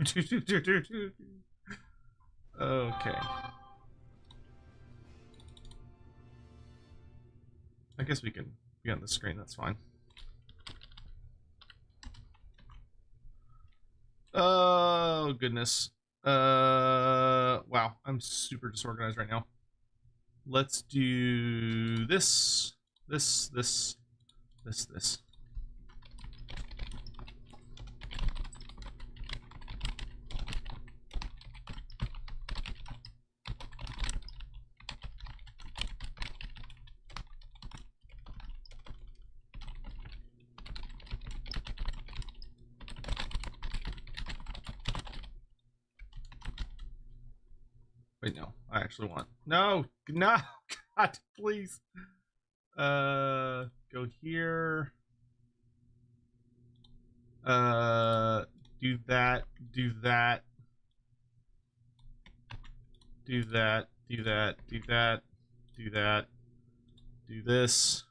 Okay. I guess we can be on the screen, that's fine. Oh, goodness. Wow, I'm super disorganized right now. Let's do this. Wait, no. I actually want... No! No! God, please. Go here. Do that. Do that. Do that. Do that. Do that. Do that. Do this.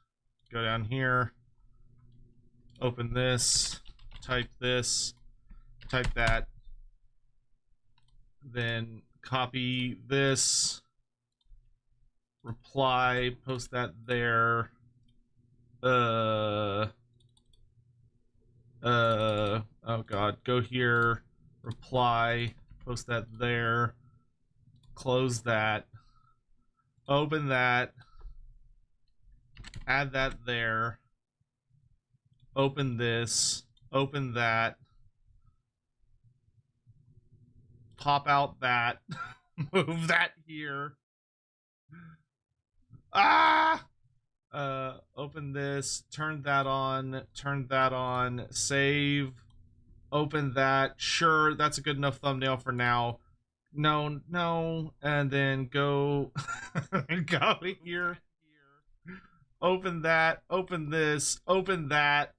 Go down here. Open this. Type this. Type that. Then copy this. Reply. Post that there. Oh god. Go here. Reply. Post that there. Close that. Open that. Add that there. Open this. Open that. Pop out that. Move that here. Ah! Open this. Turn that on. Turn that on. Save. Open that. Sure, that's a good enough thumbnail for now. No, no. And then go... go here. Open that. Open this. Open that.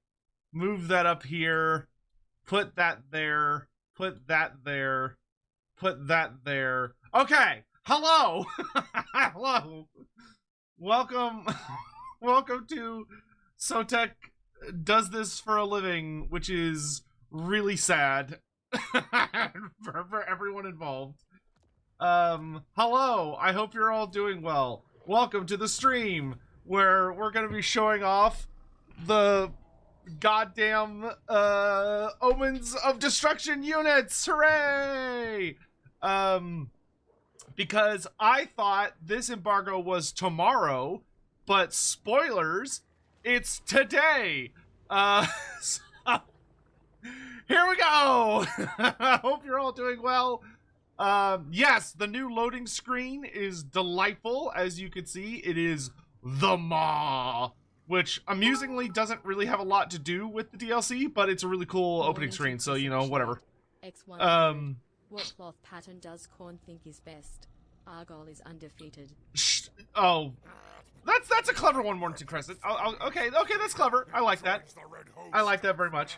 Move that up here. Put that there. Put that there. Put that there. Okay. Hello. Hello. Welcome. Welcome to Sotek Does This for a Living, which is really sad for everyone involved. Hello. I hope you're all doing well. Welcome to the stream where we're going to be showing off the goddamn Omens of Destruction units. Hooray! Because I thought this embargo was tomorrow, but spoilers, it's today. So, here we go. I hope you're all doing well. Yes, the new loading screen is delightful. As you can see, it is the Maw, which amusingly doesn't really have a lot to do with the DLC, but it's a really cool opening screen, so, you know, whatever. What cloth pattern does Khorne think is best? Argyle is undefeated. Oh, that's a clever one, Mornington Crescent. Okay, that's clever. I like that. I like that very much.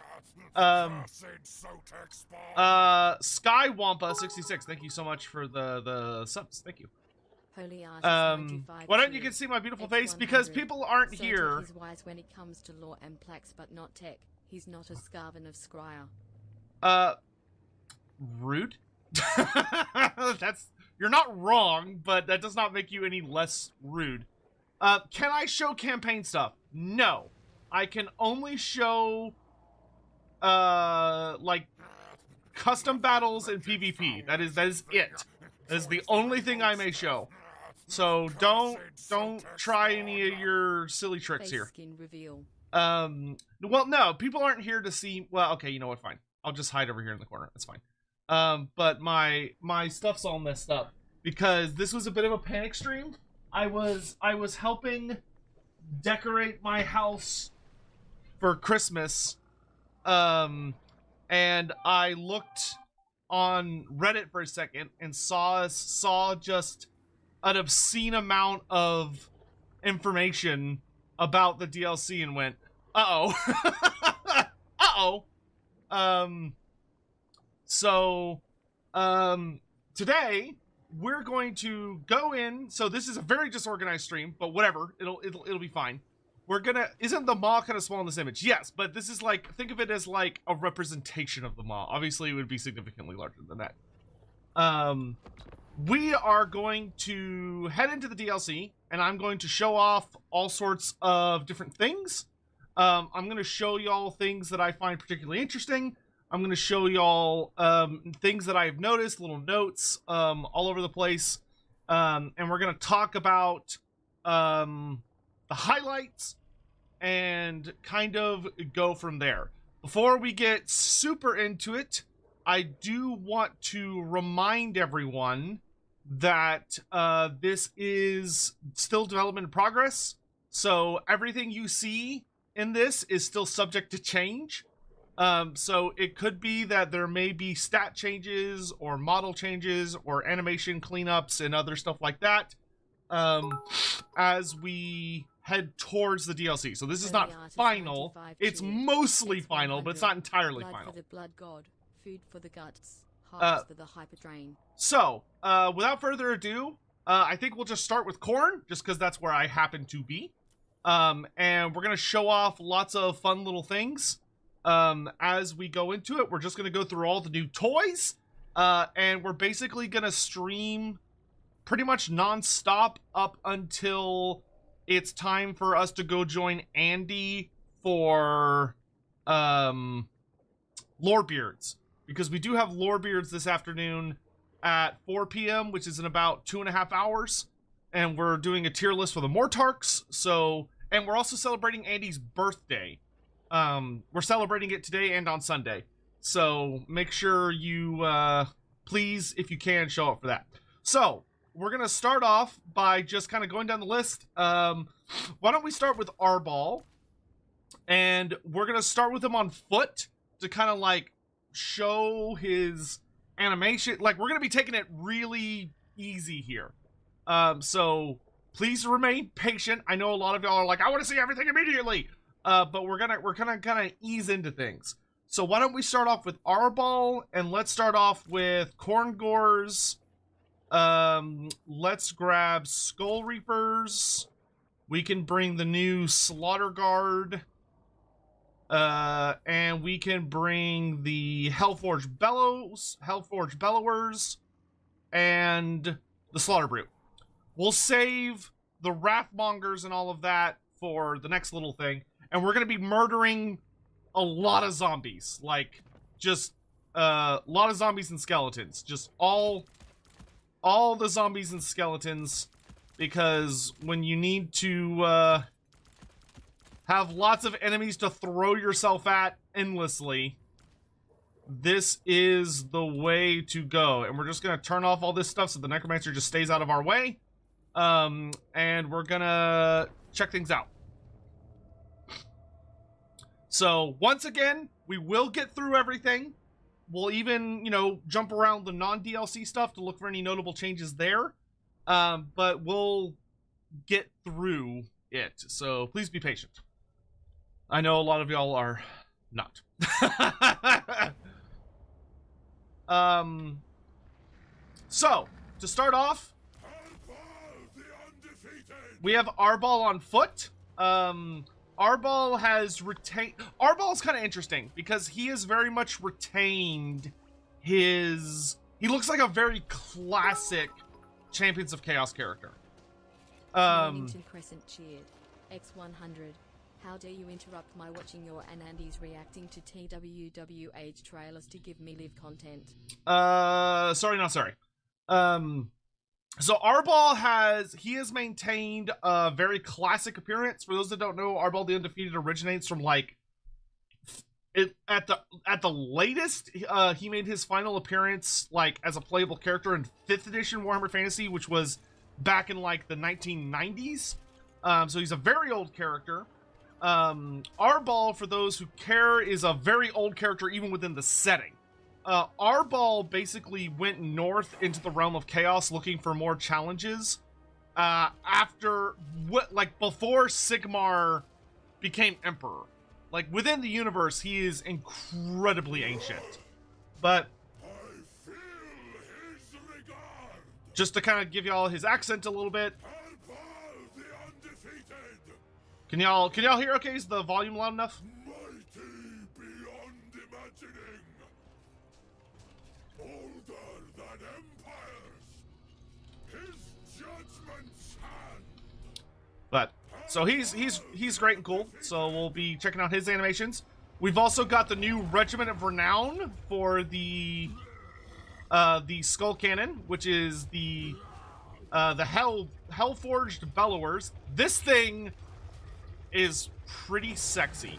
Sky Wampa 66. Thank you so much for the subs. Thank you. Holy why don't you can see my beautiful face? Because people aren't here. He's wise when it comes to lore and plaques, but not tech. He's not a Skarven of Skryre. Rude. You're not wrong, but that does not make you any less rude. Can I show campaign stuff? No. I can only show like custom battles and PvP. That is it. That is the only thing I may show. So don't try any of your silly tricks here. Skin reveal. Well, no, people aren't here to see. Well, okay, you know what? Fine. I'll just hide over here in the corner. That's fine. But my stuff's all messed up because this was a bit of a panic stream. I was helping decorate my house for Christmas. And I looked on Reddit for a second and saw just an obscene amount of information about the DLC and went, uh-oh. Uh-oh. So, today we're going to go in. So this is a very disorganized stream, but whatever, it'll be fine. we're gonna, isn't the maw kind of small in this image? Yes, but this is like, think of it as like a representation of the maw. Obviously it would be significantly larger than that. We are going to head into the DLC, and I'm going to show off all sorts of different things. I'm going to show y'all things that I find particularly interesting. I'm going to show y'all things that I've noticed, little notes all over the place. And we're going to talk about the highlights and kind of go from there. Before we get super into it, I do want to remind everyone that this is still development in progress. So everything you see in this is still subject to change. So it could be that there may be stat changes or model changes or animation cleanups and other stuff like that as we head towards the DLC. So this is not final. It's mostly final, but it's not entirely final. For the blood god, food for the guts, hearts for the hyperdrain. So, without further ado, I think we'll just start with Khorne, just because that's where I happen to be. And we're going to show off lots of fun little things. As we go into it, we're just going to go through all the new toys. And we're basically going to stream pretty much non-stop up until it's time for us to go join Andy for Lorebeards. Because we do have Lorebeards this afternoon at 4 p.m., which is in about 2.5 hours. And we're doing a tier list for the Mortarks. So, and we're also celebrating Andy's birthday. We're celebrating it today and on Sunday. So make sure you, please, if you can, show up for that. So we're going to start off by just kind of going down the list. Why don't we start with Arbal? And we're going to start with him on foot to kind of like show his animation. Like, we're going to be taking it really easy here. So please remain patient. I know a lot of y'all are like, I want to see everything immediately. But we're gonna kind of ease into things. So why don't we start off with Arbal, and let's start off with Khorngors. Let's grab Skull Reapers. We can bring the new Slaughter Guard. And we can bring the Hellforge Bellowers, and the Slaughter Brute. We'll save the Wrathmongers and all of that for the next little thing. And we're going to be murdering a lot of zombies. Like, just a lot of zombies and skeletons. Just all the zombies and skeletons. Because when you need to have lots of enemies to throw yourself at endlessly, this is the way to go. And we're just going to turn off all this stuff so the Necromancer just stays out of our way. And we're going to check things out. So, once again, we will get through everything. We'll even, you know, jump around the non-DLC stuff to look for any notable changes there. But we'll get through it. So, please be patient. I know a lot of y'all are not. So, to start off, we have Arbal on foot. Arbal has retained... Arbal is kind of interesting because he has very much retained his... He looks like a very classic Champions of Chaos character. Mornington Crescent cheered. X100. How dare you interrupt my watching your and Andy's reacting to TWWH trailers to give me live content. Sorry, not sorry. So Arbal has maintained a very classic appearance. For those that don't know, Arbal the Undefeated originates from like at the latest. He made his final appearance like as a playable character in 5th edition Warhammer Fantasy, which was back in like the 1990s. So he's a very old character. Arbal, for those who care, is a very old character even within the setting. Arbal basically went north into the realm of chaos looking for more challenges after before Sigmar became emperor. Like within the universe, he is incredibly ancient. But just to kind of give y'all his accent a little bit. Can y'all hear okay? Is the volume loud enough? Mighty beyond imagining. Older than empires. His judgment's hand. But so he's great and cool. So we'll be checking out his animations. We've also got the new Regiment of Renown for the Skull Cannon, which is the Hellforged Bellowers. This thing is pretty sexy.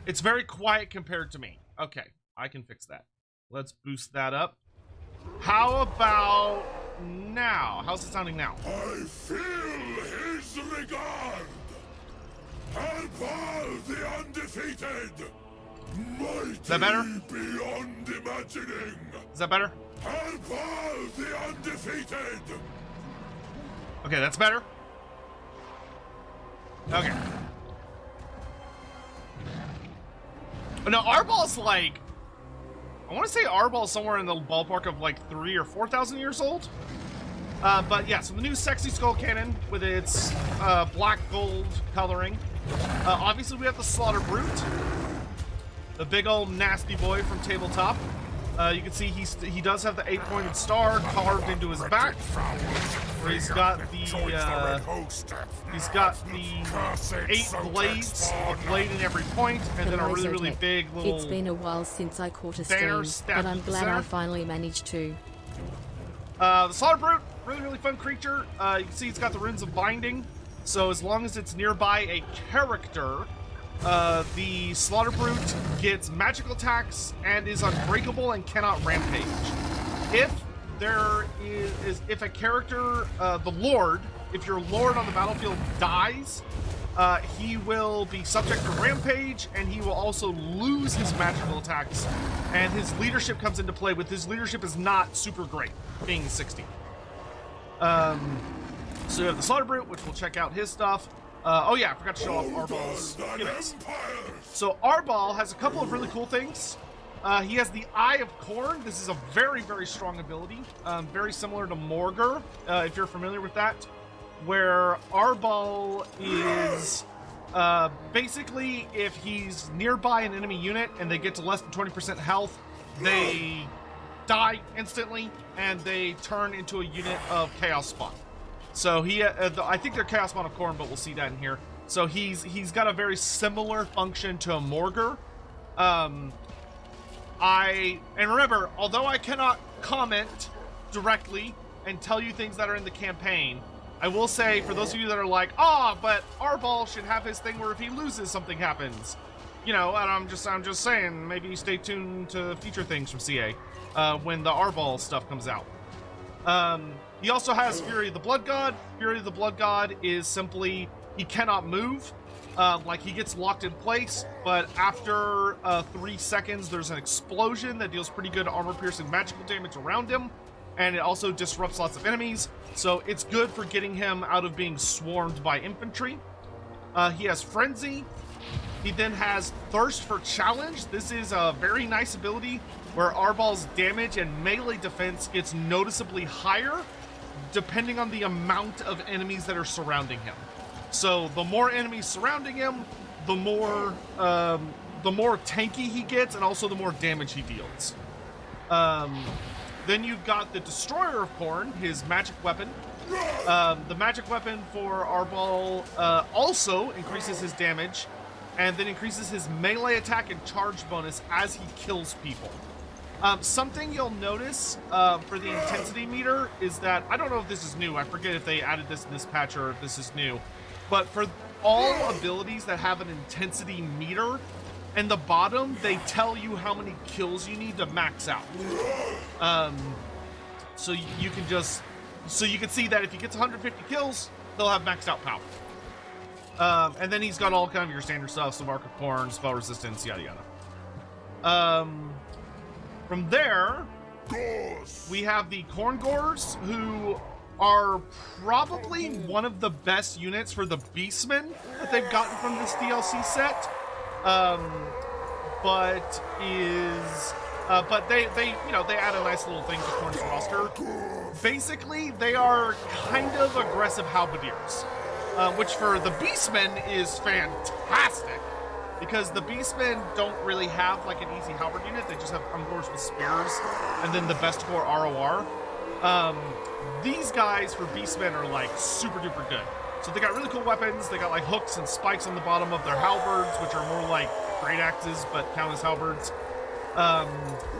It's very quiet compared to me. Okay, I can fix that. Let's boost that up. How about now? How's it sounding now? I feel his regard. Alpha the undefeated. Mighty Is that better? beyond imagining. Is that better? Alpha the undefeated. Okay, that's better. Okay. No, Arball's like, I want to say Arball's somewhere in the ballpark of like 3,000 or 4,000 years old. But yeah, so the new sexy skull cannon with its black gold coloring. Obviously, we have the Slaughter Brute, the big old nasty boy from tabletop. You can see he does have the 8-pointed star carved into his back. Where he's got the 8 blades, a blade in every point, and then a really, really big little. It's been a while since I caught a stream, but I'm glad I finally managed to. The Slaughter Brute, really, really fun creature. You can see it's got the runes of binding, so as long as it's nearby a character, the Slaughter Brute gets magical attacks and is unbreakable and cannot rampage. If a character, if your Lord on the battlefield dies, he will be subject to rampage, and he will also lose his magical attacks, and his leadership comes into play. With his leadership is not super great, being 60. So you have the Slaughter Brute, which we'll check out his stuff. Oh yeah, I forgot to show off Arball's gimmicks. So Arball has a couple of really cool things. He has the Eye of Khorne. This is a very, very strong ability. Very similar to Morgur, if you're familiar with that. Where Arball is basically, if he's nearby an enemy unit and they get to less than 20% health, they die instantly and they turn into a unit of Chaos Spawn. So I think they're Chaos Spawn of Khorne, but we'll see that in here. So he's got a very similar function to Morgur. And remember, although I cannot comment directly and tell you things that are in the campaign, I will say, for those of you that are like, but Arball should have his thing where if he loses, something happens. You know, and I'm just saying, maybe stay tuned to future things from CA when the Arball stuff comes out. He also has Fury of the Blood God. Fury of the Blood God is simply, he cannot move. Like, he gets locked in place, but after 3 seconds, there's an explosion that deals pretty good armor-piercing magical damage around him, and it also disrupts lots of enemies, so it's good for getting him out of being swarmed by infantry. He has Frenzy. He then has Thirst for Challenge. This is a very nice ability where Arball's damage and melee defense gets noticeably higher depending on the amount of enemies that are surrounding him. So the more enemies surrounding him, the more tanky he gets, and also the more damage he deals. Then you've got the Destroyer of Khorne, his magic weapon. The magic weapon for Arball also increases his damage, and then increases his melee attack and charge bonus as he kills people. Something you'll notice for the intensity meter is that, I don't know if this is new, I forget if they added this in this patch or if this is new, but for all abilities that have an intensity meter, in the bottom, they tell you how many kills you need to max out. So you can see that if he gets 150 kills, they'll have maxed out power. And then he's got all kind of your standard stuff, so Mark of Khorne, spell resistance, yada yada. From there, we have the Khorne Gores, who are probably one of the best units for the Beastmen that they've gotten from this DLC set. But they add a nice little thing to Khorne's roster. Basically, they are kind of aggressive halberdiers. which for the Beastmen is fantastic, because the Beastmen don't really have like an easy halberd unit. They just have Umgors with spears, and then the best core ROR. These guys for Beastmen are like super duper good. So they got really cool weapons. They got like hooks and spikes on the bottom of their halberds, which are more like great axes but count as halberds.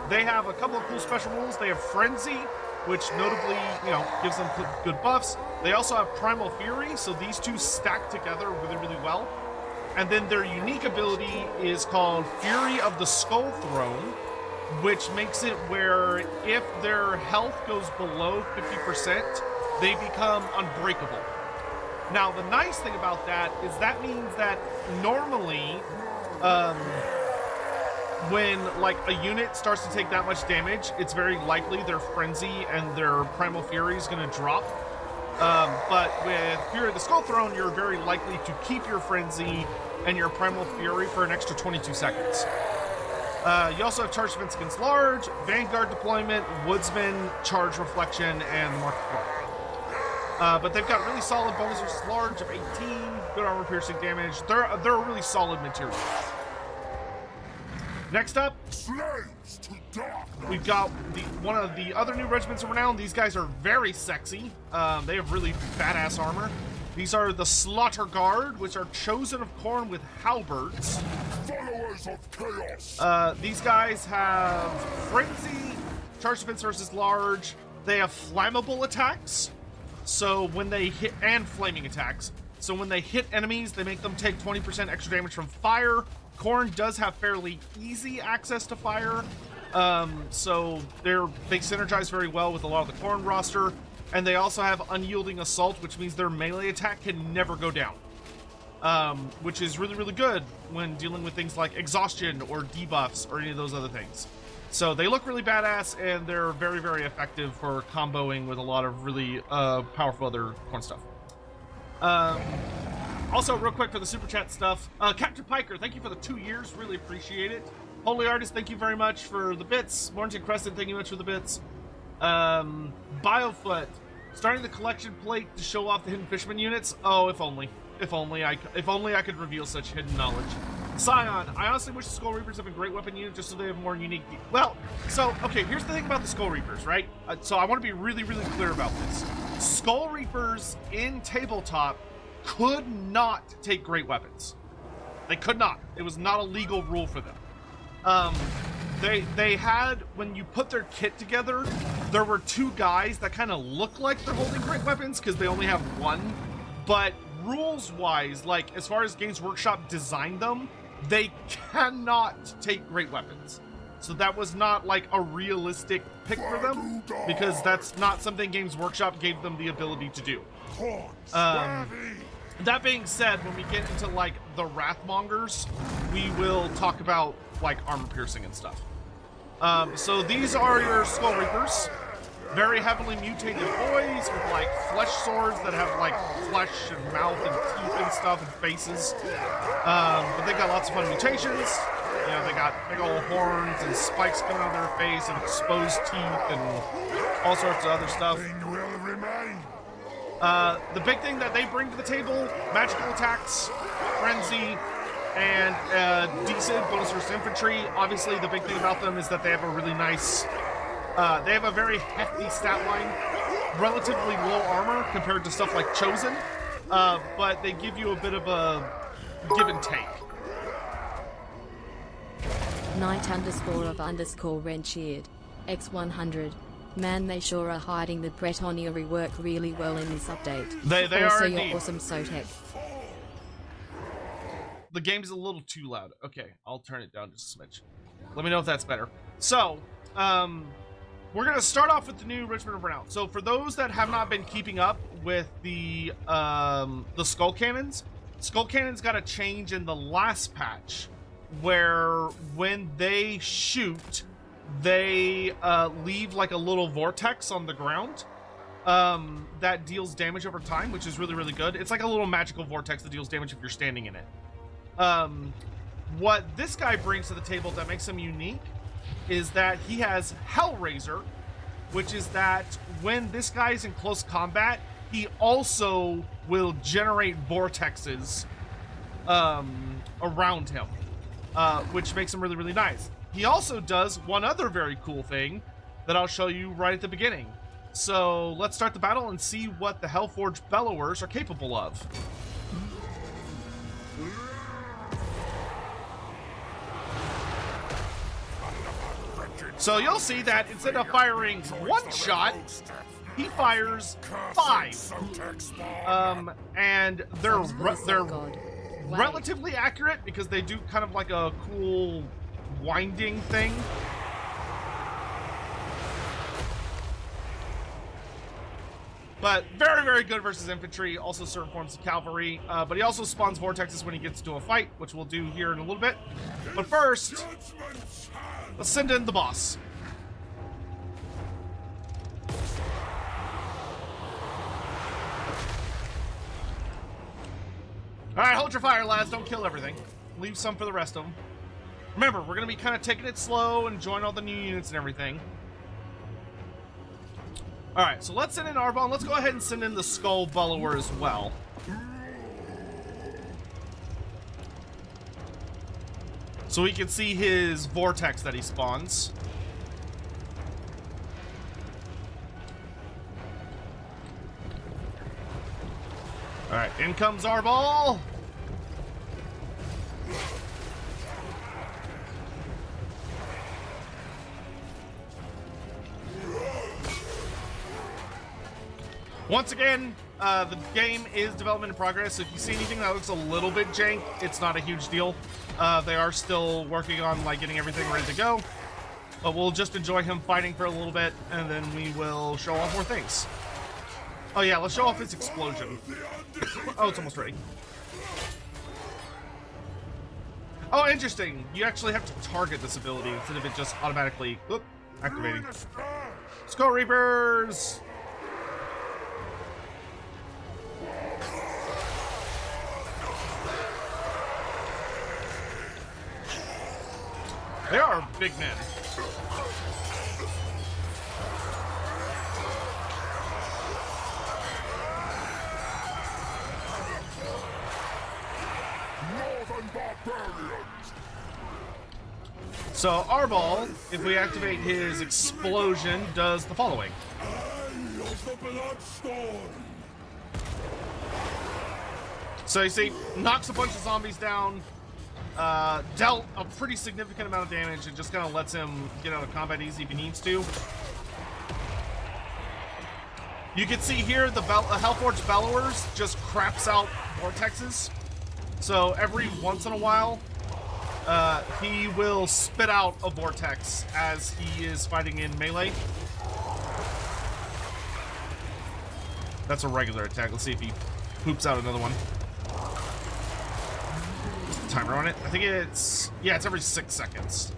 They have a couple of cool special rules. They have Frenzy, which notably, you know, gives them good buffs. They also have Primal Fury, so these two stack together really, really well. And then their unique ability is called Fury of the Skull Throne, which makes it where if their health goes below 50%, they become unbreakable. Now, the nice thing about that is that means that normally, when like a unit starts to take that much damage, it's very likely their Frenzy and their Primal Fury is going to drop. But with Fury of the Skull Throne, you're very likely to keep your Frenzy and your Primal Fury for an extra 22 seconds. You also have Charge Defense against Large, Vanguard Deployment, Woodsman, Charge Reflection, and Mark IV. But they've got really solid bonus versus Large of 18, good armor piercing damage. They're a really solid material. Next up, we've got one of the other new regiments of renown. These guys are very sexy. They have really badass armor. These are the Slaughter Guard, which are chosen of Khorne with halberds. Followers of chaos. These guys have Frenzy, Charge Defense versus Large. They have flammable attacks, so when they hit, and flaming attacks. So when they hit enemies, they make them take 20% extra damage from fire. Khorne does have fairly easy access to fire, so they synergize very well with a lot of the Khorne roster. And they also have Unyielding Assault, which means their melee attack can never go down, which is really, really good when dealing with things like exhaustion or debuffs or any of those other things. So they look really badass, and they're very, very effective for comboing with a lot of really powerful other Khorne stuff. Also, real quick for the Super Chat stuff, Captain Piker, thank you for the 2 years. Really appreciate it. Holy Artist, thank you very much for the bits. Mornington Crescent, thank you much for the bits. Biofoot, starting the collection plate to show off the Hidden Fisherman units. Oh, if only. If only I could reveal such hidden knowledge. Scion, I honestly wish the Skull Reapers have a great weapon unit just so they have more unique... Well, so, okay, here's the thing about the Skull Reapers, right? So I want to be really, really clear about this. Skull Reapers in tabletop could not take great weapons. They could not. It was not a legal rule for them. They had, when you put their kit together, there were two guys that kind of look like they're holding great weapons because they only have one. But rules-wise, like as far as Games Workshop designed them, they cannot take great weapons. So that was not like a realistic pick for them because that's not something Games Workshop gave them the ability to do. That being said, when we get into like the Wrathmongers, we will talk about like armor piercing and stuff. So these are your Skull Reapers. Very heavily mutated boys with like flesh swords that have like flesh and mouth and teeth and stuff and faces. But they got lots of fun mutations. You know, they got big old horns and spikes coming out of their face and exposed teeth and all sorts of other stuff. The big thing that they bring to the table, magical attacks, frenzy, and decent bonus versus infantry. Obviously, the big thing about them is that they have a really nice, they have a very hefty stat line, relatively low armor compared to stuff like Chosen, but they give you a bit of a give and take. Knight_of_Rencheered, X100. Man, they sure are hiding the Bretonnerie work really well in this update. They also, are your indeed. awesome Sotek. The game's a little too loud. Okay, I'll turn it down just a smidge. Let me know if that's better. So, we're gonna start off with the new Regiment of Renown. So for those that have not been keeping up with the Skull Cannons got a change in the last patch where when they shoot, they leave like a little vortex on the ground that deals damage over time, which is really, really good. It's like a little magical vortex that deals damage if you're standing in it. What this guy brings to the table that makes him unique is that he has Hellraiser, which is that when this guy is in close combat, he also will generate vortexes around him, which makes him really, really nice. He also does one other very cool thing that I'll show you right at the beginning. So let's start the battle and see what the Hellforged Bellowers are capable of. So you'll see that instead of firing one shot, he fires 5. And they're relatively accurate because they do kind of like a cool winding thing. But very, very good versus infantry, also certain forms of cavalry. But he also spawns vortexes when he gets into a fight, which we'll do here in a little bit. But first, let's send in the boss. Alright, hold your fire, lads. Don't kill everything. Leave some for the rest of them. Remember, we're going to be kind of taking it slow and join all the new units and everything. Alright, so let's send in Arbol, and let's go ahead and send in the Skull Bellower as well. So we can see his vortex that he spawns. Alright, in comes Arbol. Once again, the game is development in progress, so if you see anything that looks a little bit jank, it's not a huge deal. They are still working on like getting everything ready to go, but we'll just enjoy him fighting for a little bit, and then we will show off more things. Oh yeah, let's show off his explosion. Oh, it's almost ready. Oh, interesting. You actually have to target this ability instead of it just automatically activating. Skull Reapers! They are big men. Northern barbarians. So Arbol, if we activate his explosion, does the following. Eye of the Bloodstorm. So you see, knocks a bunch of zombies down, dealt a pretty significant amount of damage, and just kind of lets him get out of combat easy if he needs to. You can see here the Hellforged Bellowers just craps out vortexes. So every once in a while, he will spit out a vortex as he is fighting in melee. That's a regular attack. Let's see if he poops out another one. Timer on it. I think it's, yeah, it's every 6 seconds.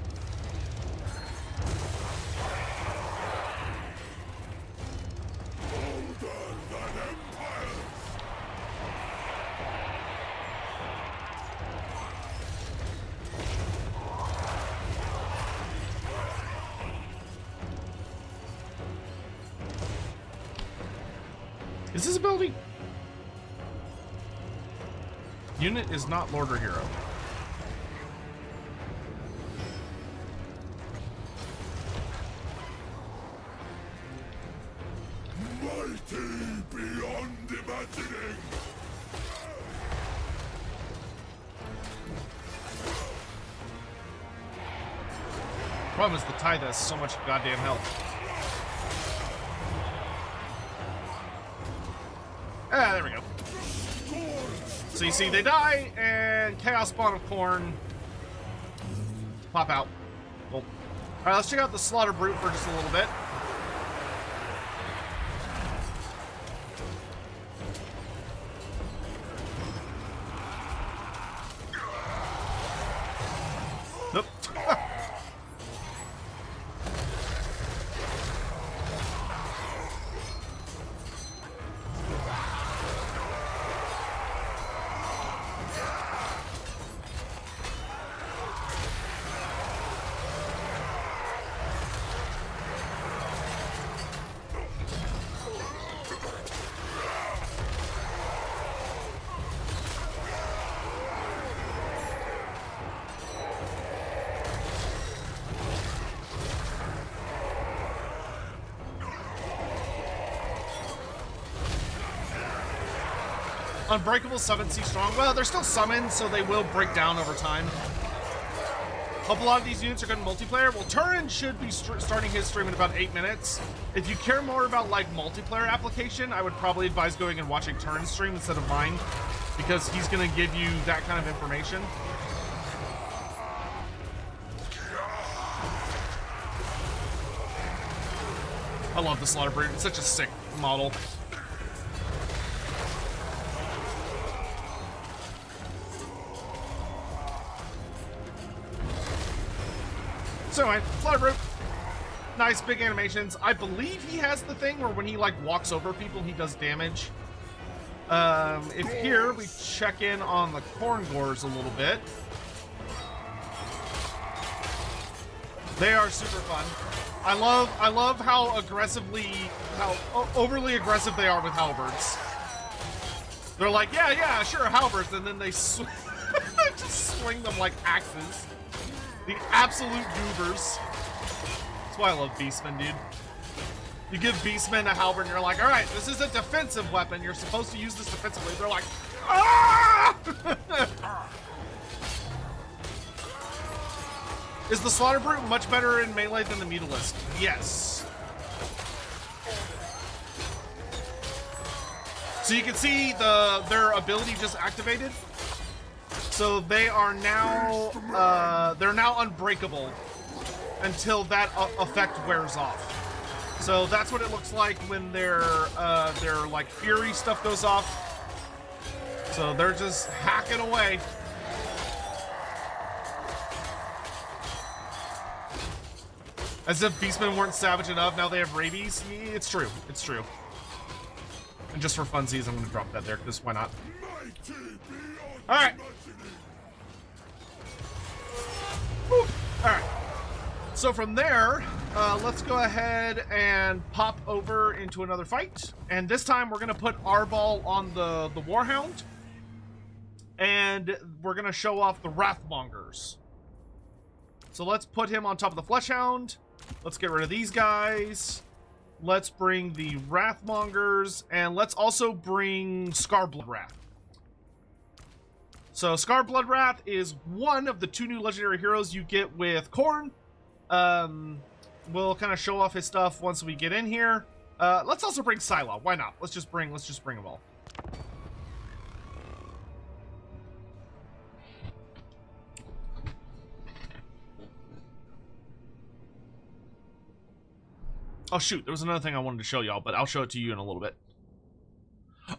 Is this ability? Unit is not Lord or Hero. Mighty beyond imagining. Problem is the tide has so much goddamn health. Ah, there we go. So you see, they die, and Chaos Spawn of Khorne pop out. Cool. Alright, let's check out the Slaughter Brute for just a little bit. Nope. Unbreakable, summon, see strong. Well, they're still summoned, so they will break down over time. Hope a lot of these units are good in multiplayer. Well, Turin should be starting his stream in about 8 minutes. If you care more about like multiplayer application, I would probably advise going and watching Turin's stream instead of mine, because he's going to give you that kind of information. I love the Slaughter Brute. It's such a sick model. So anyway, Slaughter Brute. Nice big animations. I believe he has the thing where when he like walks over people, he does damage. If here we check in on the Khorne Gores a little bit. They are super fun. I love how overly aggressive they are with halberds. They're like, yeah, sure, halberds, and then they just swing them like axes. The absolute goobers. That's why I love Beastmen, dude. You give Beastmen a halberd and you're like, all right, this is a defensive weapon. You're supposed to use this defensively. They're like, ah! Is the Slaughter Brute much better in melee than the Mutalist? Yes. So you can see their ability just activated. So they are now they're now unbreakable until that effect wears off. So that's what it looks like when their like Fury stuff goes off. So they're just hacking away. As if Beastmen weren't savage enough, now they have rabies. It's true. It's true. And just for funsies, I'm going to drop that there, because why not? Alright. Alright. So from there, let's go ahead and pop over into another fight. And this time, we're going to put Arbol on the Warhound. And we're going to show off the Wrathmongers. So let's put him on top of the Fleshhound. Let's get rid of these guys. Let's bring the Wrathmongers, and let's also bring Skarr Bloodwrath. So Skarr Bloodwrath is one of the 2 new legendary heroes you get with Khorne. We'll kind of show off his stuff once we get in here. Let's also bring Scylla. Why not? Let's just bring them all. Oh shoot, there was another thing I wanted to show y'all, but I'll show it to you in a little bit.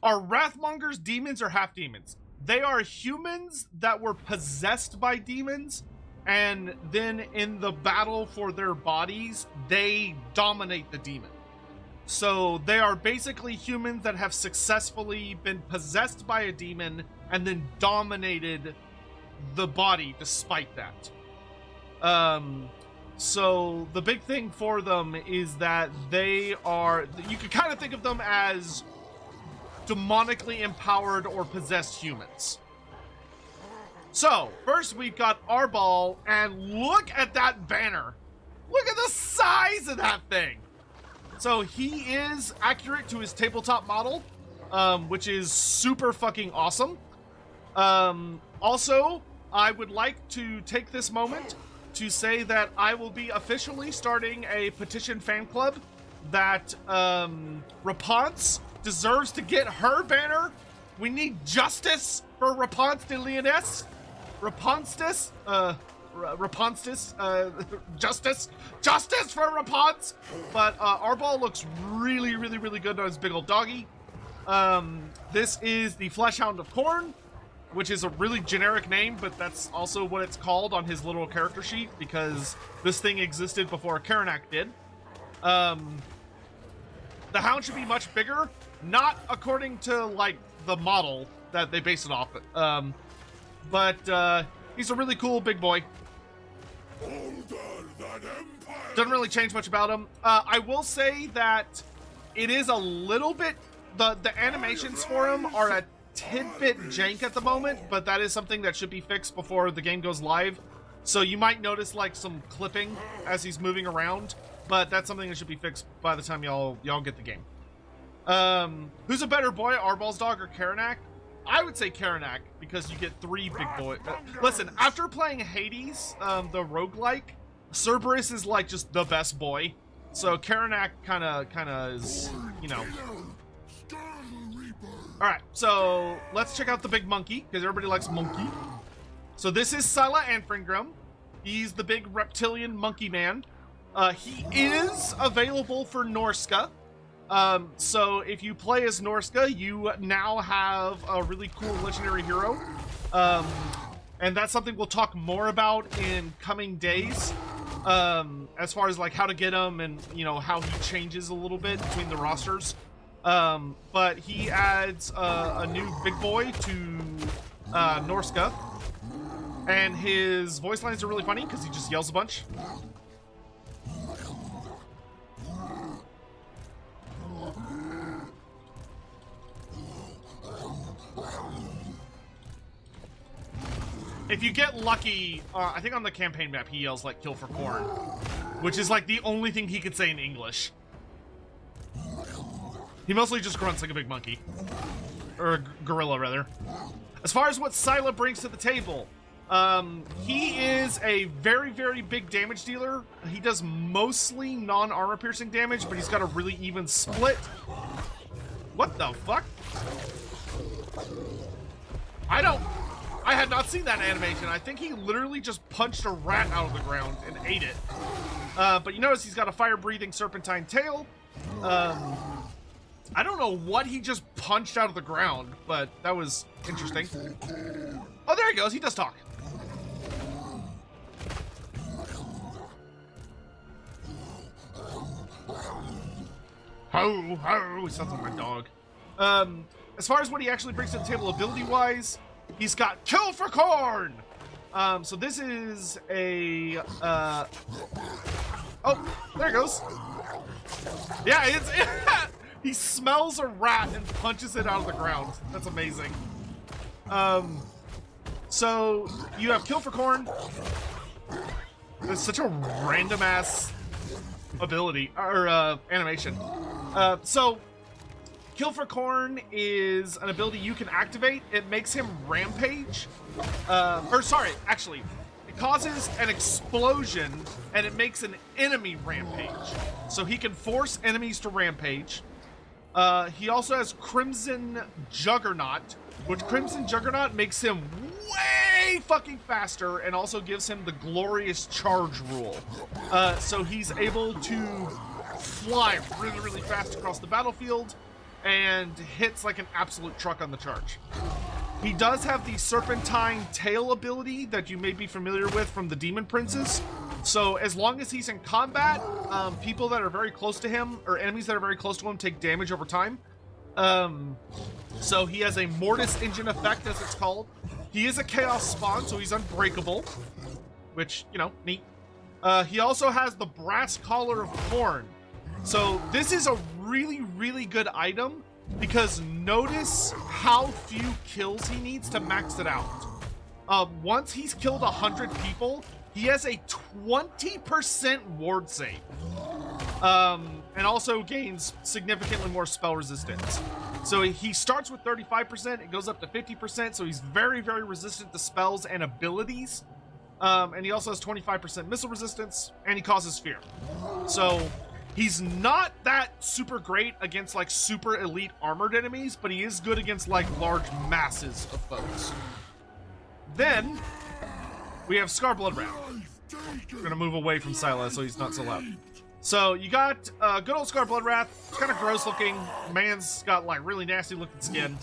Are Wrathmongers demons or half demons? They are humans that were possessed by demons, and then in the battle for their bodies, they dominate the demon. So they are basically humans that have successfully been possessed by a demon and then dominated the body despite that. So the big thing for them is that they are, you could kind of think of them as demonically empowered or possessed humans. So first we've got Arbol, and look at that banner. Look at the size of that thing. So he is accurate to his tabletop model, which is super fucking awesome. Also, I would like to take this moment to say that I will be officially starting a petition fan club that Rapunzel deserves to get her banner. We need justice for Rapunzel de Lyonesse. Rapunzel, justice for Rapunzel. But Arbol looks really, really, really good on his big old doggy. This is the Fleshhound of Khorne, which is a really generic name, but that's also what it's called on his little character sheet, because this thing existed before Karanak did. The hound should be much bigger, not according to, like, the model that they base it off. But he's a really cool big boy. Doesn't really change much about him. I will say that it is a little bit, the animations for him are a tidbit jank at the moment, but that is something that should be fixed before the game goes live. So you might notice like some clipping as he's moving around, but that's something that should be fixed by the time y'all get the game. Who's a better boy, Arbol's dog or Karanak? I would say Karanak, because you get 3 big boys. Listen, after playing Hades, the roguelike, Cerberus is like just the best boy. So Karanak kind of is, you know. All right, so let's check out the big monkey, because everybody likes monkey. So this is Scylla Anfringrim. He's the big reptilian monkey man. He is available for Norska. So if you play as Norska, you now have a really cool legendary hero. And that's something we'll talk more about in coming days. As far as like how to get him and, you know, how he changes a little bit between the rosters. But he adds a new big boy to Norska. And his voice lines are really funny because he just yells a bunch. If you get lucky, I think on the campaign map he yells like "kill for Khorne," which is like the only thing he could say in English. He mostly just grunts like a big monkey. Or a gorilla, rather. As far as what Scylla brings to the table, he is a very, very big damage dealer. He does mostly non-armor piercing damage, but he's got a really even split. What the fuck? I had not seen that animation. I think he literally just punched a rat out of the ground and ate it. But you notice he's got a fire-breathing serpentine tail. I don't know what he just punched out of the ground, but that was interesting. Oh, there he goes. He does talk. Ho, ho. He sounds like my dog. As far as what he actually brings to the table ability-wise, he's got Kill for Khorne! So this is a, oh, there it goes. Yeah, it's, he smells a rat and punches it out of the ground. That's amazing. So you have Kill for Khorne. It's such a random-ass ability, or, animation. So Kill for Khorne is an ability you can activate. It makes him rampage. Actually, it causes an explosion and it makes an enemy rampage. So he can force enemies to rampage. He also has Crimson Juggernaut, which Crimson Juggernaut makes him way fucking faster and also gives him the glorious charge rule. So he's able to fly really, really fast across the battlefield and hits like an absolute truck on the charge. He does have the Serpentine Tail ability that you may be familiar with from the Demon Princes. So as long as he's in combat, people that are very close to him, or enemies that are very close to him, take damage over time. So he has a Mortis Engine effect, as it's called. He is a Chaos Spawn, so he's unbreakable, which, you know, neat. He also has the Brass Collar of Khorne. So this is a really, really good item because notice how few kills he needs to max it out. Once he's killed 100 people, he has a 20% ward save. And also gains significantly more spell resistance. So he starts with 35%, it goes up to 50%, so he's very, very resistant to spells and abilities. And he also has 25% missile resistance, and he causes fear. So he's not that super great against like super elite armored enemies, but he is good against like large masses of foes. Then we have Skarr Bloodwrath. We're gonna move away from Scylla so he's not so loud. So you got good old Skarr Bloodwrath. It's kind of gross looking. Man's got like really nasty looking skin.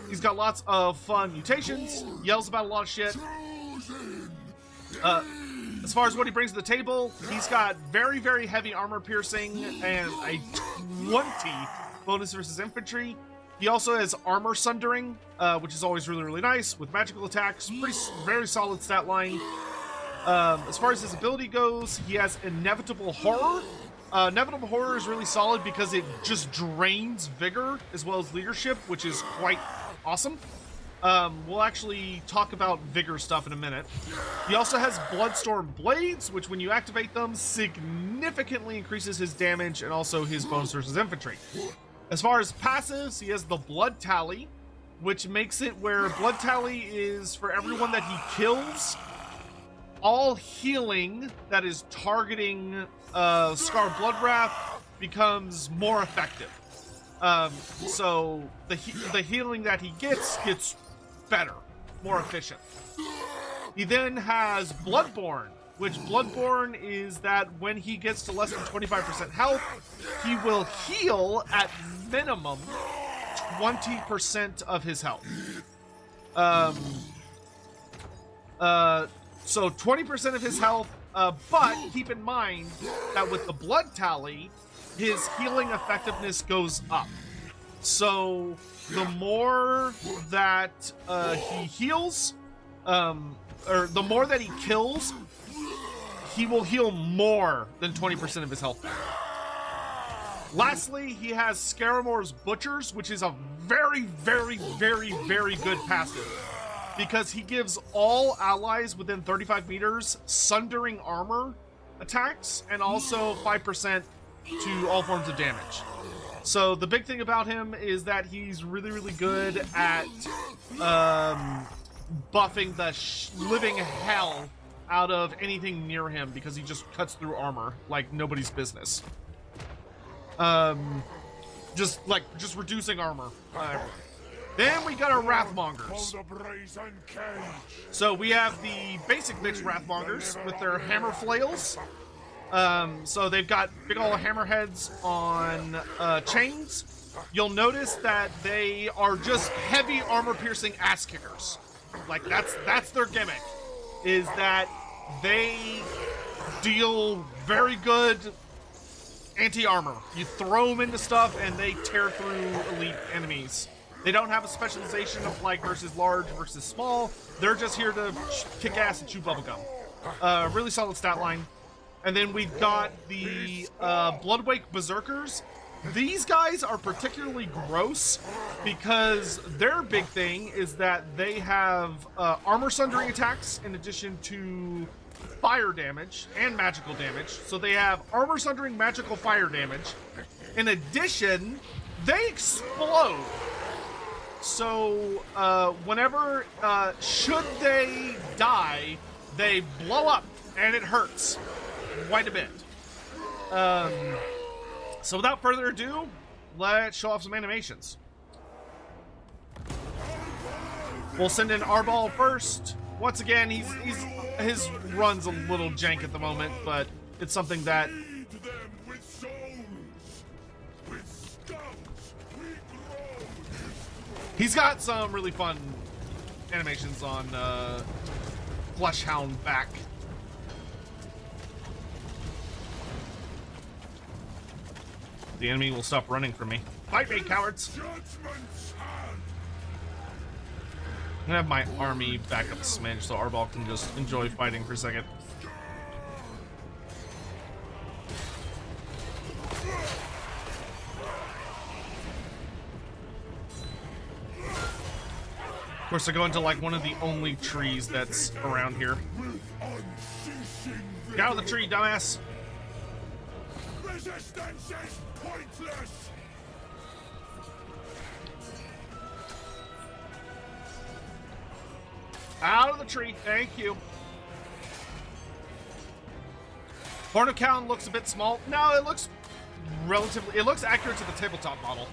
He's got lots of fun mutations. Yells about a lot of shit. As far as what he brings to the table, he's got very, very heavy armor piercing and a 20 bonus versus infantry. He also has armor sundering, which is always really, really nice with magical attacks. Very solid stat line. As far as his ability goes, he has Inevitable Horror. Inevitable Horror is really solid because it just drains vigor as well as leadership, which is quite awesome. We'll actually talk about vigor stuff in a minute. He also has Bloodstorm Blades, which when you activate them, significantly increases his damage and also his bonus versus infantry. As far as passives, he has the Blood Tally, which makes it where Blood Tally is for everyone that he kills. All healing that is targeting Skarr Bloodwrath becomes more effective. So the healing that he gets better, more efficient. He then has Bloodborne, which Bloodborne is that when he gets to less than 25% health, he will heal at minimum 20% of his health. So 20% of his health, but keep in mind that with the Blood Tally, his healing effectiveness goes up. So the more that he heals, or the more that he kills, he will heal more than 20% of his health back. Lastly, he has Scaramor's Butchers, which is a very, very, very, very good passive, because he gives all allies within 35 meters Sundering Armor attacks, and also 5% to all forms of damage. So the big thing about him is that he's really, really good at buffing the living hell out of anything near him, because he just cuts through armor like nobody's business. Just reducing armor. Then we got our Wrathmongers. So we have the basic mixed Wrathmongers with their hammer flails. So they've got big ol' hammerheads on chains. You'll notice that they are just heavy armor-piercing ass kickers. Like that's their gimmick, is that they deal very good anti-armor. You throw them into stuff and they tear through elite enemies. They don't have a specialization of like versus large versus small. They're just here to kick ass and chew bubblegum. Really solid stat line. And then we've got the Bloodwake Berserkers. These guys are particularly gross because their big thing is that they have armor sundering attacks in addition to fire damage and magical damage. So they have armor sundering magical fire damage. In addition, they explode. So whenever, should they die, they blow up and it hurts quite a bit. So without further ado, let's show off some animations. We'll send in Arbol first. Once again, his run's a little jank at the moment, but it's something that he's got some really fun animations on Fleshhound back. The enemy will stop running from me. Fight me, cowards! I'm gonna have my army back up a smidge so Arbol can just enjoy fighting for a second. Of course, I go into like one of the only trees that's around here. Get out of the tree, dumbass! Resistance is pointless! Out of the tree, thank you. Khorne looks a bit small. No, it looks relatively, it looks accurate to the tabletop model.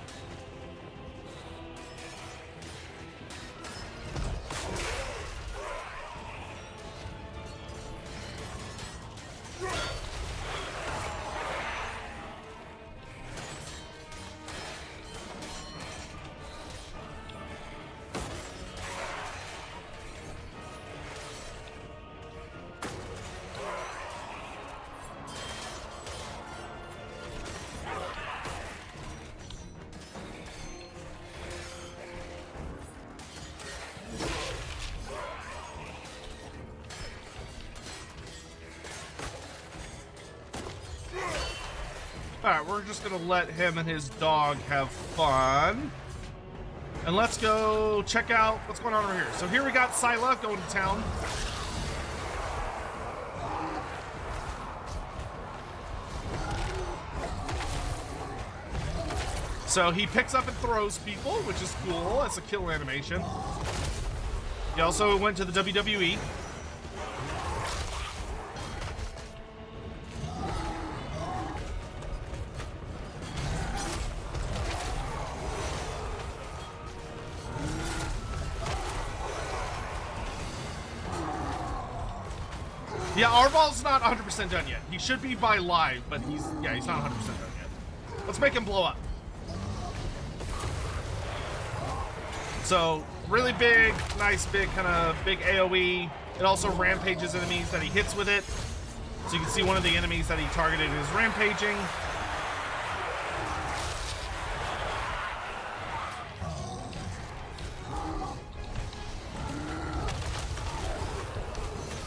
Alright, we're just gonna let him and his dog have fun. And let's go check out what's going on over here. So here we got Scylla going to town. So he picks up and throws people, which is cool. That's a kill animation. He also went to the WWE. Yeah, Arval's not 100% done yet. He should be by live, but he's not 100% done yet. Let's make him blow up. So, really big, nice big, kind of big AoE. It also rampages enemies that he hits with it. So you can see one of the enemies that he targeted is rampaging.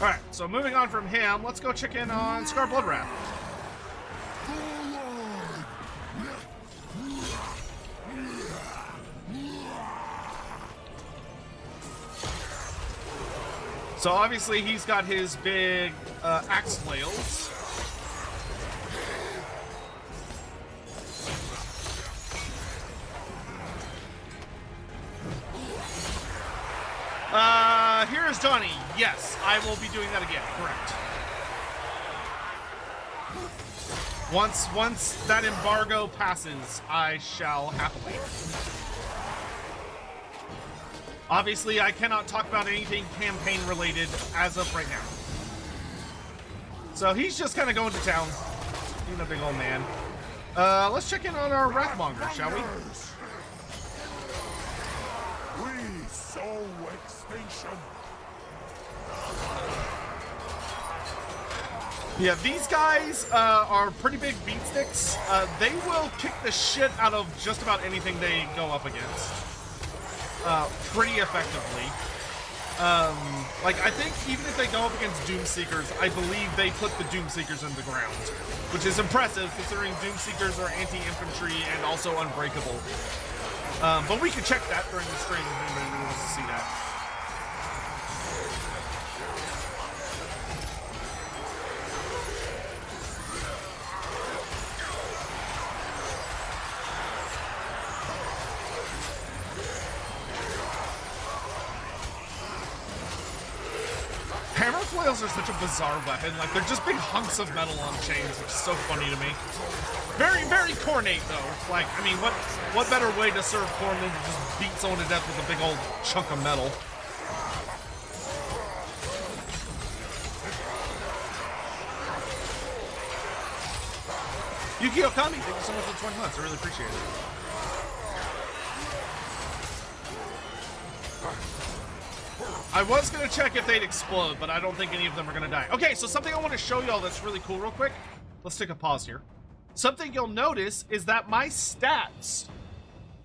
Alright, so moving on from him, let's go check in on Skarr Bloodwrath. So obviously he's got his big axe flails. Here's Donnie. Yes, I will be doing that again. Correct. Once that embargo passes, I shall happily. Obviously, I cannot talk about anything campaign related as of right now. So he's just kind of going to town, being a big old man. Let's check in on our Wrathmonger, shall we? We sow extinction. Yeah, these guys are pretty big beatsticks. They will kick the shit out of just about anything they go up against. Pretty effectively. Like, I think even if they go up against Doomseekers, I believe they put the Doomseekers in the ground, which is impressive considering Doomseekers are anti-infantry and also unbreakable. But we can check that during the stream if anybody really wants to see that. Hammer flails are such a bizarre weapon. Like, they're just big hunks of metal on chains, which is so funny to me. Very, very Khornate, though. Like, I mean, what better way to serve Khorne than to just beat someone to death with a big old chunk of metal? Yuki Okami, thank you so much for the 20 months. I really appreciate it. I was going to check if they'd explode, but I don't think any of them are going to die. Okay, so something I want to show y'all that's really cool real quick. Let's take a pause here. Something you'll notice is that my stats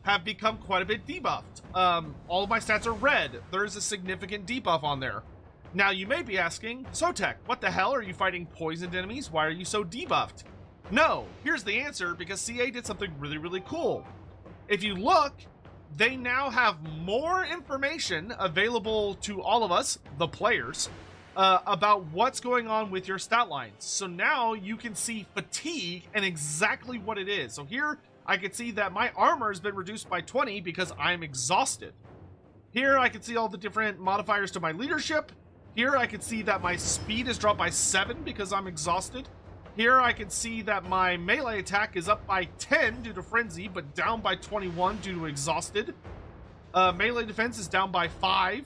have become quite a bit debuffed. All of my stats are red. There is a significant debuff on there. Now, you may be asking, Sotek, what the hell? Are you fighting poisoned enemies? Why are you so debuffed? No, here's the answer, because CA did something really, really cool. If you look, they now have more information available to all of us, the players, about what's going on with your stat lines. So now you can see fatigue and exactly what it is. So here I can see that my armor has been reduced by 20 because I'm exhausted. Here I can see all the different modifiers to my leadership. Here I can see that my speed is dropped by 7 because I'm exhausted. Here I can see that my melee attack is up by 10 due to Frenzy, but down by 21 due to Exhausted. Melee defense is down by 5.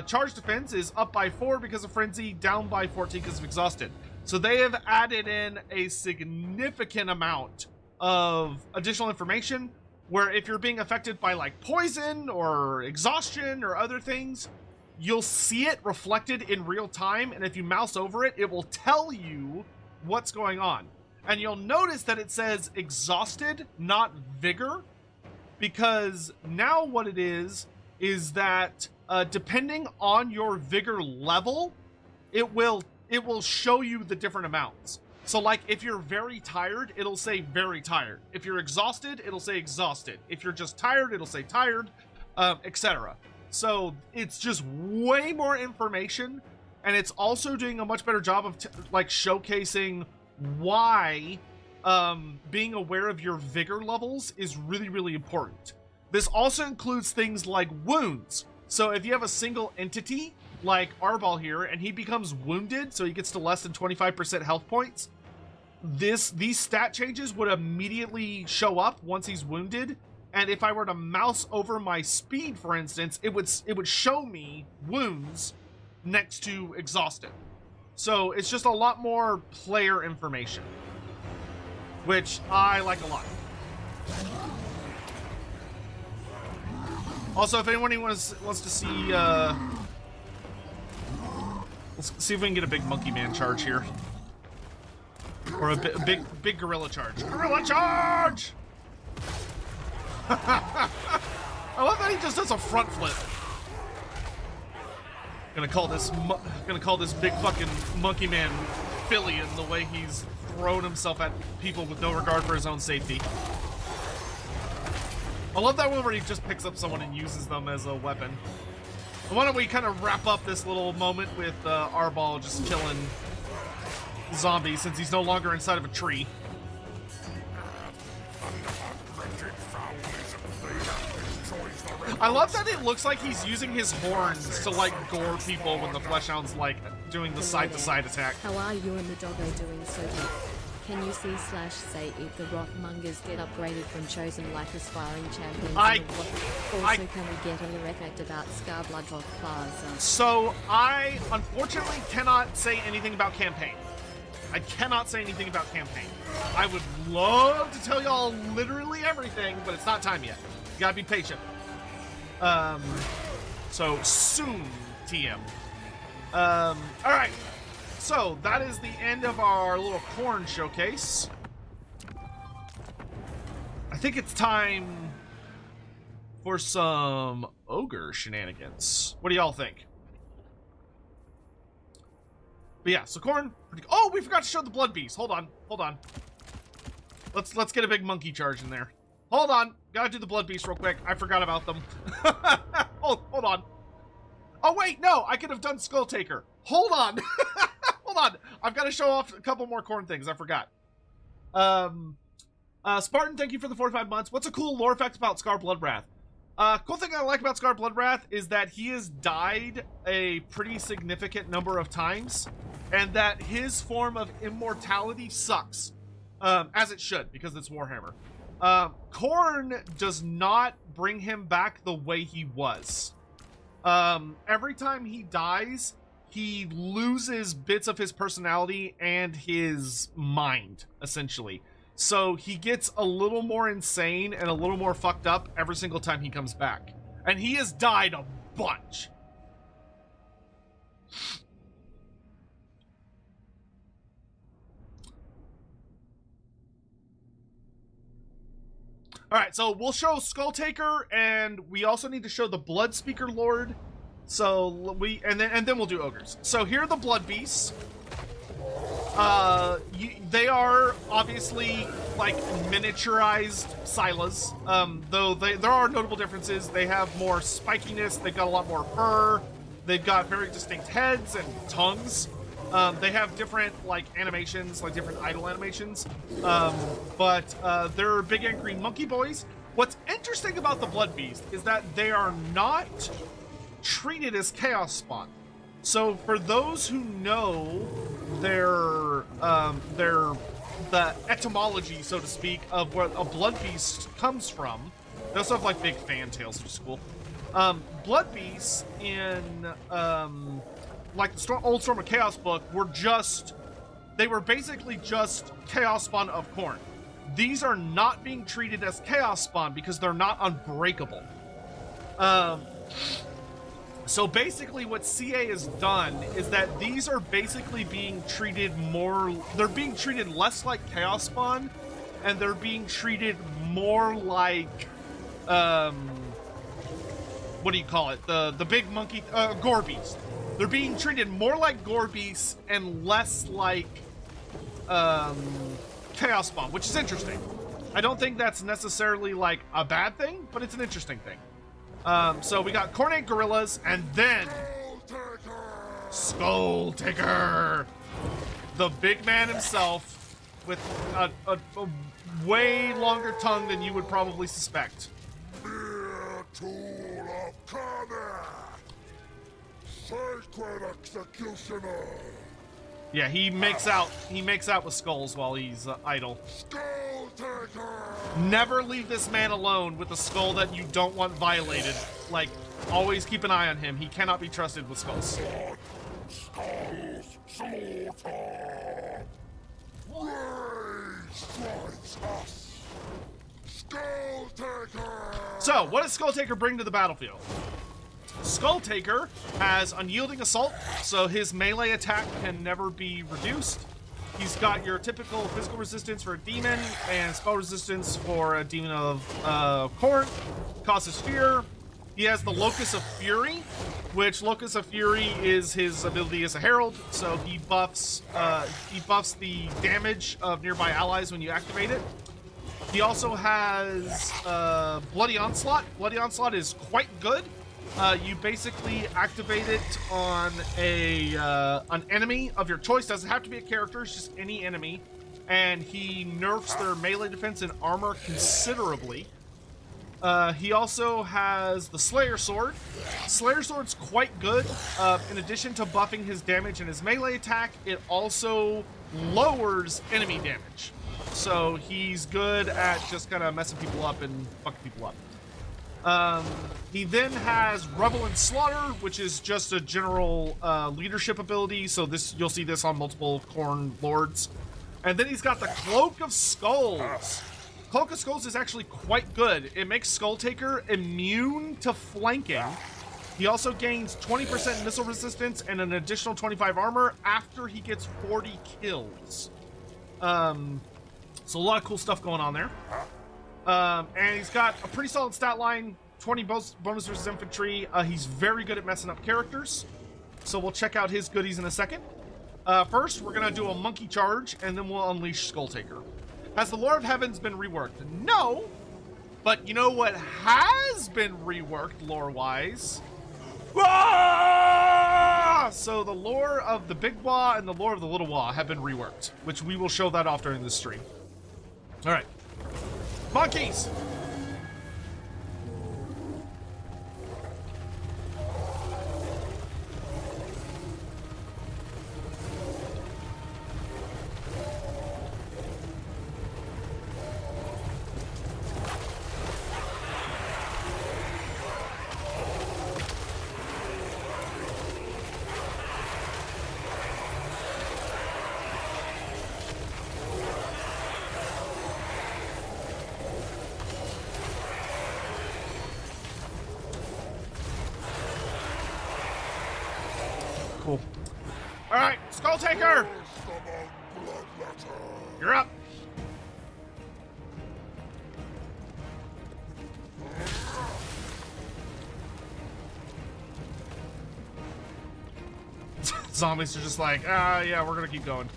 Charge defense is up by 4 because of Frenzy, down by 14 because of Exhausted. So they have added in a significant amount of additional information where if you're being affected by like poison or exhaustion or other things, you'll see it reflected in real time, and if you mouse over it, it will tell you what's going on. And you'll notice that it says exhausted, not vigor, because now what it is that depending on your vigor level, it will show you the different amounts. So like if you're very tired, it'll say very tired. If you're exhausted, it'll say exhausted. If you're just tired, it'll say tired, etc. So it's just way more information. And it's also doing a much better job of like showcasing why being aware of your vigor levels is really, really important. This also includes things like wounds. So if you have a single entity, like Arbol here, and he becomes wounded, so he gets to less than 25% health points, these stat changes would immediately show up once he's wounded. And if I were to mouse over my speed, for instance, it would show me wounds next to exhausted. So it's just a lot more player information, which I like a lot. Also, if anyone wants to see, let's see if we can get a big monkey man charge here, or a big gorilla charge. Gorilla charge! I love that he just does a front flip. Gonna call this big fucking monkey man Philly in the way he's thrown himself at people with no regard for his own safety. I love that one where he just picks up someone and uses them as a weapon. Why don't we kind of wrap up this little moment with Arbol just killing zombies since he's no longer inside of a tree. I love that it looks like he's using his horns to like gore people when the Fleshhound's like doing the side-to-side attack. How are you and the doggo doing so good? Can you see / say if the Rothmongers get upgraded from chosen like aspiring champions? Also, can we get a lyric about Skarr Bloodwrath Plaza? So I unfortunately cannot say anything about campaign. I cannot say anything about campaign. I would love to tell y'all literally everything, but it's not time yet. You gotta be patient. So soon, TM. Alright. So, that is the end of our little Khorne showcase. I think it's time for some Ogre shenanigans. What do y'all think? But yeah, so Khorne... Oh, we forgot to show the Bloodbeasts. Hold on. Let's get a big monkey charge in there. Hold on. Gotta do the Bloodbeasts real quick. I forgot about them. Hold on. Oh, wait, no. I could have done Skulltaker. Hold on. Hold on. I've got to show off a couple more Khorne things. I forgot. Spartan, thank you for the 45 months. What's a cool lore fact about Skarr Bloodwrath? Cool thing I like about Skarr Bloodwrath is that he has died a pretty significant number of times, and that his form of immortality sucks. As it should, because it's Warhammer. Khorne does not bring him back the way he was. Every time he dies, he loses bits of his personality and his mind, essentially. So he gets a little more insane and a little more fucked up every single time he comes back. And he has died a bunch. Alright, so we'll show Skulltaker, and we also need to show the Blood Speaker Lord. So and then we'll do ogres. So here are the Bloodbeasts. They are obviously like miniaturized Silas. Though there are notable differences. They have more spikiness. They've got a lot more fur. They've got very distinct heads and tongues. They have different like animations, like different idle animations. But they're big and green monkey boys. What's interesting about the Bloodbeast is that they are not treated as Chaos Spawn. So for those who know the etymology, so to speak, of where a Bloodbeast comes from, they also have like big fantails, which is cool. Bloodbeasts in like the old Storm of Chaos book they were basically just Chaos Spawn of Khorne. These are not being treated as Chaos Spawn because they're not unbreakable. So basically what CA has done is that these are basically being treated they're being treated less like Chaos Spawn, and they're being treated more like, what do you call it? The big monkey, Gore Beast. They're being treated more like Gore Beasts and less like, Chaos Spawn, which is interesting. I don't think that's necessarily like a bad thing, but it's an interesting thing. So we got Khorne gorillas, and then Skulltaker, the big man himself, with a way longer tongue than you would probably suspect. Mere tool of Khorne! Sacred executioner! Yeah, he makes out with skulls while he's idle. Skulltaker! Never leave this man alone with a skull that you don't want violated. Like, always keep an eye on him. He cannot be trusted with skulls. Skulls slaughter! Rage strikes us! Skulltaker! So, what does Skulltaker bring to the battlefield? Skulltaker has unyielding assault, so his melee attack can never be reduced. He's got your typical physical resistance for a demon and spell resistance for a demon of Khorne. Causes fear. He has the Locus of Fury, which Locus of Fury is his ability as a herald, so he buffs the damage of nearby allies when you activate it. He also has Bloody Onslaught. Bloody Onslaught is quite good. You basically activate it on an enemy of your choice. Doesn't have to be a character, it's just any enemy. And he nerfs their melee defense and armor considerably. He also has the Slayer Sword. Slayer Sword's quite good. In addition to buffing his damage and his melee attack, it also lowers enemy damage. So he's good at just kind of messing people up and fucking people up. He then has Revel and Slaughter, which is just a general leadership ability. So you'll see this on multiple Khorne lords. And then he's got the Cloak of Skulls. Cloak of Skulls is actually quite good. It makes Skulltaker immune to flanking. He also gains 20% missile resistance and an additional 25 armor after he gets 40 kills. So a lot of cool stuff going on there. And he's got a pretty solid stat line, 20 bonus versus infantry. He's very good at messing up characters. So we'll check out his goodies in a second. First, we're going to do a monkey charge, and then we'll unleash Skulltaker. Has the Lore of Heavens been reworked? No. But you know what has been reworked lore-wise? Ah! So the lore of the Big Wa and the lore of the Little Wa have been reworked, which we will show that off during this stream. All right. Monkeys! Cool. All right, Skulltaker! You're up. Zombies are just like, yeah, we're gonna keep going.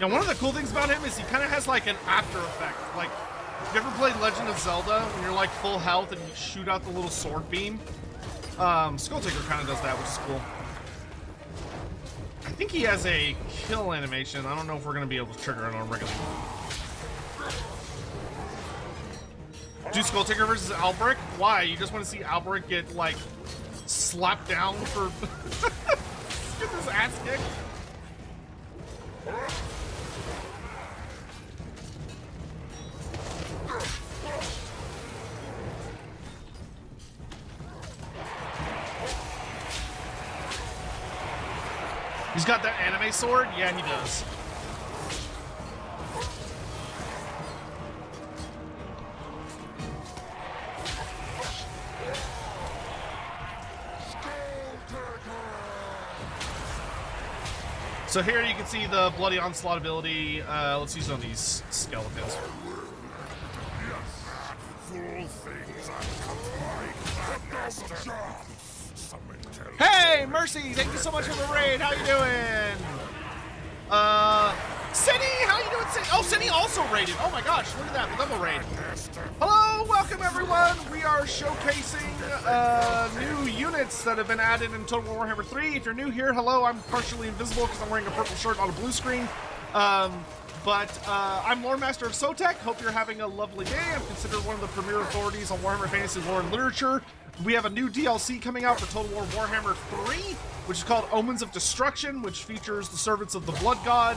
Yeah, one of the cool things about him is he kind of has like an after effect. Like, you ever played Legend of Zelda when you're like full health and you shoot out the little sword beam? Skulltaker kind of does that, which is cool. I think he has a kill animation. I don't know if we're going to be able to trigger it on regular. Do Skulltaker versus Albrecht? Why? You just want to see Albrecht get like slapped down for get his ass kicked? He's got that anime sword? Yeah, he does. So here you can see the Bloody Onslaught ability. Let's use it on these skeletons. Hey, Mercy! Thank you so much for the raid. How you doing? Cindy, how you doing, Cindy? Oh, Cindy also raided. Oh my gosh, look at that, the double raid. Hello, welcome everyone. We are showcasing new units that have been added in Total War Warhammer 3. If you're new here, hello. I'm partially invisible because I'm wearing a purple shirt on a blue screen. I'm Loremaster of Sotek. Hope you're having a lovely day. I'm considered one of the premier authorities on Warhammer fantasy lore and literature. We have a new DLC coming out for Total War Warhammer 3, which is called Omens of Destruction, which features the servants of the Blood God,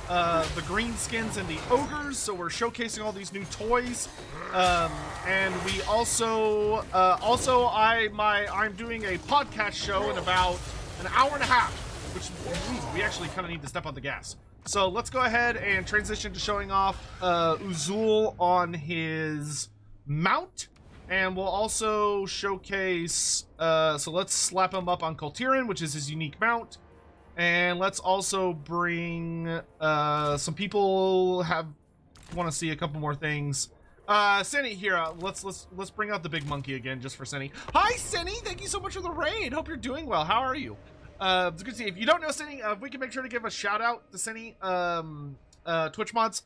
the Greenskins, and the Ogres. So we're showcasing all these new toys. And we also, I'm doing a podcast show in about an hour and a half, which means we actually kind of need to step on the gas. So let's go ahead and transition to showing off Uzul on his mount. And we'll also showcase, so let's slap him up on Koltirin, which is his unique mount. And let's also bring, some people want to see a couple more things. Senny here, let's bring out the big monkey again, just for Senny. Hi, Senny, thank you so much for the raid. Hope you're doing well. How are you? It's good to see you. If you don't know Senny, if we can make sure to give a shout out to Senny, Twitch mods.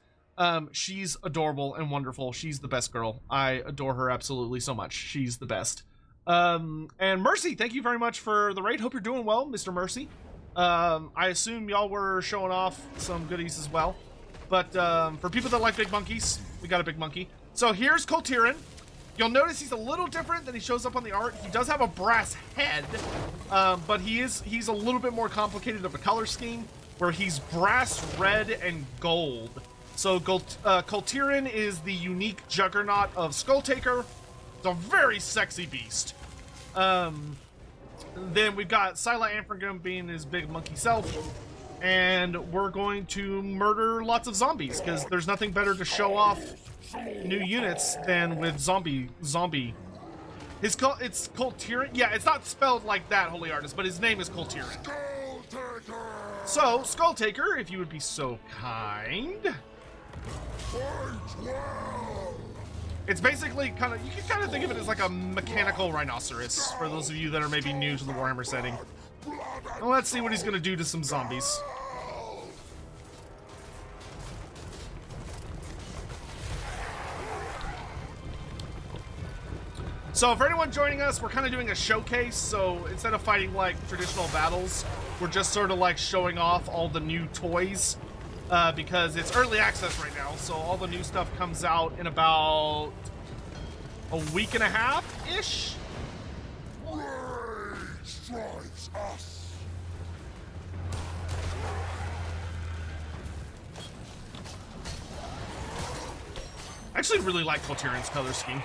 She's adorable and wonderful. She's the best girl. I adore her absolutely so much. She's the best. And Mercy, thank you very much for the raid. Hope you're doing well, Mr. Mercy. I assume y'all were showing off some goodies as well. But for people that like big monkeys, we got a big monkey. So here's Koltirin. You'll notice he's a little different than he shows up on the art. He does have a brass head, but he's a little bit more complicated of a color scheme, where he's brass, red, and gold. So Koltirin is the unique juggernaut of Skulltaker. It's a very sexy beast. Then we've got Sila Amphringum being his big monkey self. And we're going to murder lots of zombies, because there's nothing better to show off new units than with zombie. It's Koltirin. Yeah, it's not spelled like that, Holy Artist, but his name is Koltirin. So, Skulltaker, if you would be so kind. It's basically you can kind of think of it as like a mechanical rhinoceros, for those of you that are maybe new to the Warhammer setting. Well, let's see what he's going to do to some zombies. So for anyone joining us, we're kind of doing a showcase, so instead of fighting like traditional battles, we're just sort of like showing off all the new toys, because it's early access right now, so all the new stuff comes out in about a week and a half-ish? Rage strikes us. I actually really like Koltirin's color scheme.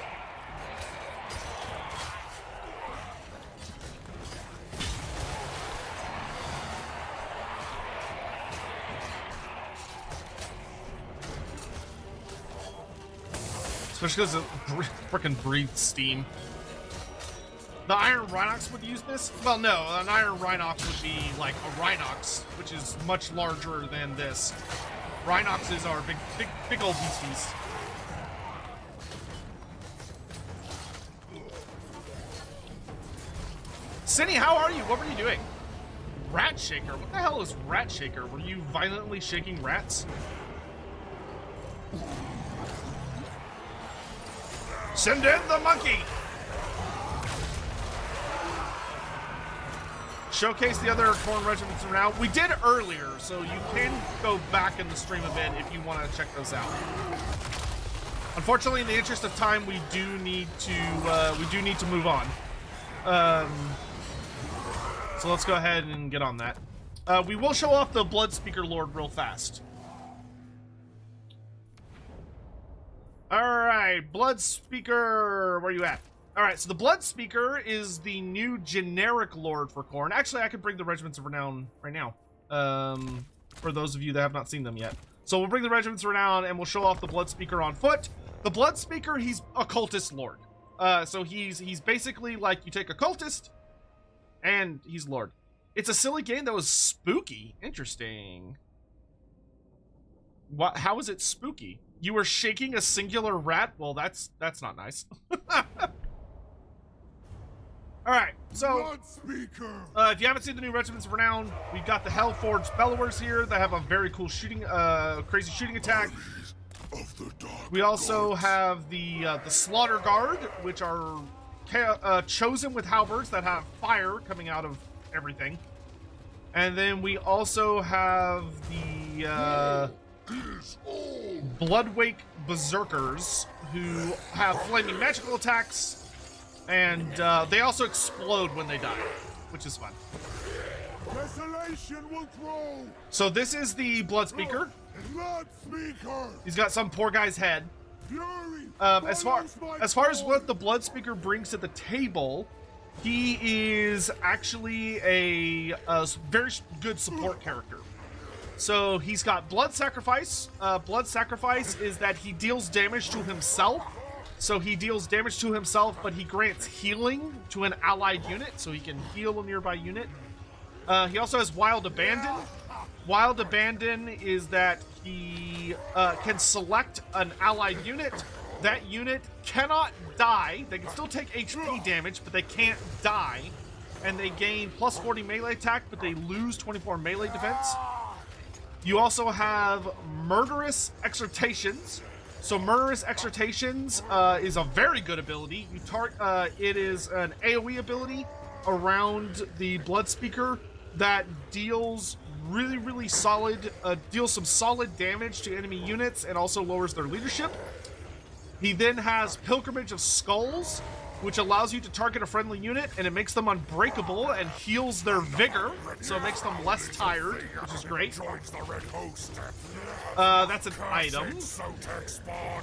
Especially because it freaking breathes steam. The Iron Rhinox would use this? Well, no, an Iron Rhinox would be like a Rhinox, which is much larger than this. Rhinoxes are big old beasties. Cindy, how are you? What were you doing? Rat Shaker? What the hell is Rat Shaker? Were you violently shaking rats? Send in the monkey! Showcase the other Khorne regiments around. We did earlier, so you can go back in the stream a bit if you want to check those out. Unfortunately, in the interest of time, we do need to move on. So let's go ahead and get on that. We will show off the Bloodspeaker Lord real fast. Alright, Bloodspeaker, where are you at? Alright, so the Bloodspeaker is the new generic Lord for Khorne. Actually, I could bring the Regiments of Renown right now, for those of you that have not seen them yet. So we'll bring the Regiments of Renown and we'll show off the Bloodspeaker on foot. The Bloodspeaker, he's a cultist Lord. So he's basically like, you take a cultist, and he's Lord. It's a silly game that was spooky. Interesting. What? How is it spooky? You were shaking a singular rat? Well, that's not nice. Alright, so if you haven't seen the new Regiments of Renown, we've got the Hellforged Bellowers here that have a very cool shooting, crazy shooting attack. We also have the Slaughter Guard, which are chosen with halberds that have fire coming out of everything. And then we also have the Bloodwake Berserkers, who have flaming magical attacks. And they also explode when they die, which is fun. Desolation will grow. So this is the Bloodspeaker. He's got some poor guy's head. As far as what the Bloodspeaker brings to the table, he is actually a very good support character. So he's got Blood Sacrifice. Blood Sacrifice is that he deals damage to himself. So he deals damage to himself, but he grants healing to an allied unit, so he can heal a nearby unit. He also has Wild Abandon. Wild Abandon is that he can select an allied unit. That unit cannot die. They can still take HP damage, but they can't die. And they gain plus 40 melee attack, but they lose 24 melee defense. You also have Murderous Exhortations. So Murderous Exhortations is a very good ability. It is an AoE ability around the Bloodspeaker that deals really solid, deals some solid damage to enemy units and also lowers their leadership. He then has Pilgrimage of Skulls, which allows you to target a friendly unit and it makes them unbreakable and heals their vigor, so it makes them less tired, which is great. That's an item.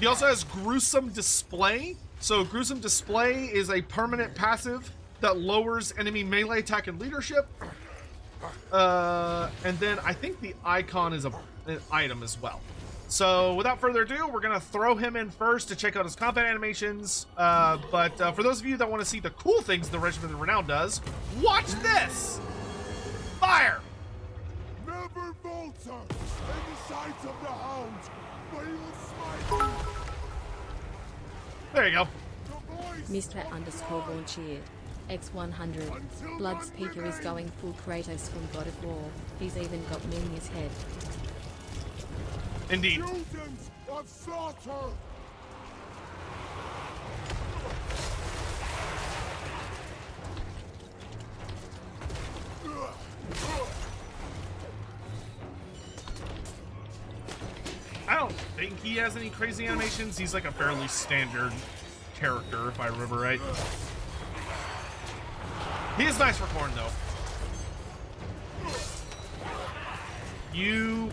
He also has Gruesome Display. So Gruesome Display is a permanent passive that lowers enemy melee attack and leadership. And then I think the icon is an item as well. So without further ado, we're gonna throw him in first to check out his combat animations. But for those of you that want to see the cool things the Regiment of Renown does, watch this! Fire! Never falter in the sight of the hound. They will smite you. There you go. Mr. underscore Born cheered. X100. Bloodspeaker is going full Kratos from God of War. He's even got Mini's head. Indeed. Students of slaughter. I don't think he has any crazy animations. He's like a fairly standard character, if I remember right. He is nice for Khorne, though. You...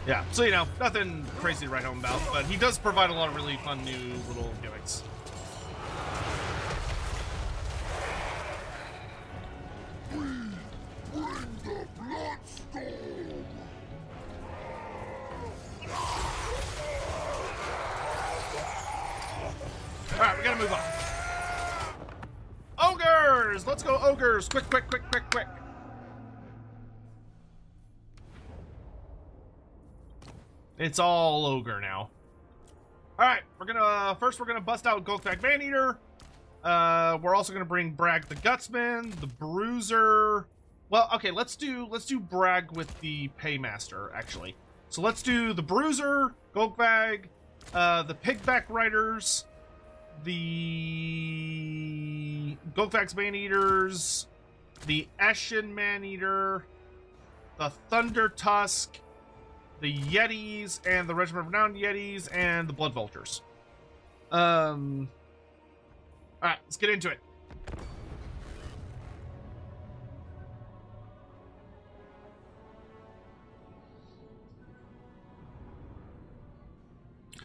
Yeah, so you know, nothing crazy to write home about, but he does provide a lot of really fun new little gimmicks. Alright, we gotta move on. Ogres! Let's go ogres! Quick, quick, quick, quick, quick. It's all ogre now. Alright, we're gonna bust out Golgthag Maneater. We're also gonna bring Bragg the Gutsman, the Bruiser. Well, okay, let's do Bragg with the Paymaster, actually. So let's do the Bruiser, Golgthag, the Pigback Riders, the Golgthag's Maneaters, the Eshin Maneater, the Thunder Tusk, the Yetis, and the Regiment of Renown Yetis, and the Blood Vultures. Alright, let's get into it.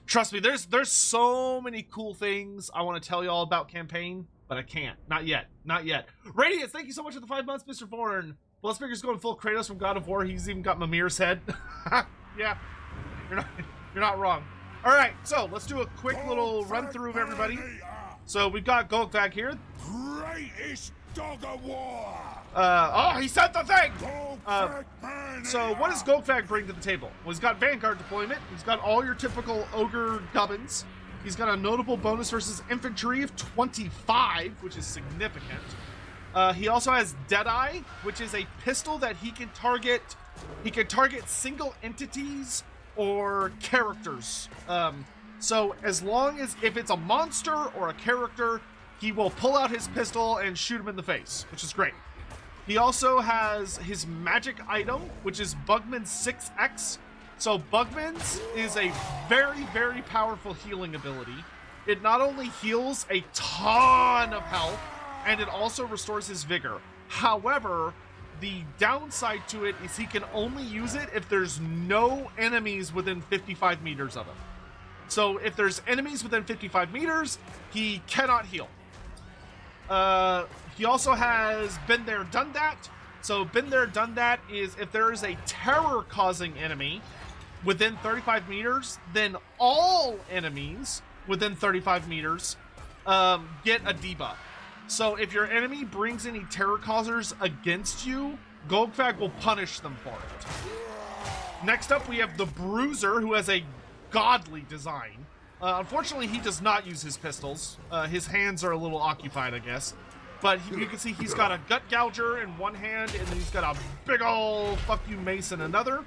Trust me, there's so many cool things I want to tell you all about campaign, but I can't. Not yet. Not yet. Radiance, thank you so much for the 5 months, Mr. Foreign. Bloodspeaker's going full Kratos from God of War. He's even got Mimir's head. Yeah, you're not wrong. All right, so let's do a quick little run through of everybody. So we've got Golgfag here. Greatest dog of war. Oh, he said the thing. So what does Golgfag bring to the table? Well, he's got Vanguard deployment. He's got all your typical Ogre Gubbins. He's got a notable bonus versus infantry of 25, which is significant. He also has Deadeye, which is a pistol that he can target. He can target single entities or characters. So as long as if it's a monster or a character, he will pull out his pistol and shoot him in the face, which is great. He also has his magic item, which is Bugman's 6X. So Bugman's is a very, very powerful healing ability. It not only heals a ton of health, and it also restores his vigor. However, the downside to it is he can only use it if there's no enemies within 55 meters of him. So if there's enemies within 55 meters, he cannot heal. He also has Been There, Done That. So Been There, Done That is if there is a terror-causing enemy within 35 meters, then all enemies within 35 meters get a debuff. So if your enemy brings any terror causers against you, Golgfag will punish them for it. Next up, we have the Bruiser, who has a godly design. Unfortunately, he does not use his pistols. His hands are a little occupied, I guess. But you can see he's got a Gut Gouger in one hand, and then he's got a big ol' fuck you mace in another.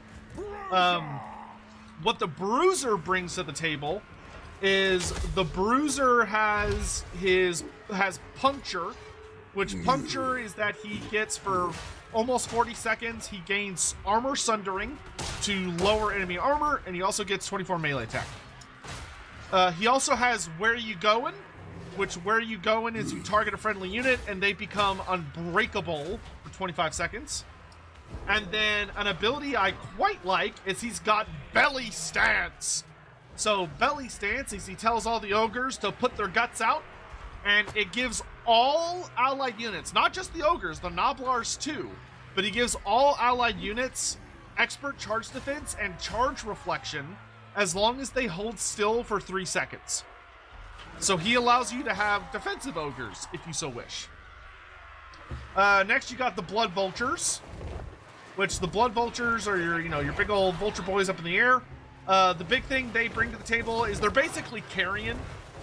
What the Bruiser brings to the table is the Bruiser has Puncture, which Puncture is that he gets for almost 40 seconds, he gains Armor Sundering to lower enemy armor, and he also gets 24 melee attack. He also has Where You Goin', which Where You Goin' is you target a friendly unit and they become unbreakable for 25 seconds. And then an ability I quite like is he's got Belly Stance. So Belly Stance is he tells all the ogres to put their guts out, and it gives all allied units, not just the ogres, the Noblars too, but he gives all allied units expert charge defense and charge reflection as long as they hold still for 3 seconds. So he allows you to have defensive ogres if you so wish. Next you got the Blood Vultures, which the Blood Vultures are your big old vulture boys up in the air. The big thing they bring to the table is they're basically carrion,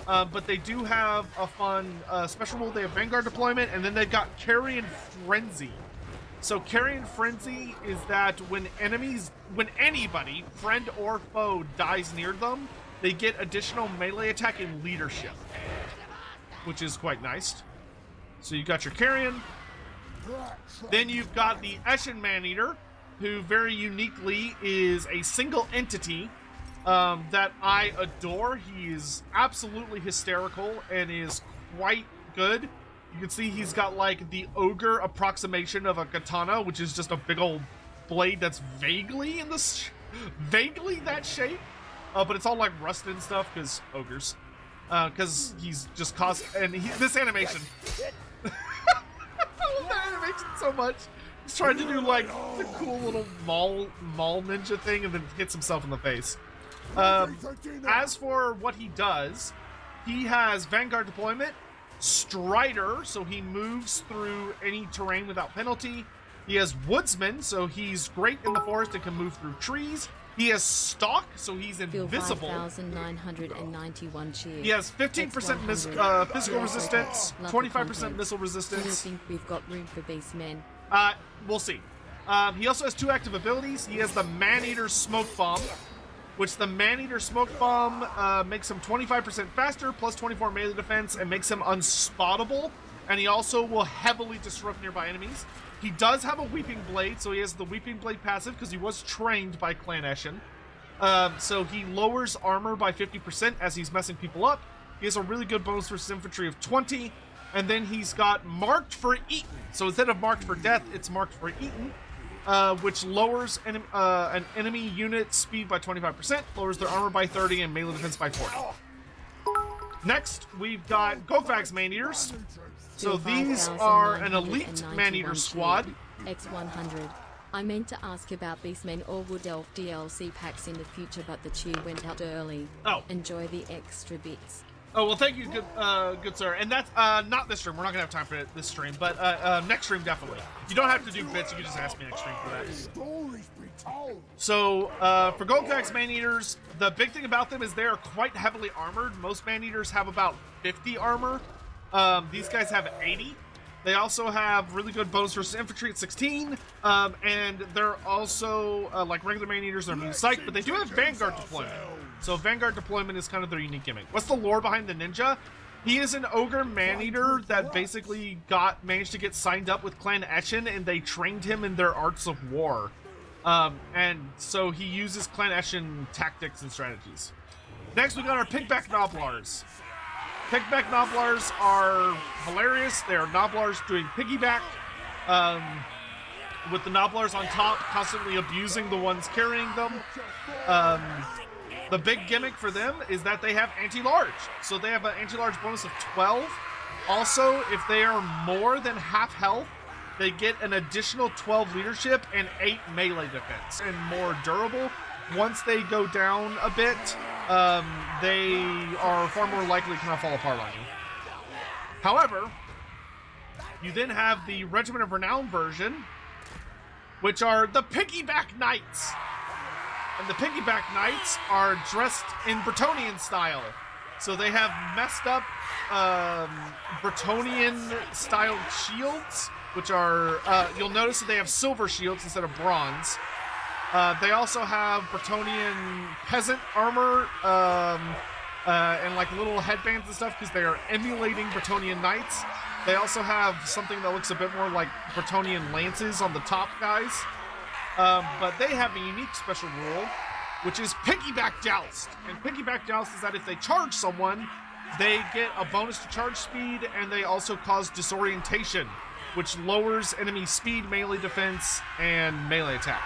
but they do have a fun special rule. They have Vanguard deployment, and then they've got Carrion Frenzy. So Carrion Frenzy is that when anybody, friend or foe, dies near them, they get additional melee attack and leadership, which is quite nice. So you got your Carrion. Then you've got the Eshin Maneater, who very uniquely is a single entity that I adore. He is absolutely hysterical and is quite good. You can see he's got like the ogre approximation of a katana, which is just a big old blade that's vaguely vaguely that shape, but it's all like rusted and stuff because ogres. Because he's just this animation. I love that animation so much. He's trying to do like the cool little mall ninja thing and then hits himself in the face. As for what he does, he has Vanguard deployment, Strider, so he moves through any terrain without penalty. He has Woodsman, so he's great in the forest and can move through trees. He has Stalk, so he's invisible. 5,991 cheers. He has 15% physical resistance, 25% missile resistance. Do you think we've got room for beast men? We'll see. He also has 2 active abilities. He has the Maneater Smoke Bomb, which the Maneater Smoke Bomb makes him 25% faster, plus 24 melee defense, and makes him unspottable. And he also will heavily disrupt nearby enemies. He does have a Weeping Blade, so he has the Weeping Blade passive because he was trained by Clan Eshin. So he lowers armor by 50% as he's messing people up. He has a really good bonus versus infantry of 20. And then he's got Marked for Eaten. So instead of Marked for Death, it's Marked for Eaten, which lowers an enemy unit speed by 25%, lowers their armor by 30, and melee defense by 40. Next, we've got Golgfag's Maneaters. So these are an elite Maneater squad. X100. I meant to ask about Beastmen or Wood Elf DLC packs in the future, but the chew went out early. Oh. Enjoy the extra bits. Oh, well, thank you, good sir. And that's not this stream. We're not going to have time for this stream, but next stream, definitely. You don't have to do bits. You can just ask me next stream for that. Stories be told. So, for Golgax Man-Eaters, the big thing about them is they are quite heavily armored. Most Man-Eaters have about 50 armor. These guys have 80. They also have really good bonus versus infantry at 16. And they're also, like regular Man-Eaters, they're immune psych, but they do have Vanguard deployment. So Vanguard deployment is kind of their unique gimmick. What's the lore behind the ninja? He is an ogre man-eater that basically managed to get signed up with Clan Eshin, and they trained him in their arts of war. And so he uses Clan Eshin tactics and strategies. Next, we got our Pigback Noblars. Pigback Noblars are hilarious. They are Noblars doing piggyback, with the Noblars on top constantly abusing the ones carrying them. The big gimmick for them is that they have anti-large. So they have an anti-large bonus of 12. Also, if they are more than half health, they get an additional 12 leadership and 8 melee defense. And more durable. Once they go down a bit, they are far more likely to kind of fall apart on you. However, you then have the Regiment of Renown version, which are the Piggyback Knights. And the Piggyback Knights are dressed in Bretonnian style. So they have messed up Bretonnian-styled shields, which are, you'll notice that they have silver shields instead of bronze. They also have Bretonnian peasant armor, and like little headbands and stuff because they are emulating Bretonnian knights. They also have something that looks a bit more like Bretonnian lances on the top guys. But they have a unique special rule, which is Piggyback Joust. And Piggyback Joust is that if they charge someone, they get a bonus to charge speed, and they also cause disorientation, which lowers enemy speed, melee defense, and melee attack.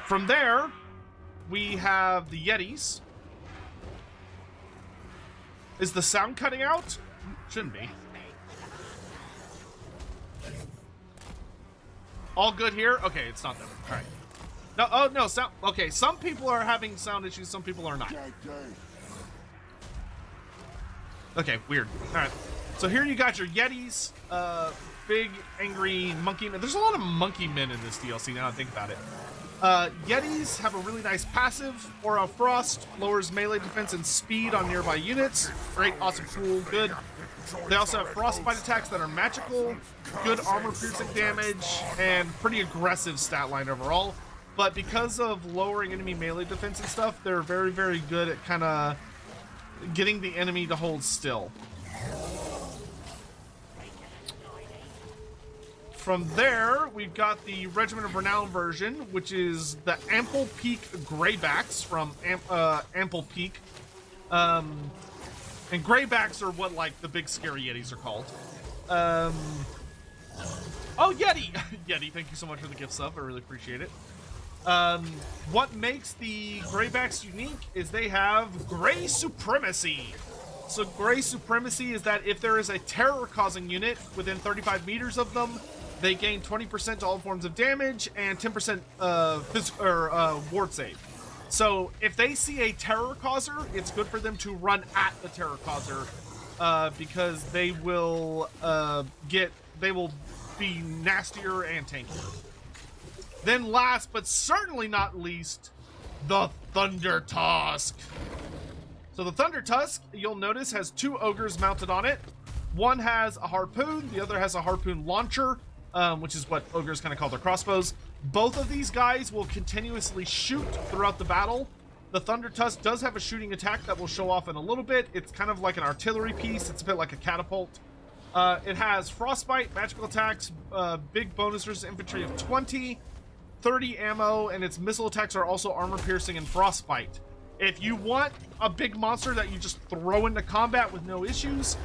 From there, we have the Yetis. Is the sound cutting out? Shouldn't be. All good here? Okay, it's not that. All right. No, oh no, sound. Okay, some people are having sound issues, some people are not. Okay, weird. All right. So here you got your Yetis, big angry monkey men. There's a lot of monkey men in this DLC now I think about it. Yetis have a really nice passive. Aura of Frost lowers melee defense and speed on nearby units. Great, awesome, cool, good. They also have frostbite attacks that are magical, good armor piercing damage, and pretty aggressive stat line overall. But because of lowering enemy melee defense and stuff, they're very, very good at kind of getting the enemy to hold still. From there, we've got the Regiment of Renown version, which is the Ample Peak Greybacks from Ample Peak. And Greybacks are what, like, the big scary Yetis are called. Oh, Yeti! Yeti, thank you so much for the gift sub. I really appreciate it. What makes the Greybacks unique is they have Grey Supremacy. So Grey Supremacy is that if there is a terror-causing unit within 35 meters of them, they gain 20% to all forms of damage and 10% ward save. So if they see a terror causer, it's good for them to run at the terror causer, because they will be nastier and tankier. Then last but certainly not least, the Thunder Tusk. So the Thunder Tusk, you'll notice, has 2 ogres mounted on it. One has a harpoon, the other has a harpoon launcher, which is what ogres kind of call their crossbows. Both of these guys will continuously shoot throughout the battle. The Thunder Tusk does have a shooting attack that will show off in a little bit. It's kind of like an artillery piece. It's a bit like a catapult. It has frostbite, magical attacks, big bonus versus infantry of 20, 30 ammo, and its missile attacks are also armor piercing and frostbite. If you want a big monster that you just throw into combat with no issues,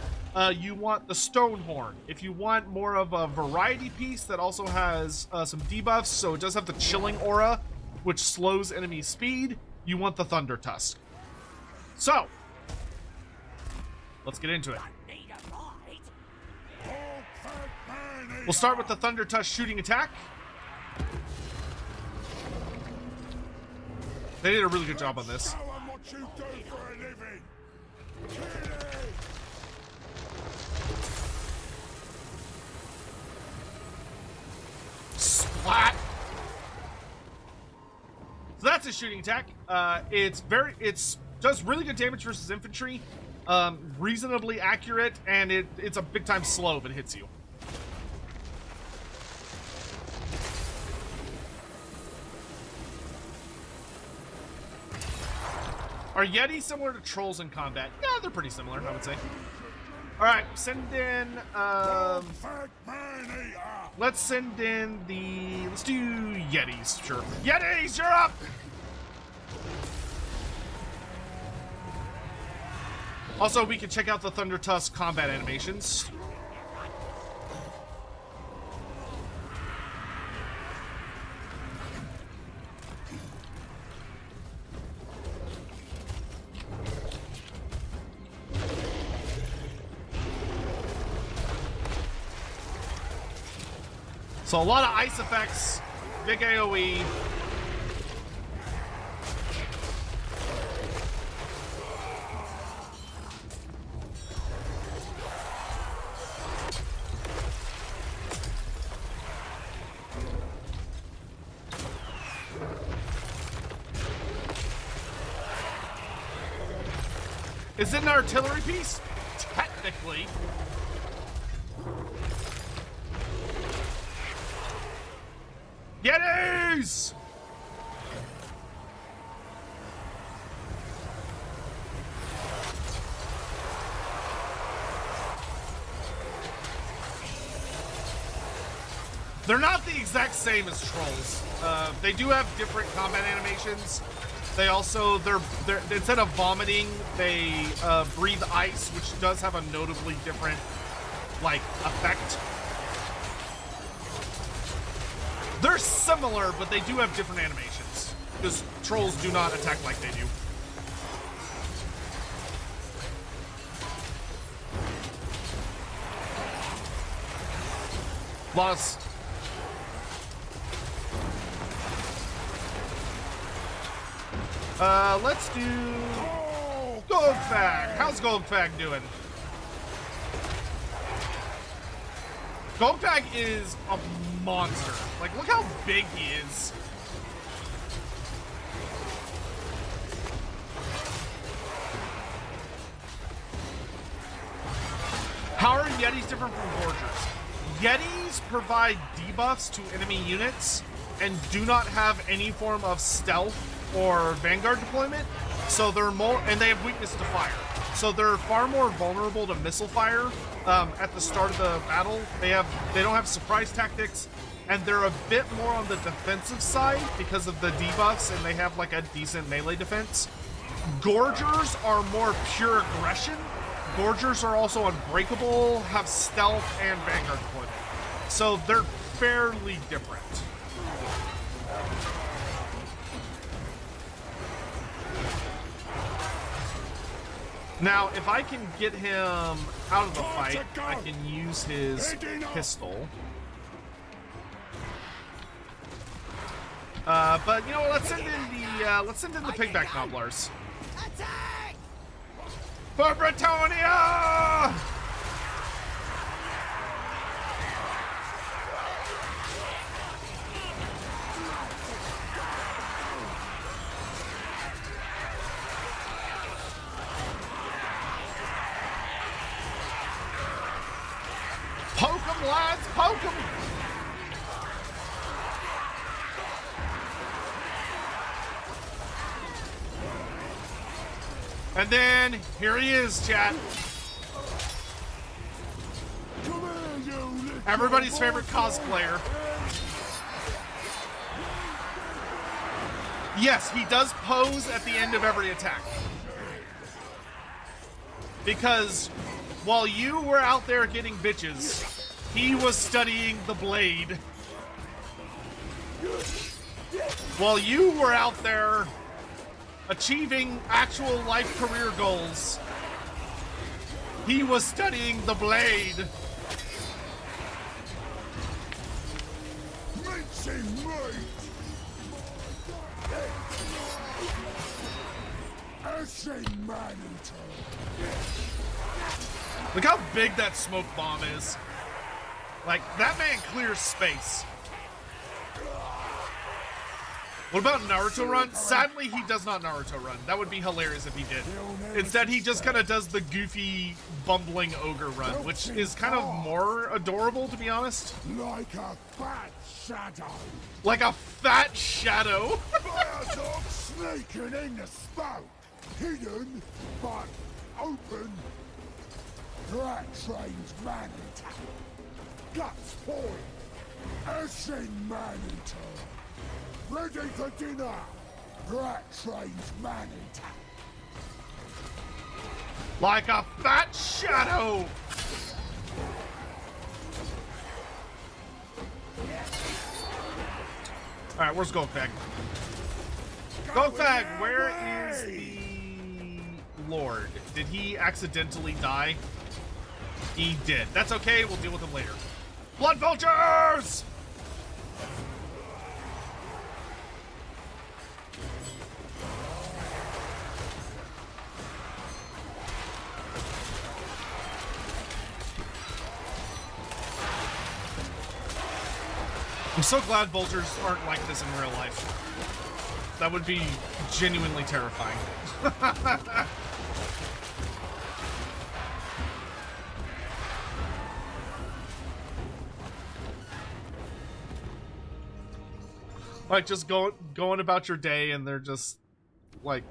you want the Stonehorn. If you want more of a variety piece that also has some debuffs, so it does have the chilling aura, which slows enemy speed, you want the Thunder Tusk. So, let's get into it. We'll start with the Thunder Touch shooting attack. They did a really good job on this. Show 'em what you do for a living. Kill it. Splat. So that's a shooting attack. It's does really good damage versus infantry, reasonably accurate, and it's a big time slow if it hits you. Are Yeti similar to trolls in combat? Yeah, they're pretty similar, I would say. All right, send in. Let's send in the. Let's do Yetis, sure. Yetis, you're up. Also, we can check out the Thunder Tusk combat animations. So a lot of ice effects, big AoE. Is it an artillery piece? Technically. Yetis! They're not the exact same as trolls. They do have different combat animations. They also, they're instead of vomiting, they breathe ice, which does have a notably different, like, effect. They're similar, but they do have different animations, because trolls do not attack like they do. Lost. Let's do Goldfag. How's Goldfag doing? Goldfag is a monster. Like, look how big he is. How are Yetis different from Gorgers? Yetis provide debuffs to enemy units and do not have any form of stealth or vanguard deployment, so they're more, and they have weakness to fire, so they're far more vulnerable to missile fire at the start of the battle. They don't have surprise tactics, and they're a bit more on the defensive side because of the debuffs, and they have like a decent melee defense. Gorgers are more pure aggression. Gorgers are also unbreakable, have stealth and vanguard deployment, so they're fairly different. Now, if I can get him out of the fight, I can use his pistol. But you know what? Let's send in the pigback gobblers. Attack! For Bretonia! Poke 'em, lads! Poke 'em! And then, here he is, chat. Everybody's favorite cosplayer. Yes, he does pose at the end of every attack. Because while you were out there getting bitches, he was studying the blade. While you were out there achieving actual life career goals, he was studying the blade. Rotting meat! Ashing man-eater! Look how big that smoke bomb is. Like, that man clears space. What about Naruto Run? Sadly, he does not Naruto Run. That would be hilarious if he did. Instead, he just kind of does the goofy, bumbling ogre run, which is kind of more adorable, to be honest. Like a fat shadow! Like a fat shadow! Dog sneaking in the smoke! Hidden, but open! Rat trains man-eater! Guts point! Ashing man-eater! Ready for dinner! Rat trains man-eater! Like a fat shadow! Alright, where's Goldfag? Goldfag, where is the Lord? Did he accidentally die? He did. That's okay, we'll deal with him later. Blood vultures! I'm so glad vultures aren't like this in real life. That would be genuinely terrifying. Like, just going about your day and they're just, like,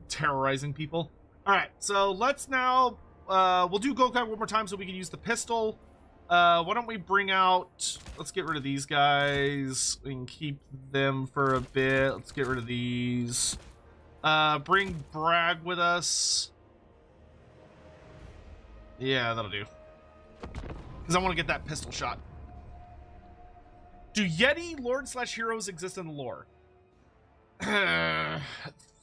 terrorizing people. Alright, so let's now, we'll do Gokai one more time so we can use the pistol. Why don't we bring out, let's get rid of these guys. We can keep them for a bit. Let's get rid of these. Bring Bragg with us. Yeah, that'll do. Because I want to get that pistol shot. Do Yeti Lord/Heroes exist in the lore?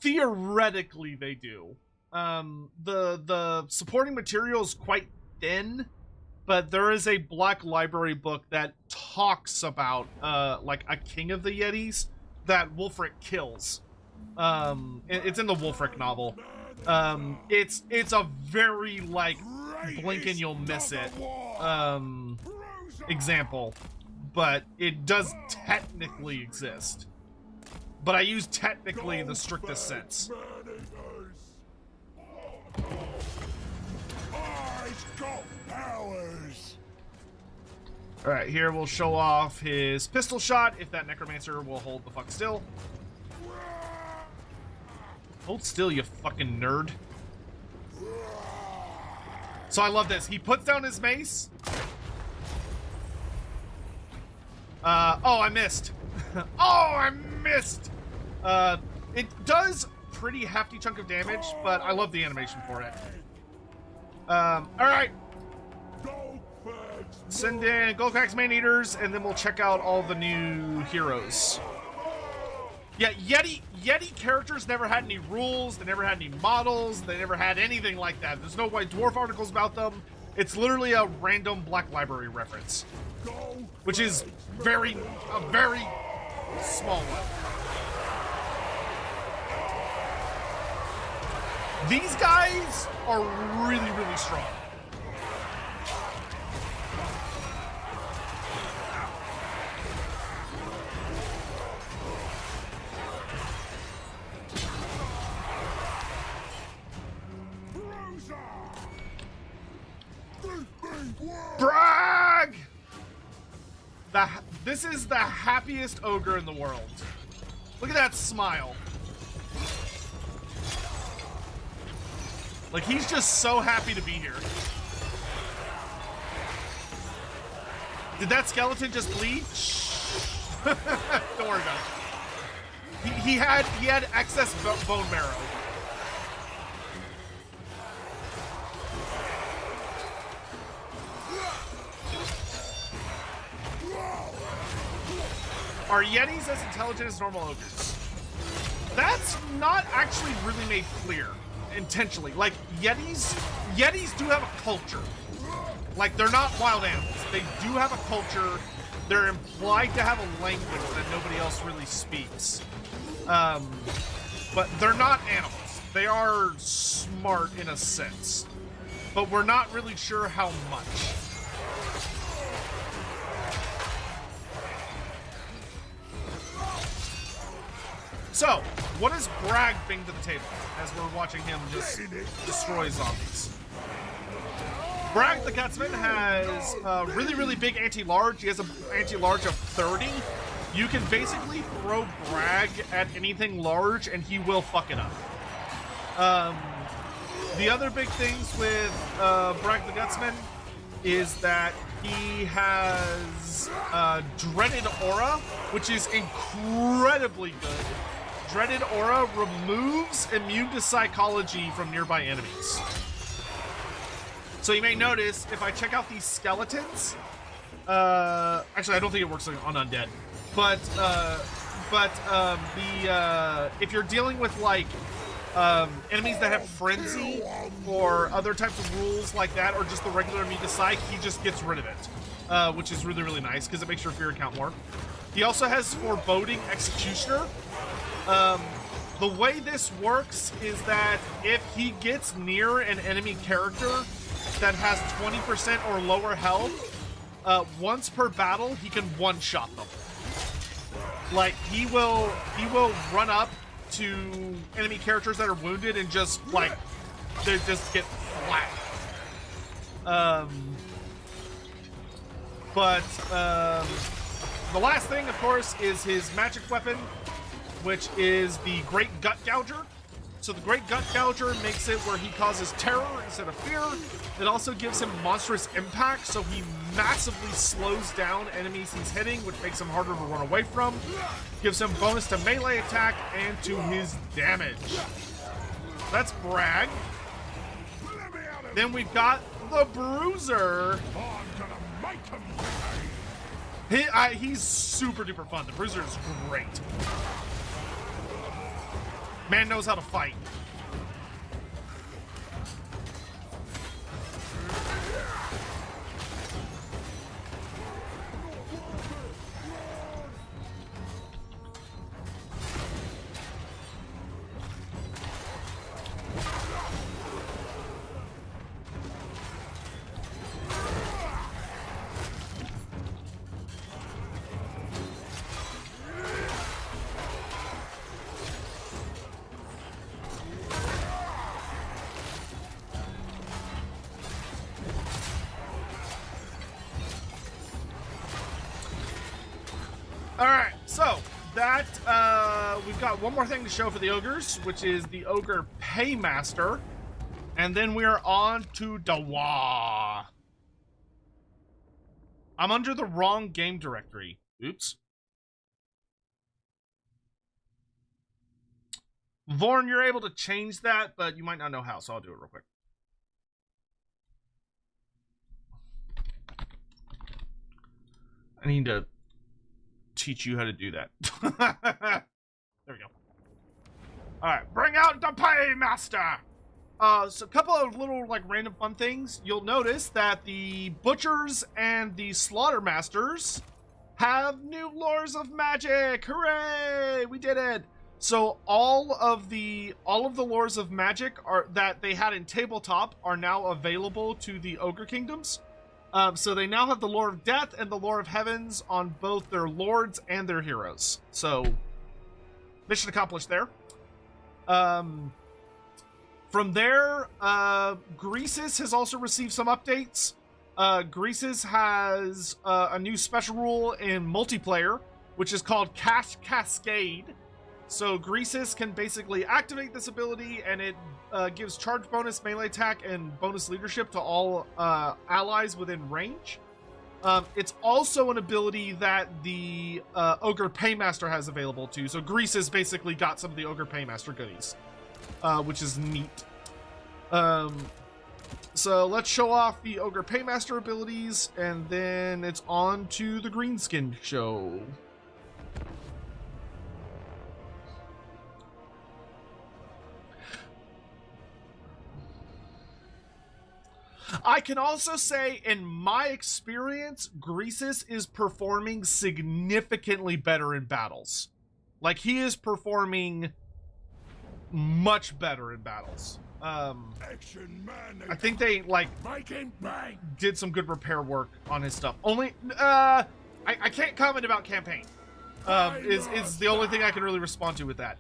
Theoretically, they do. The supporting material is quite thin, but there is a Black Library book that talks about like a king of the Yetis that Wulfric kills. It's in the Wulfric novel. It's a very like blink and you'll miss it example, but it does technically exist. But I use technically in the strictest sense. Alright, here we'll show off his pistol shot if that necromancer will hold the fuck still. Hold still, you fucking nerd. So I love this. He puts down his mace. Oh, I missed. Oh, I missed. It does pretty hefty chunk of damage, but I love the animation for it. Alright. Send in Golkax Man-Eaters, and then we'll check out all the new heroes. Yeah, Yeti characters never had any rules, they never had any models, they never had anything like that. There's no White Dwarf articles about them. It's literally a random Black Library reference. Which is a very small one. These guys are really, really strong. Bragg! This is the happiest ogre in the world. Look at that smile. Like, he's just so happy to be here. Did that skeleton just bleed? Don't worry about it. He had excess bone marrow. Are Yetis as intelligent as normal ogres? That's not actually really made clear intentionally. Like, Yetis do have a culture. Like, they're not wild animals. They do have a culture. they're implied to have a language that nobody else really speaks. But they're not animals. They are smart in a sense, but we're not really sure how much. So, what does Bragg bring to the table as we're watching him just destroy zombies? Bragg the Gutsman has a really, really big anti-large. He has an anti-large of 30. You can basically throw Bragg at anything large and he will fuck it up. The other big things with Bragg the Gutsman is that he has Dreaded Aura, which is incredibly good. Dreaded Aura removes immune to psychology from nearby enemies. So you may notice, if I check out these skeletons, actually I don't think it works on undead, but if you're dealing with like enemies that have frenzy or other types of rules like that, or just the regular immune to psych, he just gets rid of it, which is really, really nice because it makes your fear count more. He also has Foreboding Executioner. The way this works is that if he gets near an enemy character that has 20% or lower health, once per battle, he can one-shot them. Like, he will run up to enemy characters that are wounded and just, like, they just get flat. The last thing, of course, is his magic weapon, which is the Great Gut Gouger. So the Great Gut Gouger makes it where he causes terror instead of fear. It also gives him monstrous impact, so he massively slows down enemies he's hitting, which makes him harder to run away from. Gives him bonus to melee attack and to his damage. That's Bragg. Then we've got the Bruiser. He's super duper fun. The Bruiser is great. Man knows how to fight. Alright, so that we've got one more thing to show for the ogres, which is the Ogre Paymaster. And then we are on to Dawa. I'm under the wrong game directory. Oops. Vorn, you're able to change that, but you might not know how, so I'll do it real quick. I need to teach you how to do that. There we go. Alright, bring out the Paymaster! So a couple of little, like, random fun things. You'll notice that the Butchers and the Slaughtermasters have new lores of magic! Hooray! We did it! So all of the lores of magic that they had in tabletop are now available to the Ogre Kingdoms. So they now have the Lore of Death and the Lore of Heavens on both their lords and their heroes. So, mission accomplished there. From there, Greenskins has also received some updates. Greenskins has a new special rule in multiplayer, which is called Cash Cascade. So Greenskins can basically activate this ability, and it gives charge bonus, melee attack, and bonus leadership to all allies within range. It's also an ability that the Ogre Paymaster has available too. So Greenskins basically got some of the Ogre Paymaster goodies, which is neat. So let's show off the Ogre Paymaster abilities, and then it's on to the Greenskin show. I can also say, in my experience, Greasus is performing significantly better in battles. Like, he is performing much better in battles. I think they, like, did some good repair work on his stuff. Only, I can't comment about campaign. Is the only thing I can really respond to with that.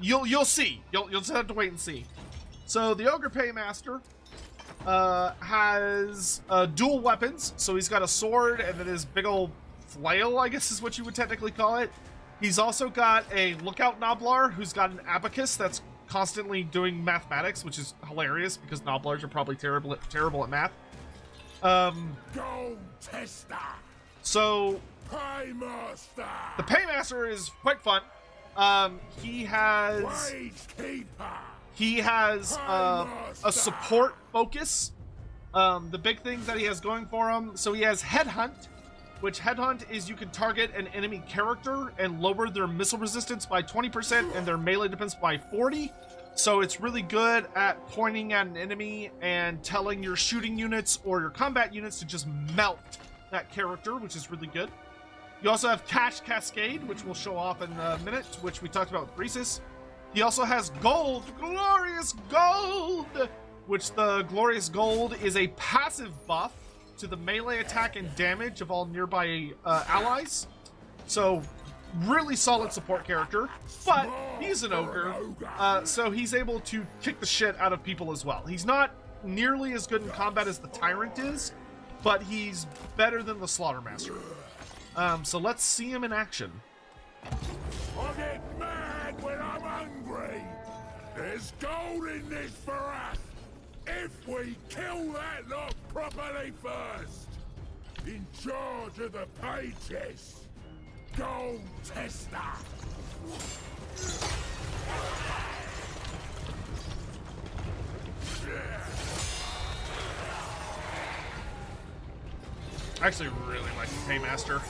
You'll see. You'll just have to wait and see. So, the Ogre Paymaster has dual weapons. So he's got a sword and then his big old flail, I guess is what you would technically call it. He's also got a lookout Noblar who's got an abacus that's constantly doing mathematics, which is hilarious because Noblars are probably terrible at math. Go tester. So Paymaster. The Paymaster is quite fun. He has a support focus. The big things that he has going for him. So he has Headhunt, which Headhunt is you can target an enemy character and lower their missile resistance by 20% and their melee defense by 40%. So it's really good at pointing at an enemy and telling your shooting units or your combat units to just melt that character, which is really good. You also have Cash Cascade, which we'll show off in a minute, which we talked about with Greasus. He also has Gold, Glorious Gold, which the Glorious Gold is a passive buff to the melee attack and damage of all nearby allies. So, really solid support character, but he's an ogre, so he's able to kick the shit out of people as well. He's not nearly as good in combat as the Tyrant is, but he's better than the Slaughtermaster. So let's see him in action. I get mad when I'm hungry. There's gold in this for us. If we kill that lot properly first. In charge of the pay chest. Gold tester. I actually really like the Paymaster.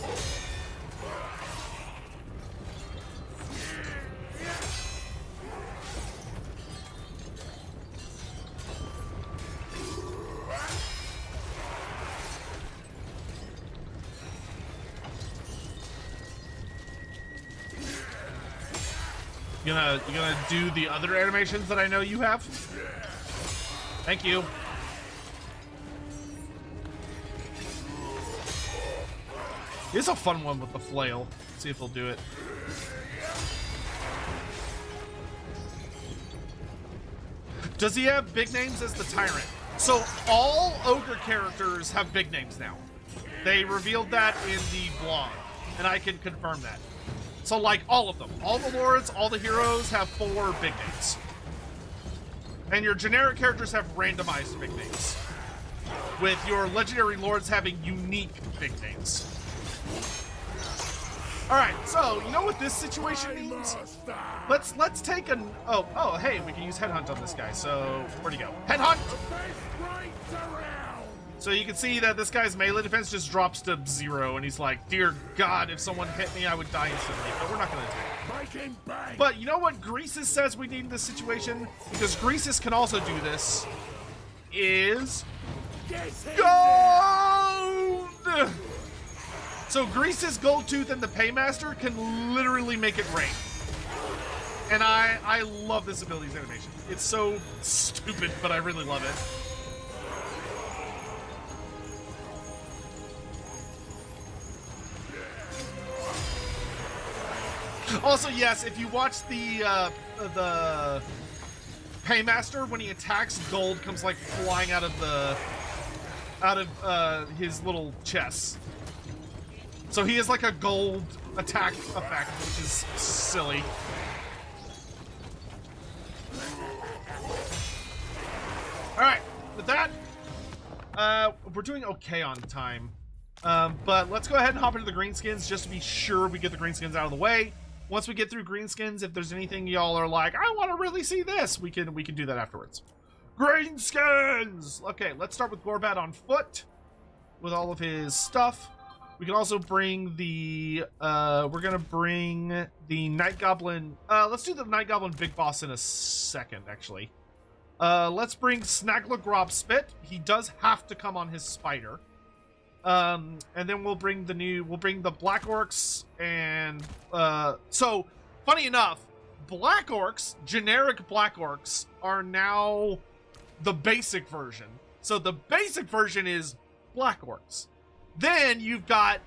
You gonna do the other animations that I know you have? Thank you. Here's a fun one with the flail. Let's see if he'll do it. Does he have big names as the Tyrant? So all ogre characters have big names now. They revealed that in the blog, and I can confirm that. So like all of them, all the lords, all the heroes have 4 big names. And your generic characters have randomized big names, with your legendary lords having unique big names. Alright, so you know what this situation means? Let's take an oh hey, we can use Headhunt on this guy, so where'd he go? Headhunt! So you can see that this guy's melee defense just drops to 0, and he's like, dear God, if someone hit me, I would die instantly, but we're not gonna do it. But you know what Greasus says we need in this situation? Because Greasus can also do this, is gold! So Greasus, Goldtooth, and the Paymaster can literally make it rain. And I love this ability's animation. It's so stupid, but I really love it. Also, yes, if you watch the Paymaster, when he attacks, gold comes like flying out of his little chest. So he has like a gold attack effect, which is silly. Alright, with that, we're doing okay on time. But let's go ahead and hop into the Greenskins just to be sure we get the Greenskins out of the way. Once we get through Greenskins, if there's anything y'all are like, I want to really see this, we can do that afterwards. Greenskins! Okay, let's start with Gorbat on foot with all of his stuff. We can also bring the, we're gonna bring the Night Goblin, let's do the Night Goblin Big Boss in a second, actually. Let's bring Snaggla He does have to come on his spider. And then we'll bring the Black Orcs and, so, funny enough, Black Orcs, generic Black Orcs, are now the basic version. So the basic version is Black Orcs. Then you've got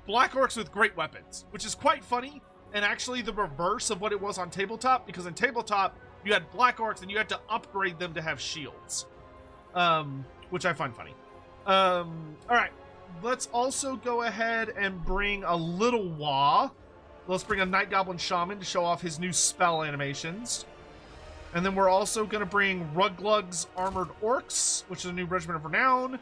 Black Orcs with great weapons, which is quite funny, and actually the reverse of what it was on Tabletop, because in Tabletop, you had Black Orcs and you had to upgrade them to have shields, which I find funny. All right, let's also go ahead and bring a little Wah. Let's bring a Night Goblin Shaman to show off his new spell animations. And then we're also going to bring Ruglug's Armored Orcs, which is a new Regiment of Renown.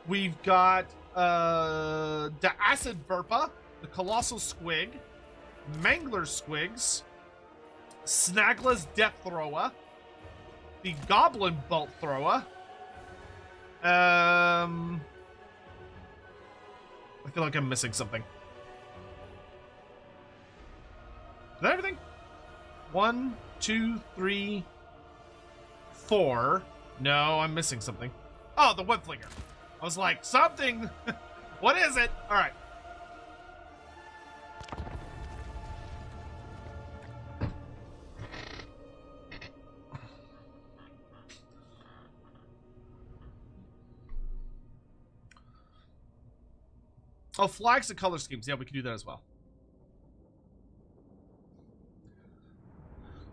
We've got the Acid Verpa, the Colossal Squig, Mangler Squigs, Snaggla's Death Thrower, the Goblin Bolt Thrower. I feel like I'm missing something. Is that everything? 1, 2, 3, 4. No, I'm missing something. Oh, the Web Flinger. I was like, something. What is it? All right. Oh, flags and color schemes. Yeah, we can do that as well.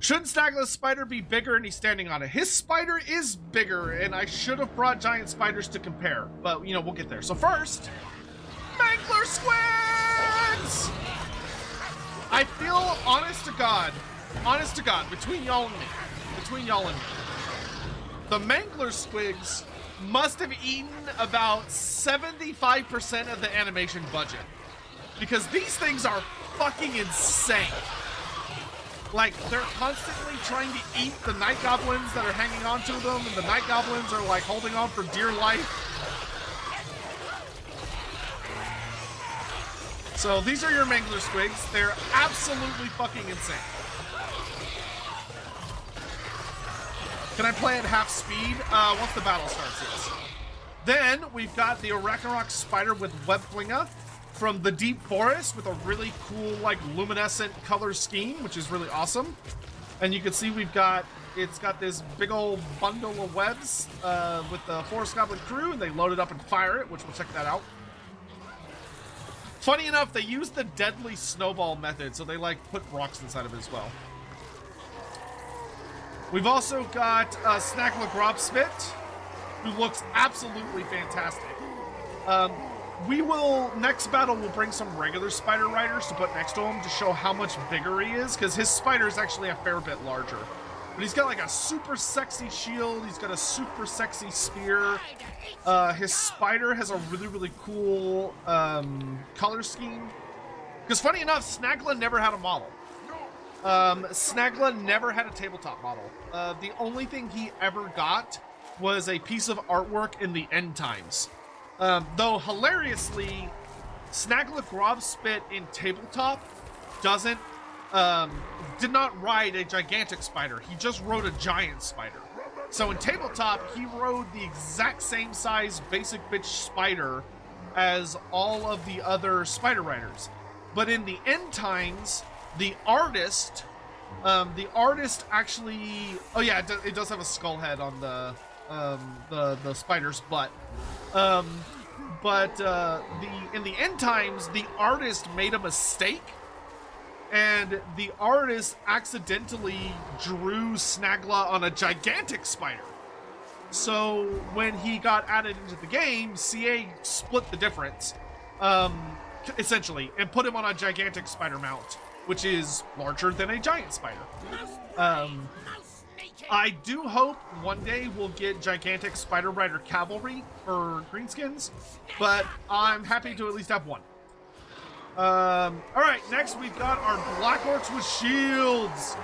Shouldn't Snaggla's spider be bigger and he's standing on it? His spider is bigger, and I should have brought giant spiders to compare. But, you know, we'll get there. So first, Mangler Squigs! I feel, honest to God, between y'all and me, the Mangler Squigs must have eaten about 75% of the animation budget. Because these things are fucking insane. Like, they're constantly trying to eat the Night Goblins that are hanging on to them, and the Night Goblins are, like, holding on for dear life. So, these are your Mangler Squigs. They're absolutely fucking insane. Can I play at half speed? Once the battle starts, yes. Then, we've got the Arachnarok Spider with Web Flinga from the Deep Forest with a really cool, like, luminescent color scheme, which is really awesome. And you can see it's got this big old bundle of webs with the Forest Goblin crew, and they load it up and fire it, which we'll check that out. Funny enough, they use the deadly snowball method, so they, like, put rocks inside of it as well. We've also got Snaggla Grobspit, who looks absolutely fantastic. Next battle, we'll bring some regular spider riders to put next to him to show how much bigger he is, because his spider is actually a fair bit larger. But he's got like a super sexy shield, he's got a super sexy spear. His spider has a really, really cool color scheme. Because funny enough, Snaggla never had a model. Snaggla never had a tabletop model. The only thing he ever got was a piece of artwork in the End Times. Though hilariously, Snaggla Grobspit in Tabletop did not ride a gigantic spider. He just rode a giant spider. So in Tabletop, he rode the exact same size basic bitch spider as all of the other spider riders. But in the End Times, the artist actually, oh yeah, it does have a skull head on the spider's butt. In the End Times, the artist made a mistake, and the artist accidentally drew Snaggla on a gigantic spider. So when he got added into the game, CA split the difference, essentially, and put him on a gigantic spider mount, which is larger than a giant spider. I do hope one day we'll get gigantic Spider Rider Cavalry for Greenskins, but I'm happy to at least have one. Alright, next we've got our Black Orcs with shields.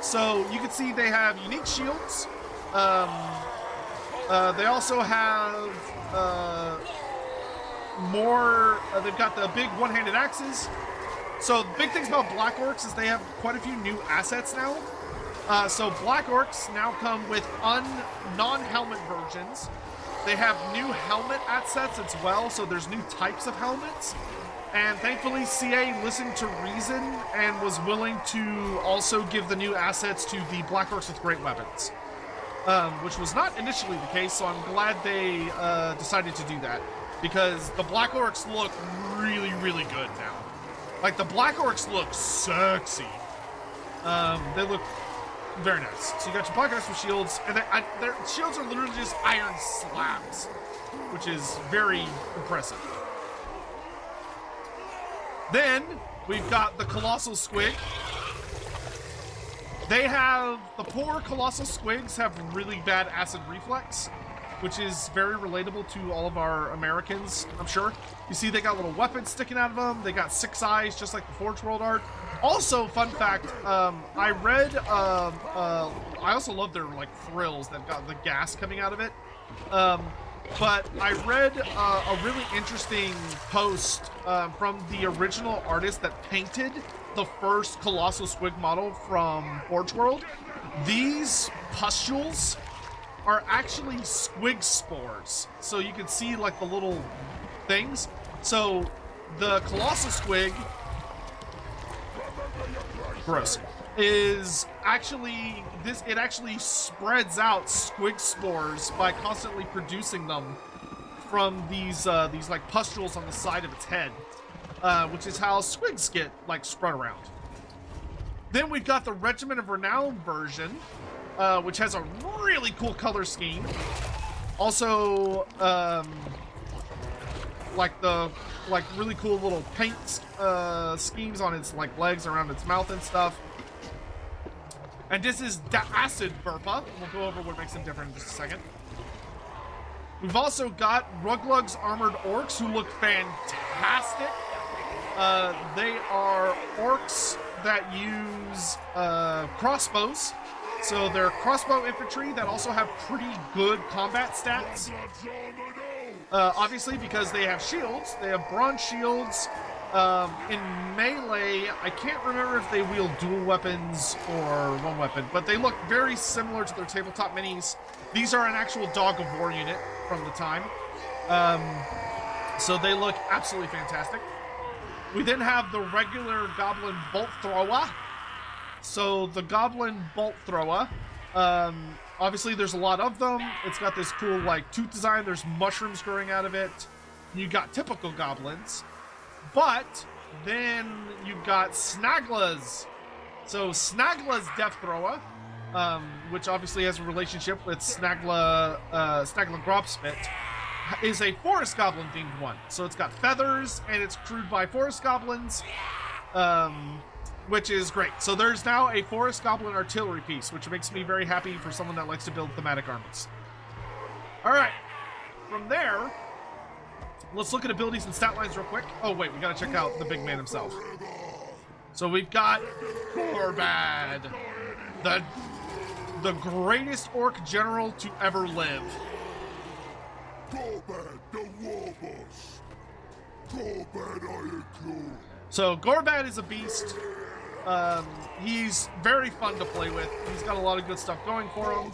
So you can see they have unique shields. They also have they've got the big one-handed axes. So the big things about Black Orcs is they have quite a few new assets now. So Black Orcs now come with non-helmet versions. They have new helmet assets as well, so there's new types of helmets. And thankfully, CA listened to reason and was willing to also give the new assets to the Black Orcs with great weapons. Which was not initially the case, so I'm glad they decided to do that. Because the Black Orcs look really, really good now. Like, the Black Orcs look sexy. They look very nice. So you got your Black Orcs with shields, and their shields are literally just iron slabs, which is very impressive. Then, we've got the Colossal Squig. The poor Colossal Squigs have really bad acid reflex, which is very relatable to all of our Americans, I'm sure. You see they got little weapons sticking out of them. They got 6 eyes, just like the Forge World art. Also, fun fact, I read, I also love their, like, frills that got the gas coming out of it. But I read a really interesting post from the original artist that painted the first Colossal Squig model from Forge World. These pustules are actually squig spores. So you can see like the little things. So the Colossal Squig, gross, is actually it actually spreads out squig spores by constantly producing them from these like pustules on the side of its head, which is how squigs get like spread around. Then we've got the Regiment of Renown version, which has a really cool color scheme. Also, like really cool little paint schemes on its like legs, around its mouth and stuff. And this is the Acid Burpa. We'll go over what makes them different in just a second. We've also got Ruglug's Armored Orcs, who look fantastic. They are orcs that use crossbows. So they're crossbow infantry that also have pretty good combat stats. Obviously, because they have shields. They have bronze shields. In melee, I can't remember if they wield dual weapons or one weapon, but they look very similar to their tabletop minis. These are an actual Dog of War unit from the time. So they look absolutely fantastic. We then have the regular Goblin Bolt Thrower. So the Goblin Bolt Thrower, obviously there's a lot of them. It's got this cool like tooth design. There's mushrooms growing out of it. You got typical goblins. But then you've got Snagla's. So Snagla's Death Thrower, which obviously has a relationship with Snagla Grobspit, is a Forest Goblin themed one. So it's got feathers and it's crewed by Forest Goblins, which is great. So there's now a Forest Goblin artillery piece, which makes me very happy for someone that likes to build thematic armies. Alright, from there, let's look at abilities and stat lines real quick. Oh wait, we gotta check out the big man himself. So we've got Gorbad, the greatest orc general to ever live. Gorbad, the war boss. Gorbad Iron Claw. So Gorbad is a beast. He's very fun to play with. He's got a lot of good stuff going for him.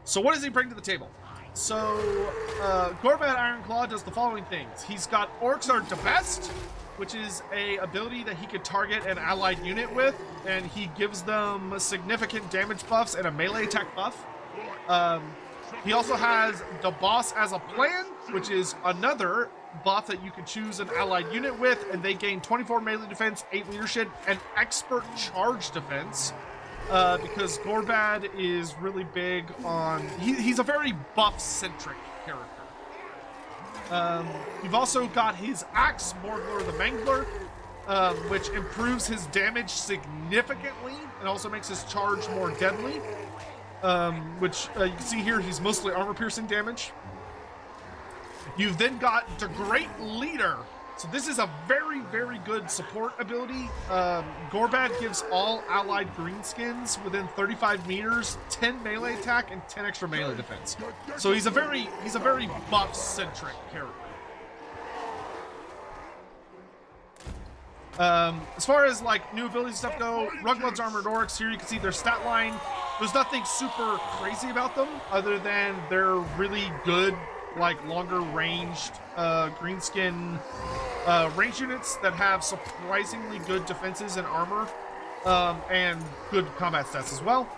So what does he bring to the table? So Gorbad Ironclaw does the following things. He's got Orcs Are the Best, which is a ability that he could target an allied unit with, and he gives them significant damage buffs and a melee attack buff. He also has the Boss as a Plan, which is another buff that you can choose an allied unit with, and they gain 24 melee defense, 8 leadership, and expert charge defense. Because Gorbad is really big on... He's a very buff-centric character. You've also got his Axe, Morgler the Mangler, which improves his damage significantly and also makes his charge more deadly. Which you can see here, he's mostly armor-piercing damage. You've then got the Great Leader. So this is a very, very good support ability. Gorbad gives all allied Greenskins within 35 meters 10 melee attack and 10 extra melee defense. So he's a very buff-centric character. As far as like new abilities stuff go, Rugbloods Armored Orcs, here you can see their stat line. There's nothing super crazy about them other than they're really good, like longer ranged greenskin range units that have surprisingly good defenses and armor, and good combat stats as well.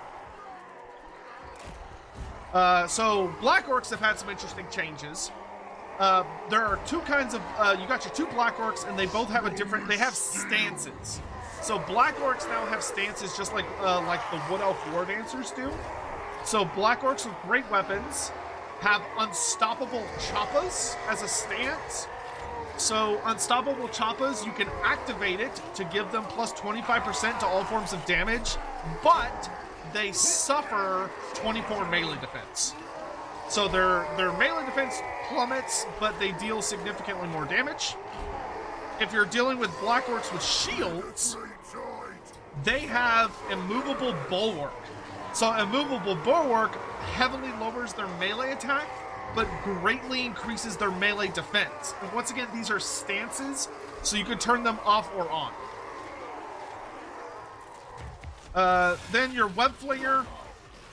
So Black Orcs have had some interesting changes. There are two kinds of, you got your two Black Orcs, and they both have they have stances. So Black Orcs now have stances just like the Wood Elf War Dancers do. So Black Orcs with great weapons have Unstoppable Choppas as a stance. So Unstoppable Choppas, you can activate it to give them plus 25% to all forms of damage, but they suffer 24 melee defense. So their melee defense plummets, but they deal significantly more damage. If you're dealing with Black Orcs with shields, they have Immovable Bulwark. So Immovable Bulwark heavily lowers their melee attack, but greatly increases their melee defense. And once again, these are stances, so you can turn them off or on. Then your Web Flinger.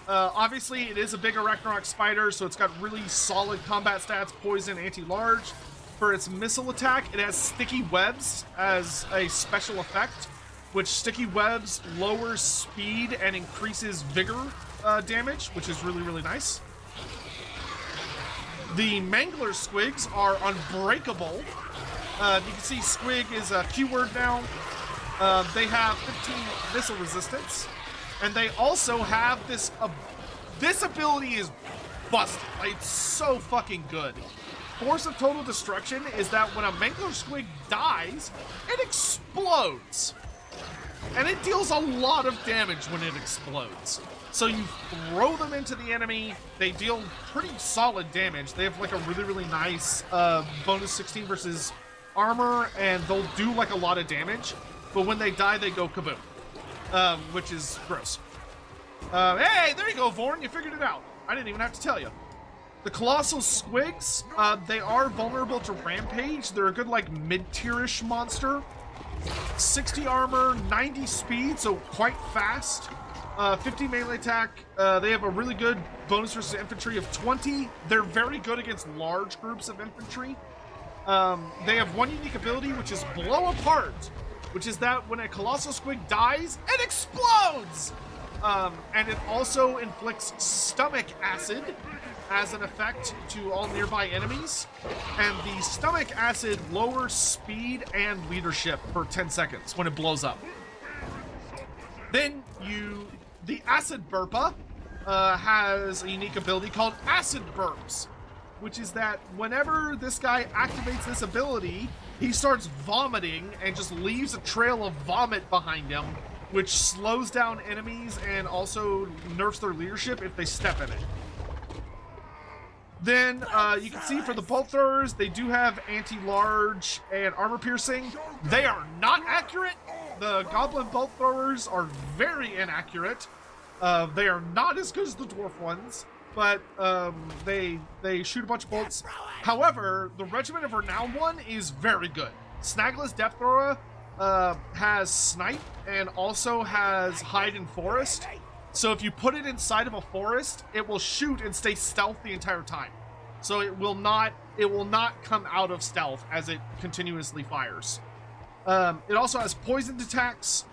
Obviously, it is a big Arachnarok spider, so it's got really solid combat stats, poison, anti-large. For its missile attack, it has Sticky Webs as a special effect, which Sticky Webs lowers speed and increases vigor damage, which is really, really nice. The Mangler Squigs are unbreakable. You can see Squig is a keyword now. They have 15 missile resistance. And they also have this ability is busted. It's so fucking good. Force of Total Destruction is that when a Mangler Squig dies, it explodes. And it deals a lot of damage when it explodes. So you throw them into the enemy, they deal pretty solid damage. They have like a really, really nice bonus 16 versus armor, and they'll do like a lot of damage. But when they die, they go kaboom. Which is gross. Hey, there you go, Vorn. You figured it out. I didn't even have to tell you. The Colossal Squigs, they are vulnerable to Rampage. They're a good, like, mid-tierish monster. 60 armor, 90 speed, so quite fast. 50 melee attack. They have a really good bonus versus infantry of 20. They're very good against large groups of infantry. They have one unique ability, which is Blow Apart, which is that when a Colossal Squig dies, it explodes! And it also inflicts Stomach Acid as an effect to all nearby enemies. And the Stomach Acid lowers speed and leadership for 10 seconds when it blows up. Then the Acid Burpa has a unique ability called Acid Burps, which is that whenever this guy activates this ability, he starts vomiting and just leaves a trail of vomit behind him, which slows down enemies and also nerfs their leadership if they step in it. Then you can see for the bolt throwers, they do have anti-large and armor piercing. They are not accurate. The goblin bolt throwers are very inaccurate. They are not as good as the dwarf ones, but they shoot a bunch of bolts. However, the Regiment of Renown one is very good. Snagless Death Thrower has Snipe and also has Hide in Forest. So if you put it inside of a forest, it will shoot and stay stealth the entire time. So it will not come out of stealth as it continuously fires. It also has poisoned attacks.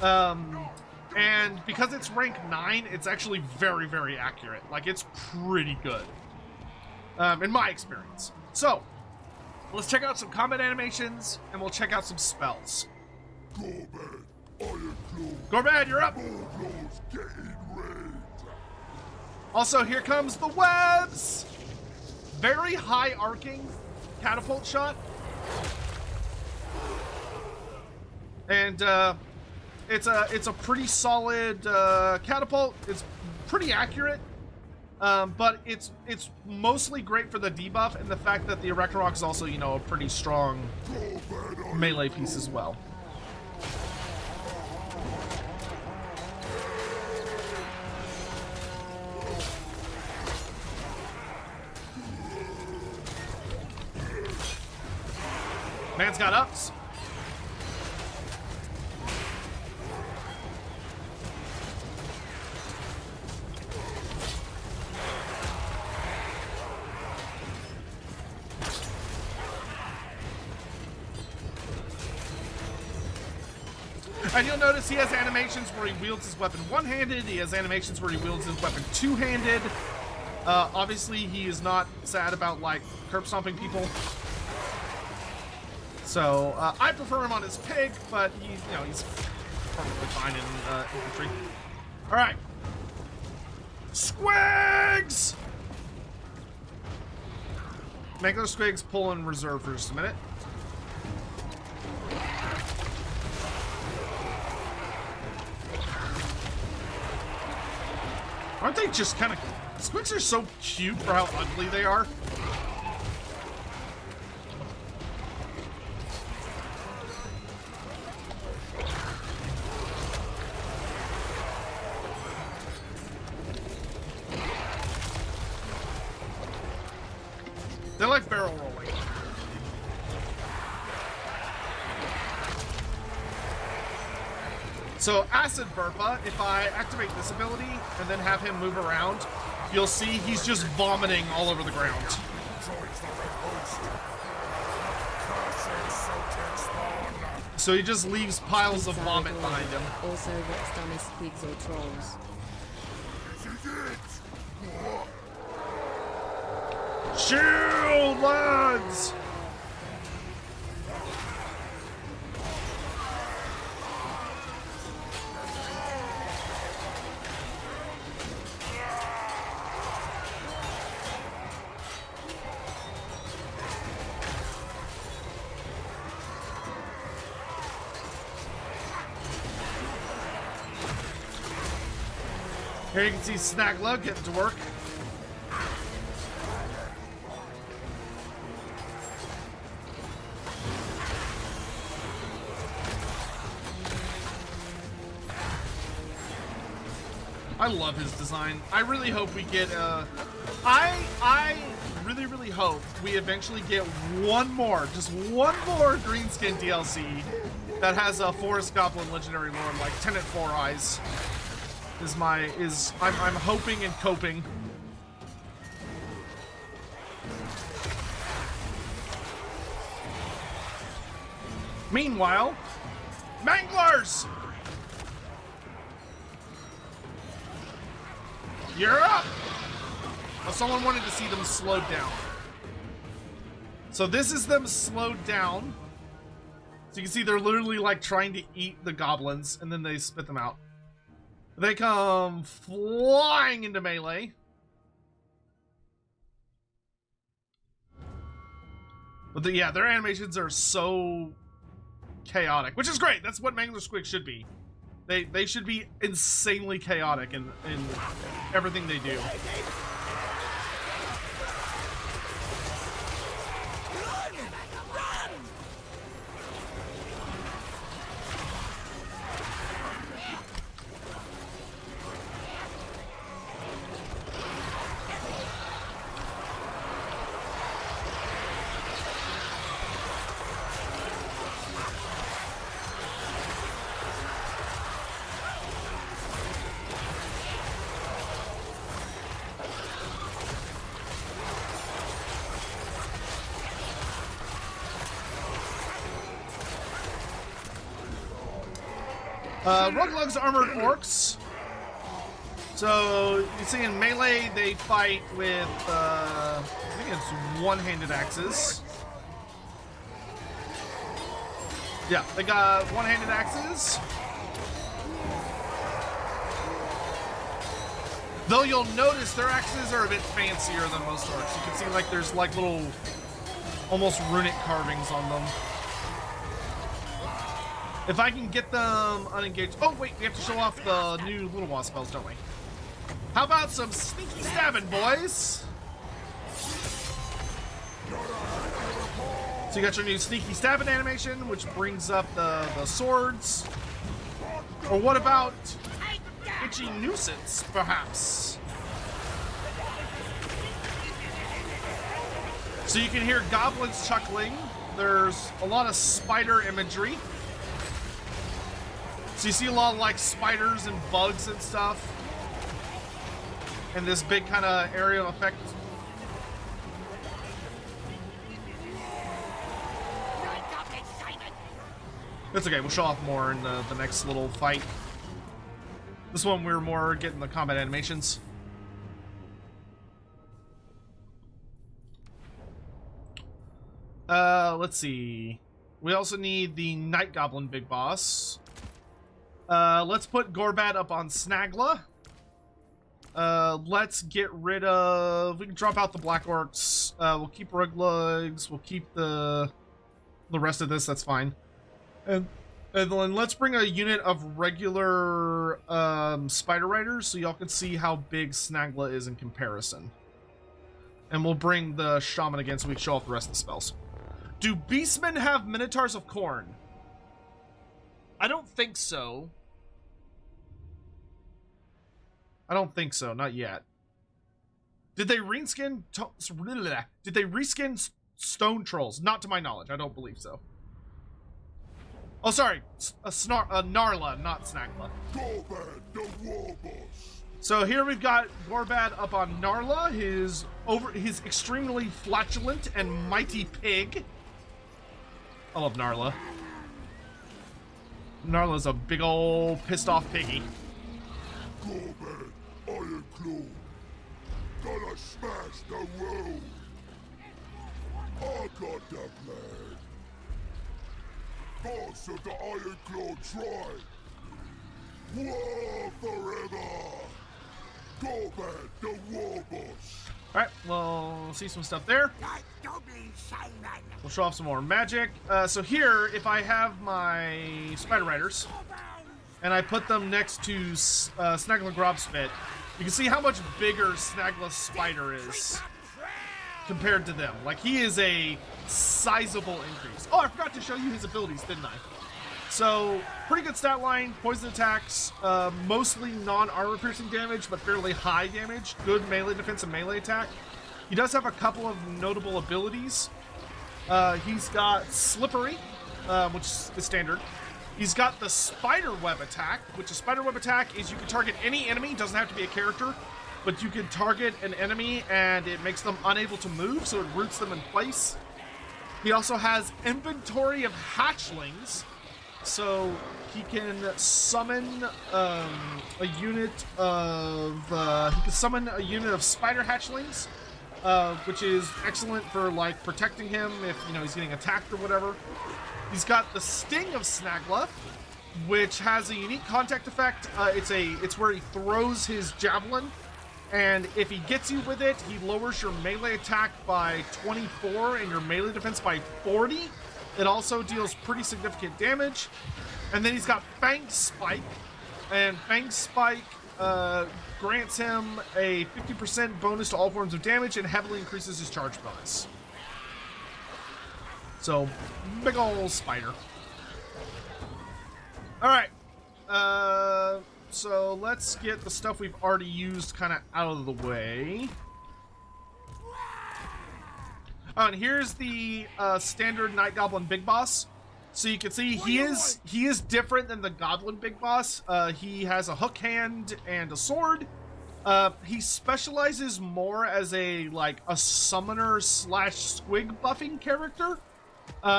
And because it's rank 9, it's actually very, very accurate. Like, it's pretty good. In my experience. So, let's check out some combat animations, and we'll check out some spells. Gorbad, you're up! Also, here comes the webs! Very high arcing catapult shot. And, it's a pretty solid catapult. It's pretty accurate, but it's mostly great for the debuff and the fact that the Arachnarok is also, you know, a pretty strong melee piece as well. Man's got ups. And you'll notice he has animations where he wields his weapon one-handed. He has animations where he wields his weapon two-handed. Obviously, he is not sad about, like, curb stomping people. So, I prefer him on his pig, but he's, you know, he's perfectly fine in infantry. Alright. Squigs! Make those squigs pull in reserve for just a minute. Aren't they just kind of... Squigs are so cute for how ugly they are. They're like barrel rolling. So Acid Burpa, if I activate this ability and then have him move around, you'll see he's just vomiting all over the ground. So he just leaves piles of vomit behind him. Also, what's dumbest squigs or trolls? Shield, lads! Here you can see Snaglug getting to work. I love his design. I really hope we get I really hope we eventually get just one more Greenskin DLC that has a Forest Goblin legendary lore like Tenant Four Eyes. I'm hoping and coping. Meanwhile, Manglers! You're up! Well, someone wanted to see them slowed down. So this is them slowed down. So you can see they're literally like trying to eat the goblins and then they spit them out. They come flying into melee. But yeah, their animations are so chaotic, which is great. That's what Mangler Squig should be. They should be insanely chaotic in everything they do. Ruglug's armored orcs. So you see in melee they fight with I think it's one-handed axes. Yeah, they got one-handed axes. Though you'll notice their axes are a bit fancier than most orcs. You can see like there's like little almost runic carvings on them. If I can get them unengaged... Oh, wait, we have to show off the new Little Wasp spells, don't we? How about some sneaky stabbing, boys? So you got your new sneaky stabbing animation, which brings up the swords. Or what about itchy nuisance, perhaps? So you can hear goblins chuckling. There's a lot of spider imagery. So you see a lot of like spiders and bugs and stuff. And this big kind of aerial effect. That's okay, we'll show off more in the next little fight. This one we're more getting the combat animations. Let's see. We also need the Night Goblin Big Boss. Let's put Gorbat up on Snagla. Let's get rid of... We can drop out the Black Orcs. We'll keep Ruglugs. We'll keep the rest of this. That's fine. And then let's bring a unit of regular Spider Riders so y'all can see how big Snagla is in comparison. And we'll bring the Shaman again so we can show off the rest of the spells. Do Beastmen have Minotaurs of Khorne? I don't think so. I don't think so, not yet. Did they reskin stone trolls? Not to my knowledge, I don't believe so. Oh, sorry, Gnarla, not Snagla. Gorbat, the war boss. So here we've got Gorbat up on Gnarla, his extremely flatulent and mighty pig. I love Gnarla. Gnarla's a big old pissed off piggy. Gorbat, Iron Claw. Gonna smash the world. I got the plan. Boss of the Iron Claw tribe. War forever. Gorbat, the war boss. Alright, well, see some stuff there. We'll show off some more magic. So here, if I have my Spider Riders, and I put them next to Snagla Grobspit, you can see how much bigger Snagla's spider is compared to them. Like, he is a sizable increase. Oh, I forgot to show you his abilities, didn't I? So, pretty good stat line, poison attacks, mostly non-armor piercing damage, but fairly high damage, good melee defense and melee attack. He does have a couple of notable abilities. He's got Slippery, which is standard. He's got the Spider Web attack, which a Spider Web attack is you can target any enemy, doesn't have to be a character, but you can target an enemy and it makes them unable to move, so it roots them in place. He also has Inventory of Hatchlings, so he can summon a unit of spider hatchlings, which is excellent for like protecting him if he's getting attacked or whatever. He's got the Sting of Snagla, which has a unique contact effect. It's where he throws his javelin, and if he gets you with it, he lowers your melee attack by 24 and your melee defense by 40. It also deals pretty significant damage. And then he's got Fang Spike. And Fang Spike grants him a 50% bonus to all forms of damage and heavily increases his charge bonus. So, big ol' spider. Alright. So let's get the stuff we've already used kind of out of the way. Oh, and here's the standard Night Goblin Big Boss. So you can see he is different than the Goblin Big Boss. He has a hook hand and a sword. He specializes more as a summoner / squig buffing character.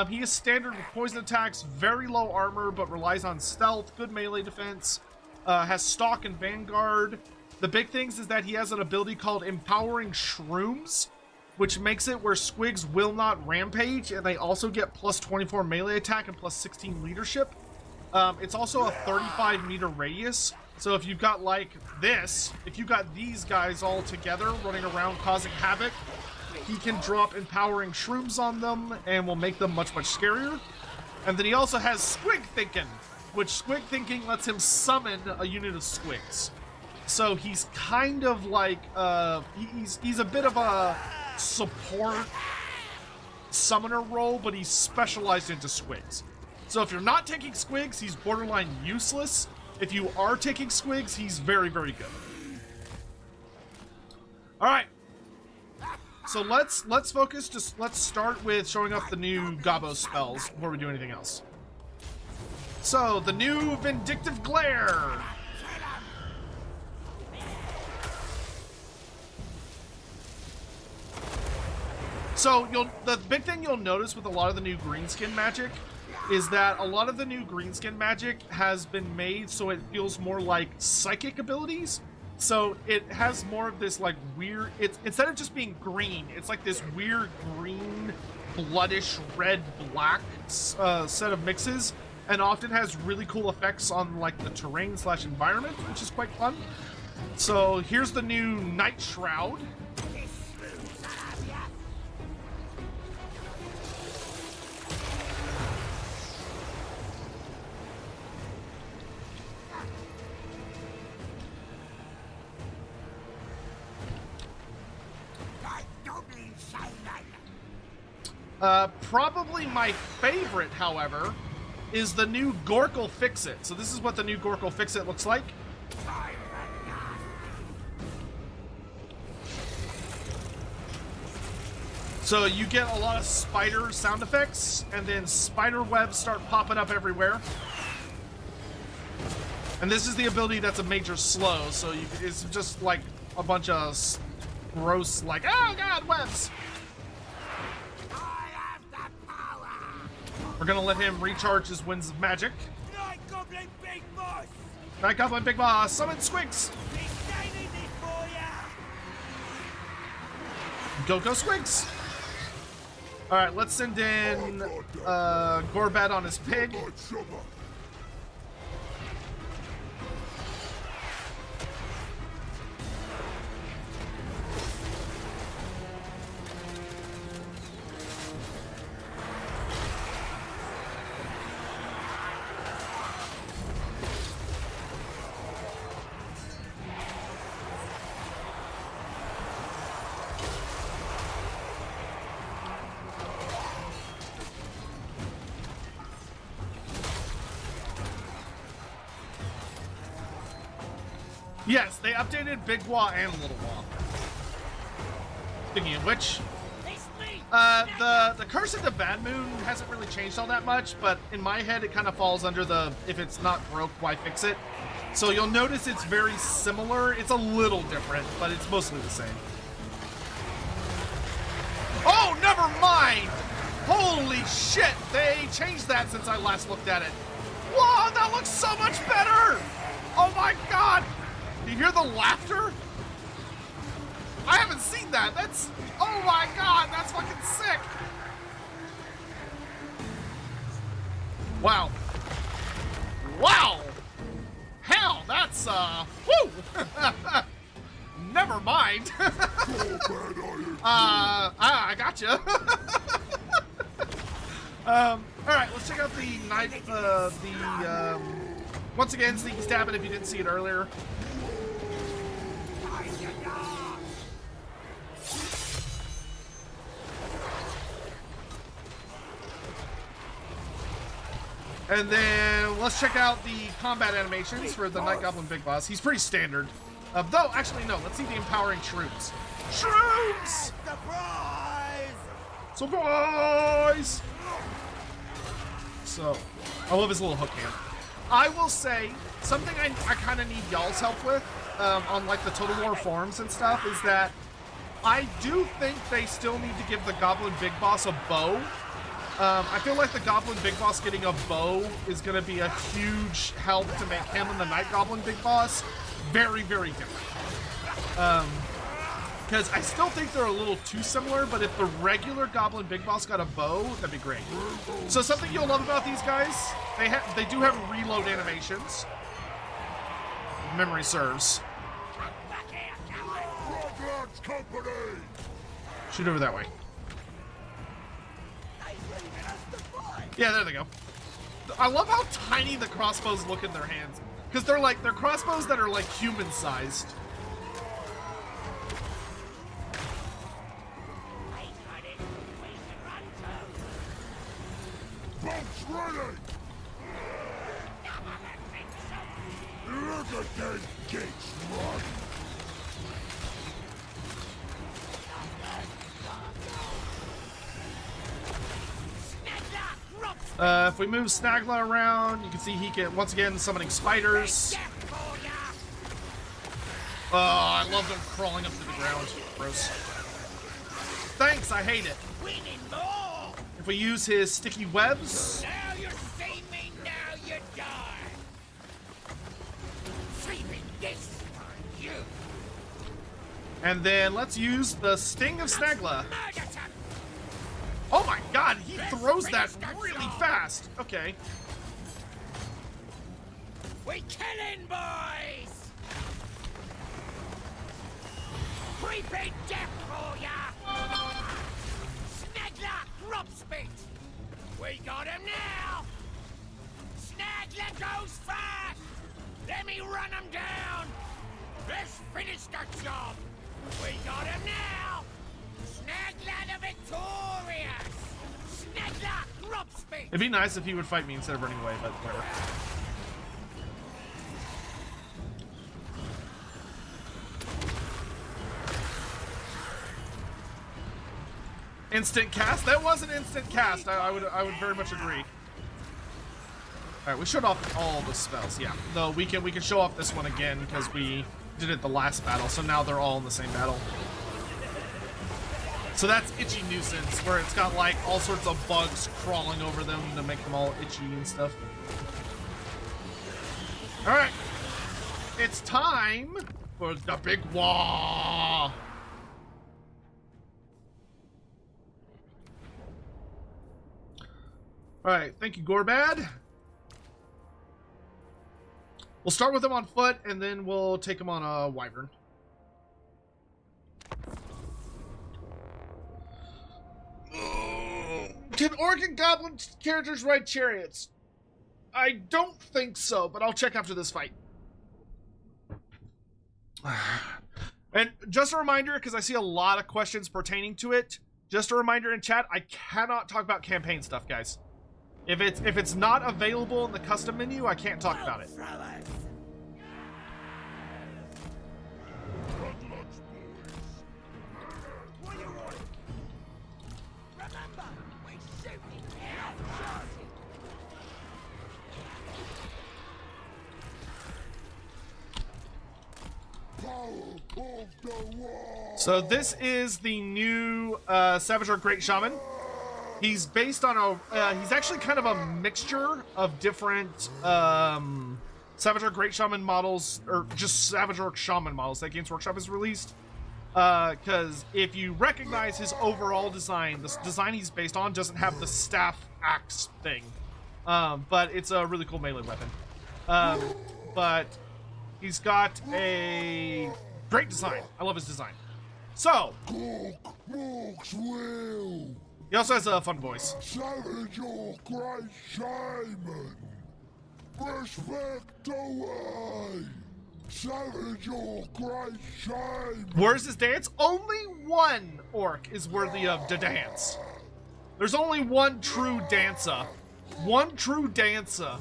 He is standard with poison attacks, very low armor, but relies on stealth, good melee defense. Has Stalk and Vanguard. The big things is that he has an ability called Empowering Shrooms, which makes it where squigs will not rampage, and they also get plus 24 melee attack and plus 16 leadership. It's also a 35-meter radius, so if you've got if you've got these guys all together running around causing havoc, he can drop Empowering Shrooms on them and will make them much, much scarier. And then he also has Squig Thinking, which Squig Thinking lets him summon a unit of squigs. So he's kind of like, he's a bit of a support summoner role, but he's specialized into squigs. So if you're not taking squigs, he's borderline useless. If you are taking squigs, he's very, very good. Alright. So let's focus, let's start with showing off the new Gabo spells before we do anything else. So, the new Vindictive Glare. So the big thing you'll notice with a lot of the new Greenskin magic is that a lot of the new greenskin magic has been made so it feels more like psychic abilities. So it has more of this like weird, it's instead of just being green, it's like this weird green, bloodish, red, black set of mixes, and often has really cool effects on like the terrain / environment, which is quite fun. So here's the new Night Shroud. Probably my favorite, however, is the new Gorkle Fix-It. So this is what the new Gorkle Fix-It looks like. So you get a lot of spider sound effects, and then spider webs start popping up everywhere. And this is the ability that's a major slow, so it's just like a bunch of gross, like, oh god, webs! We're gonna let him recharge his Winds of Magic. Night Goblin Big Boss! Night Goblin Big Boss, summon Squigs! Go Squigs! Alright, let's send in Gorbad on his pig. Yes, they updated Big Wah and Little Wah. Speaking of which, the Curse of the Bad Moon hasn't really changed all that much, but in my head it kind of falls under the if it's not broke, why fix it? So you'll notice it's very similar. It's a little different, but it's mostly the same. Oh, never mind! Holy shit, they changed that since I last looked at it. Whoa, that looks so much better! Oh my god! You hear the laughter? I haven't seen that. That's, oh my god, that's fucking sick. Wow. Wow. Hell, that's, woo. Never mind. I gotcha. All right, let's check out the knife, once again, sneaky stabbing if you didn't see it earlier. And then let's check out the combat animations for the Night Goblin Big Boss. He's pretty standard. Though, actually, no. Let's see the empowering shrooms. Shrooms! Surprise! Surprise! So, I love his little hook hand. I will say, something I kind of need y'all's help with, on like the Total War forums and stuff, is that I do think they still need to give the Goblin Big Boss a bow. I feel like the Goblin Big Boss getting a bow is going to be a huge help to make him and the Night Goblin Big Boss very, very different. Because I still think they're a little too similar, but if the regular Goblin Big Boss got a bow, that'd be great. So something you'll love about these guys, they do have reload animations. Memory serves. Shoot over that way. Yeah, there they go. I love how tiny the crossbows look in their hands. Because they're crossbows that are like human-sized. Boats ready! Look at those gates run! If we move Snagla around, you can see he can, once again, summoning spiders. Oh, I love them crawling up to the ground. Gross. Thanks, I hate it. If we use his sticky webs, And then let's use the Sting of Snagla. Oh my god, he throws that really fast. Okay. We killing, boys! Creeping death for ya! Snagla, grub spit! We got him now! Snagla goes fast! Let me run him down! Let's finish the job! We got him now! Snagla the victorious! Snagla, grub spit! It'd be nice if he would fight me instead of running away, but whatever. Instant cast? That was an instant cast. I would very much agree. All right, we showed off all the spells. Yeah, though we can show off this one again because we did it the last battle. So now they're all in the same battle. So that's Itchy Nuisance, where it's got like all sorts of bugs crawling over them to make them all itchy and stuff. All right, it's time for the big war. Alright, thank you, Gorbad. We'll start with him on foot, and then we'll take him on a wyvern. Can orc and goblin characters ride chariots? I don't think so, but I'll check after this fight. And just a reminder, because I see a lot of questions pertaining to it, just a reminder in chat, I cannot talk about campaign stuff, guys. If it's not available in the custom menu, I can't talk about it. So this is the new Savager Great Shaman. He's based on a, he's actually kind of a mixture of different Savager Great Shaman models, or just Savage Orc Shaman models that Games Workshop has released. Because if you recognize his overall design, the design he's based on doesn't have the staff axe thing. But it's a really cool melee weapon. But he's got a great design. I love his design. So, he also has a fun voice. Savage Orc Great Shaman! Respect away! Savage Orc Great Shaman! Where's his dance? Only one orc is worthy of the dance. There's only one true dancer. One true dancer.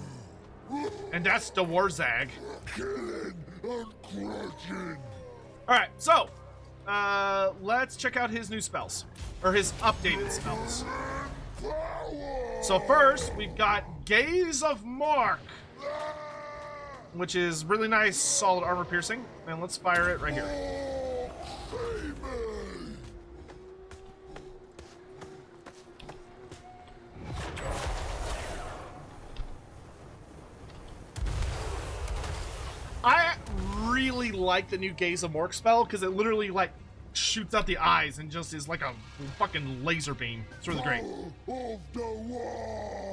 And that's the Warzag. Killing and crushing! Alright, so, let's check out his new spells. Or his updated spells. So first, we've got Gaze of Mark, which is really nice, solid armor piercing. And let's fire it right here. I really like the new Gaze of Mark spell because it literally like shoots out the eyes and just is like a fucking laser beam. It's really great.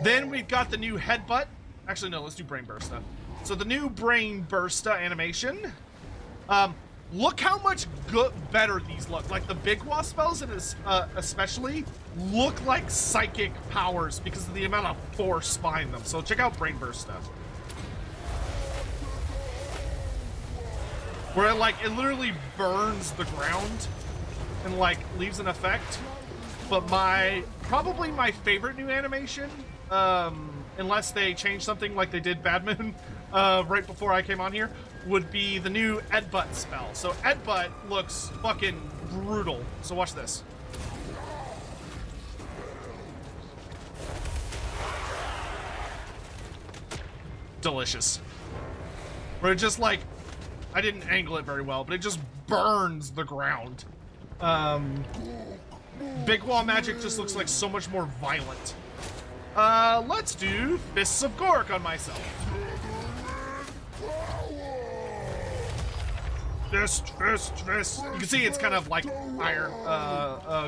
Then we've got the new Headbutt. Actually, no, let's do Brain Bursta. So the new Brain Bursta animation. Look how much better these look. Like the Big Wasp spells, and especially, look like psychic powers because of the amount of force behind them. So check out Brain Bursta. Where it literally burns the ground and like leaves an effect. But probably my favorite new animation, unless they change something like they did Bad Moon right before I came on here, would be the new Headbutt spell. So Headbutt looks fucking brutal. So watch this. Delicious. Where it just like, I didn't angle it very well, but it just burns the ground. Big Wall Magic just looks like so much more violent. Let's do Fists of Gork on myself. Fist. You can see it's kind of like Iron,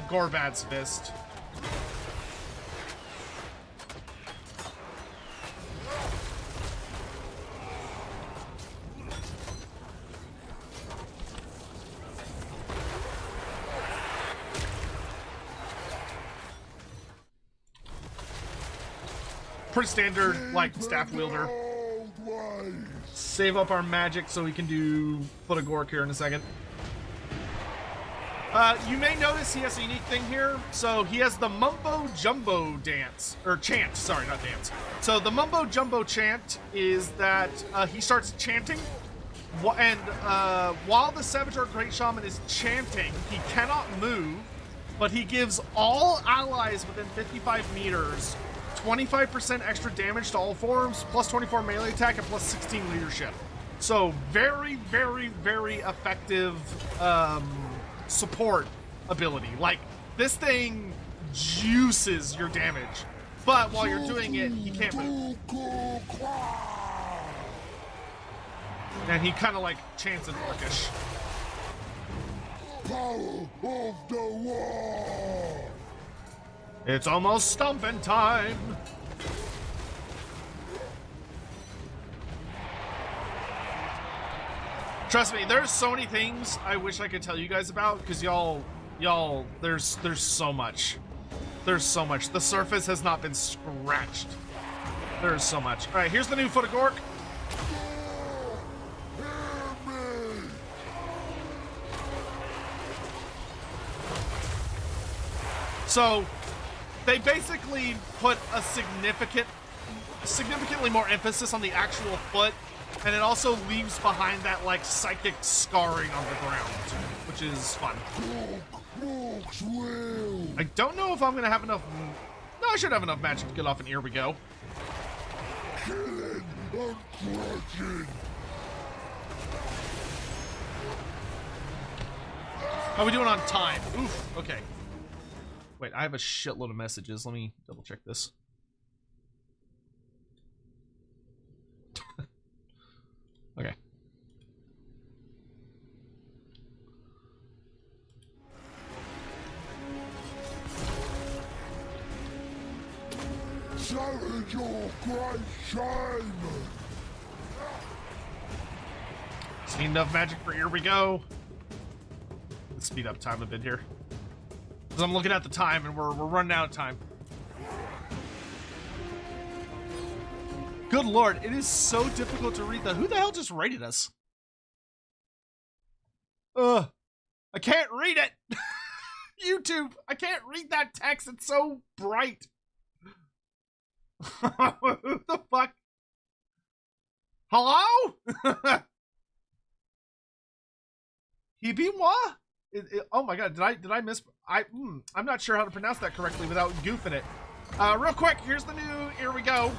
Gorbad's fist. Pretty standard, like, staff wielder. Save up our magic so we can do Foot of Gork here in a second. You may notice he has a unique thing here. So he has the Mumbo Jumbo dance, or chant, sorry, not dance. So the Mumbo Jumbo chant is that he starts chanting, and while the Saboteur Great Shaman is chanting, he cannot move, but he gives all allies within 55 meters 25% extra damage to all forms, plus 24 melee attack, and plus 16 leadership. So very, very, very effective support ability. Like, this thing juices your damage. But while you're doing it, he can't move. And he kind of like chants in Orcish. Power of the war! It's almost stomping time. Trust me, there's so many things I wish I could tell you guys about, because y'all, there's so much. There's so much. The surface has not been scratched. There's so much. All right, here's the new Foot of Gork. So, they basically put a significantly more emphasis on the actual foot, and it also leaves behind that like psychic scarring on the ground, which is fun. I don't know if I'm gonna have enough. No, I should have enough magic to get off, and here we go. How are we doing on time? Oof, okay. Wait, I have a shitload of messages. Let me double check this. Okay. Challenge your great shame. See enough magic for here we go. Let's speed up time a bit here. Because I'm looking at the time and we're running out of time. Good lord, it is so difficult to read that. Who the hell just rated us? Ugh. I can't read it! YouTube, I can't read that text, it's so bright. Who the fuck? Hello? Hibimwa? Oh my god, did I miss? I'm not sure how to pronounce that correctly without goofing it. Real quick, here's the new Here We Go.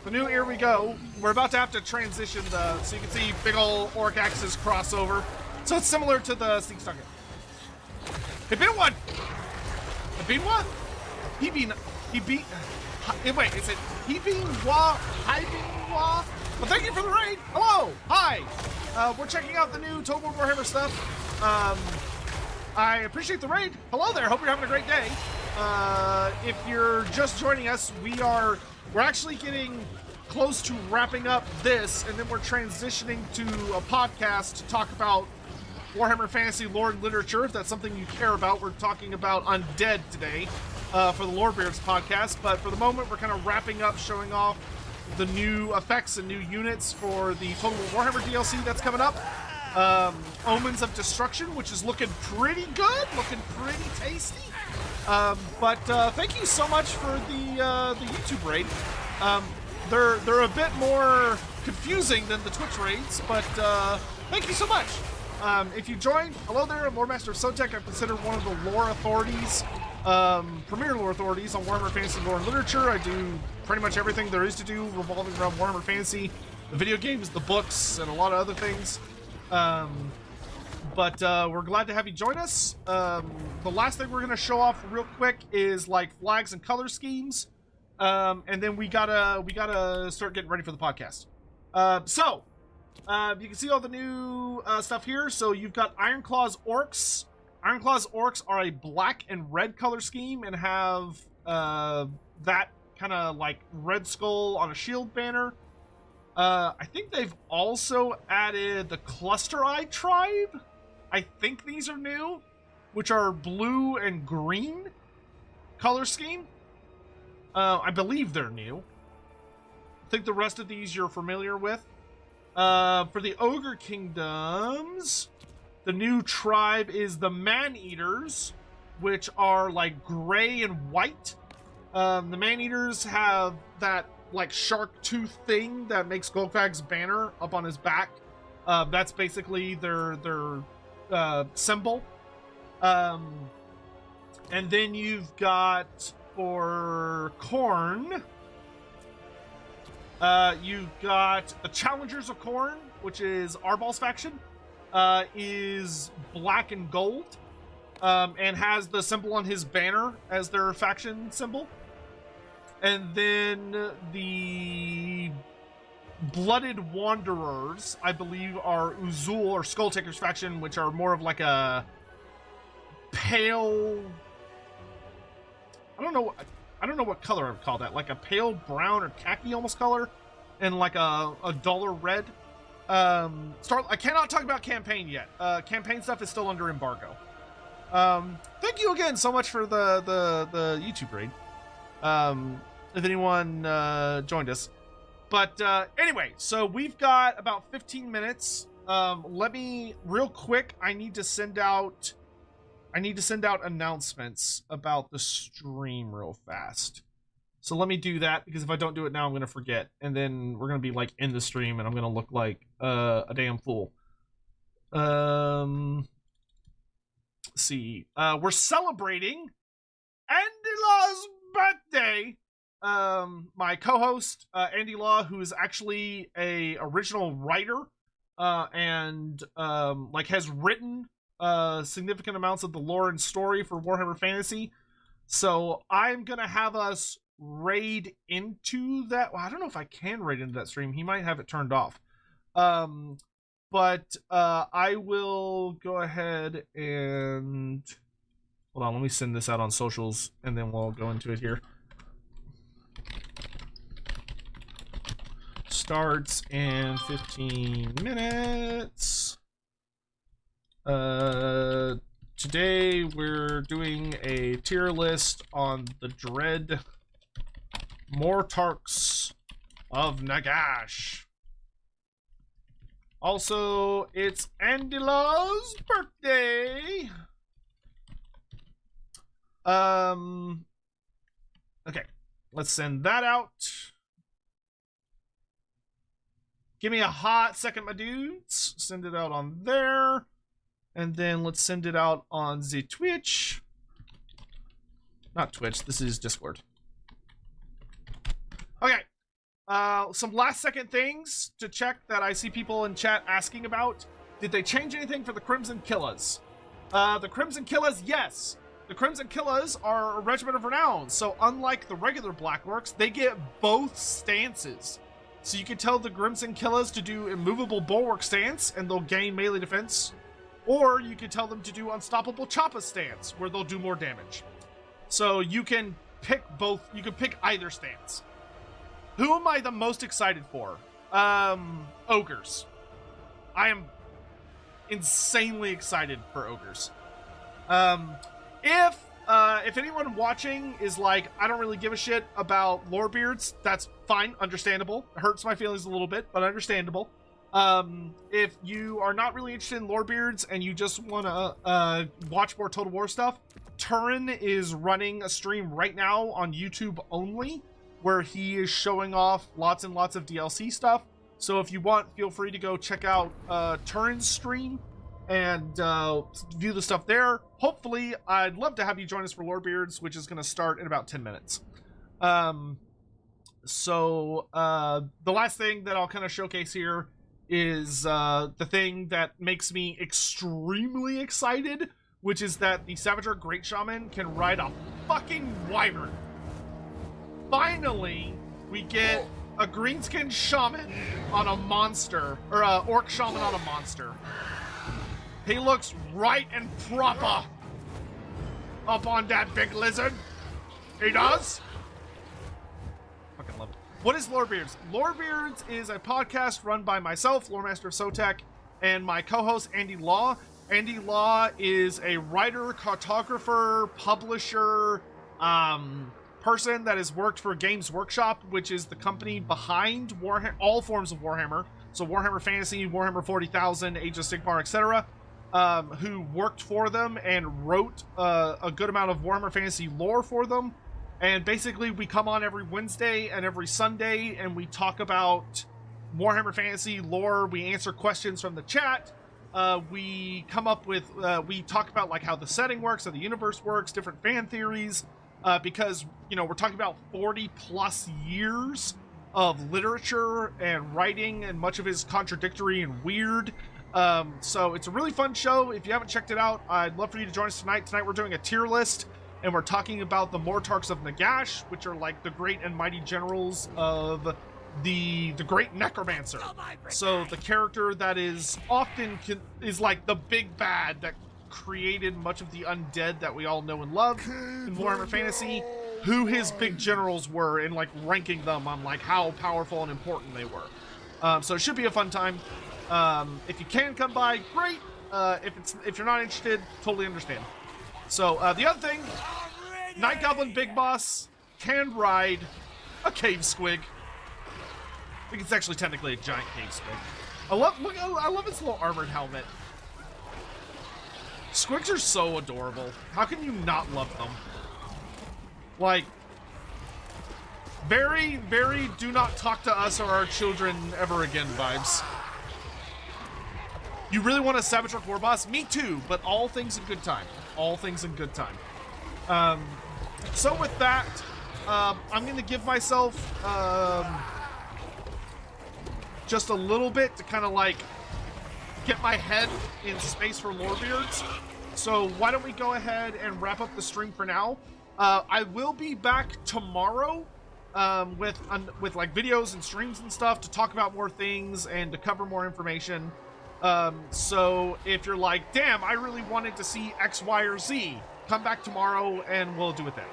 The new Here We Go. We're about to have to transition so you can see big ol' Orc Axis crossover. So it's similar to the Sneak Stalker. Hibinwa! Hibinwa? Wait, is it Hibinwa? Hibinwa? Well, thank you for the raid. Hello, hi. We're checking out the new Total Warhammer stuff. I appreciate the raid. Hello there. Hope you're having a great day. If you're just joining us, we're actually getting close to wrapping up this, and then we're transitioning to a podcast to talk about Warhammer Fantasy lore and literature. If that's something you care about, we're talking about Undead today for the Lorebeards podcast. But for the moment, we're kind of wrapping up, showing off the new effects and new units for the Total Warhammer DLC that's coming up. Omens of Destruction, which is looking pretty good, looking pretty tasty. But thank you so much for the YouTube raid. They're a bit more confusing than the Twitch raids, but thank you so much. If you join, hello there, I'm Loremaster of Skulltaker. I'm considered one of the lore authorities, premier lore authorities on Warhammer Fantasy lore and literature. I do pretty much everything there is to do revolving around Warhammer Fantasy, the video games, the books, and a lot of other things. But we're glad to have you join us. The last thing we're going to show off real quick is like flags and color schemes. And then we gotta start getting ready for the podcast. So You can see all the new stuff here. So you've got Ironclaw's Orcs. Ironclaw's Orcs are a black and red color scheme and have that kind of like red skull on a shield banner. I think they've also added the Cluster Eye tribe. I think these are new, which are blue and green color scheme. I believe they're new. I think the rest of these you're familiar with. For the Ogre Kingdoms, the new tribe is the Man-Eaters, which are like gray and white. The Man-Eaters have that like shark tooth thing that makes Golgag's banner up on his back. That's basically their symbol. And then you've got for Khorne, you've got the Challengers of Khorne, which is Arbal's faction, is black and gold, and has the symbol on his banner as their faction symbol. And then the Blooded Wanderers, I believe, are Uzul or Skulltaker's faction, which are more of like a pale... I don't know what color I would call that. Like a pale brown or khaki almost color, and like a duller red. I cannot talk about campaign yet. Campaign stuff is still under embargo. Thank you again so much for the YouTube raid. If anyone joined us. But anyway, so we've got about 15 minutes. Let me real quick. I need to send out announcements about the stream real fast. So let me do that, because if I don't do it now, I'm going to forget. And then we're going to be like in the stream and I'm going to look like a damn fool. Let's see. We're celebrating Andy Law's birthday. My co-host, Andy Law, who is actually a original writer, and like has written significant amounts of the lore and story for Warhammer Fantasy. So I'm gonna have us raid into that. Well, I don't know if I can raid into that stream. He might have it turned off. But I will go ahead and hold on. Let me send this out on socials, and then we'll go into it here. Starts in 15 minutes. Today we're doing a tier list on the Dread Mortarchs of Nagash. Also, it's Andy Law's birthday. Okay, let's send that out. Give me a hot second, my dudes. Send it out on there. And then let's send it out on the Twitch. Not Twitch, this is Discord. Okay. Some last second things to check that I see people in chat asking about. Did they change anything for the Crimson Killas? The Crimson Killas, yes. The Crimson Killas are a regiment of renown. So unlike the regular Blackworks, they get both stances. So you can tell the Crimson Killas to do Immovable Bulwark stance, and they'll gain melee defense. Or you can tell them to do Unstoppable Choppa stance, where they'll do more damage. So you can pick both. You can pick either stance. Who am I the most excited for? Ogres. I am insanely excited for Ogres. If anyone watching is like, I don't really give a shit about Lorebeards, that's fine, understandable. It hurts my feelings a little bit, but understandable. If you are not really interested in Lorebeards and you just want to watch more Total War stuff, Turin is running a stream right now on YouTube only, where he is showing off lots and lots of DLC stuff. So if you want, feel free to go check out Turin's stream and view the stuff there. Hopefully, I'd love to have you join us for Lorebeards, which is going to start in about 10 minutes. So the last thing that I'll kind of showcase here is the thing that makes me extremely excited, which is that the Savager Great Shaman can ride a fucking wyvern. Finally, we get a greenskin shaman on a monster, or a orc shaman on a monster. He looks right and proper up on that big lizard. He does. Fucking love it. What is Lorebeards? Lorebeards is a podcast run by myself, Loremaster of Sotek, and my co-host Andy Law. Andy Law is a writer, cartographer, publisher, person that has worked for Games Workshop, which is the company behind all forms of Warhammer. So Warhammer Fantasy, Warhammer 40,000, Age of Sigmar, etc. Who worked for them and wrote a good amount of Warhammer Fantasy lore for them. And basically we come on every Wednesday and every Sunday and we talk about Warhammer Fantasy lore. We answer questions from the chat. We come up with, we talk about like how the setting works, how the universe works, different fan theories. Because, you know, we're talking about 40 plus years of literature and writing, and much of it is contradictory and weird. So it's a really fun show. If you haven't checked it out, I'd love for you to join us tonight. Tonight we're doing a tier list, and we're talking about the Mortarchs of Nagash, which are like the great and mighty generals of the great necromancer. So the character that is often is like the big bad that created much of the undead that we all know and love in Warhammer Fantasy, who his big generals were, and like ranking them on like how powerful and important they were. So it should be a fun time. If you can come by, great. If you're not interested, totally understand. So the other thing, Night Goblin Big Boss can ride a cave squig. I think it's actually technically a giant cave squig. I love its little armored helmet. Squigs are so adorable. How can you not love them? Like, very, very do not talk to us or our children ever again vibes. You really want a Savage Orc War Boss? Me too, but all things in good time. All things in good time. So with that, I'm going to give myself just a little bit to kind of like get my head in space for Lorebeards. So why don't we go ahead and wrap up the stream for now. I will be back tomorrow with like videos and streams and stuff to talk about more things and to cover more information. So if you're like, damn, I really wanted to see X, Y, or Z, come back tomorrow and we'll do it then.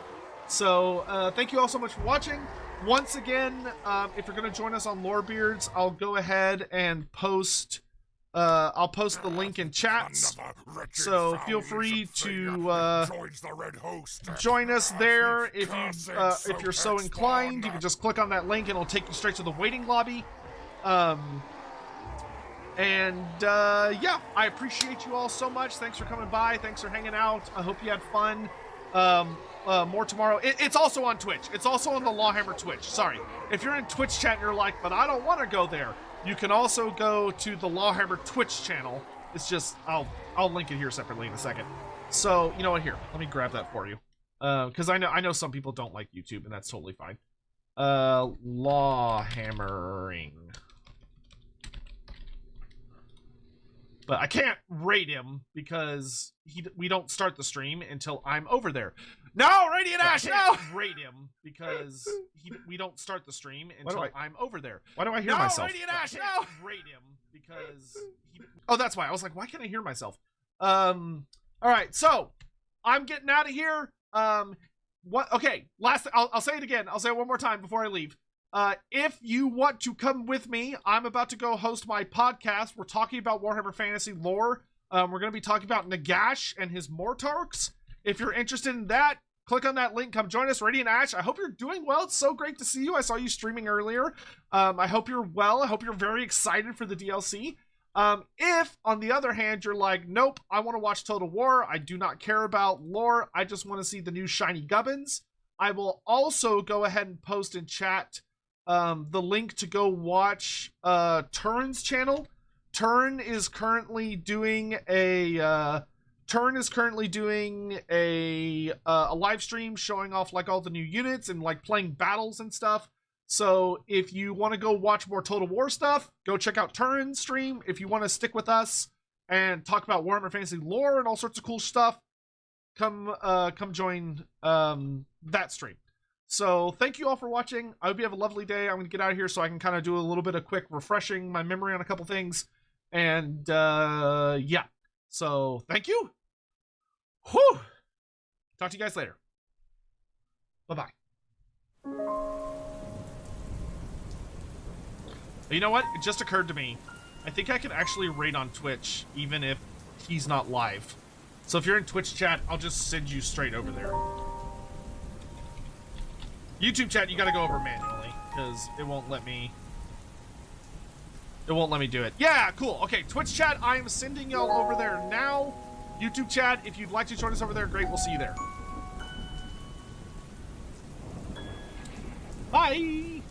So thank you all so much for watching. Once again, if you're going to join us on Lorebeards, I'll go ahead and post I'll post the link in chats, so feel free to join us there if you're so inclined. You can just click on that link and it'll take you straight to the waiting lobby. Yeah, I appreciate you all so much. Thanks for coming by. Thanks for hanging out. I hope you had fun. More tomorrow. It's also on Twitch. It's also on the Lawhammer Twitch. Sorry. If you're in Twitch chat and you're like, but I don't want to go there, you can also go to the Lawhammer Twitch channel. It's just, I'll link it here separately in a second. So, you know what, here, let me grab that for you. Because I know some people don't like YouTube, and that's totally fine. Lawhammering. But I can't rate him because we don't start the stream until I'm over there. No, Radiant Ash, no! Rate him because we don't start the stream until I'm over there. Why do I hear myself? Radiant Ash, no! Rate him because oh, that's why. I was like, why can't I hear myself? All right, so I'm getting out of here. Okay, I'll say it again. I'll say it one more time before I leave. If you want to come with me, I'm about to go host my podcast. We're talking about Warhammer Fantasy lore. We're going to be talking about Nagash and his Mortarchs. If you're interested in that, click on that link. Come join us. Radiant Ash, I hope you're doing well. It's so great to see you. I saw you streaming earlier. I hope you're well. I hope you're very excited for the DLC. If, on the other hand, you're like, nope, I want to watch Total War. I do not care about lore. I just want to see the new shiny gubbins. I will also go ahead and post in chat the link to go watch Turn's channel. Turn is currently doing a live stream showing off like all the new units and like playing battles and stuff. So if you want to go watch more Total War stuff, go check out Turn's stream. If you want to stick with us and talk about Warhammer Fantasy lore and all sorts of cool stuff, come join that stream. So thank you all for watching. I hope you have a lovely day. I'm going to get out of here so I can kind of do a little bit of quick refreshing my memory on a couple things. And yeah. So thank you. Whew. Talk to you guys later. Bye-bye. You know what? It just occurred to me. I think I can actually raid on Twitch even if he's not live. So if you're in Twitch chat, I'll just send you straight over there. YouTube chat, you gotta go over manually because it won't let me. It won't let me do it. Yeah, cool. Okay, Twitch chat, I am sending y'all over there now. YouTube chat, if you'd like to join us over there, great. We'll see you there. Bye.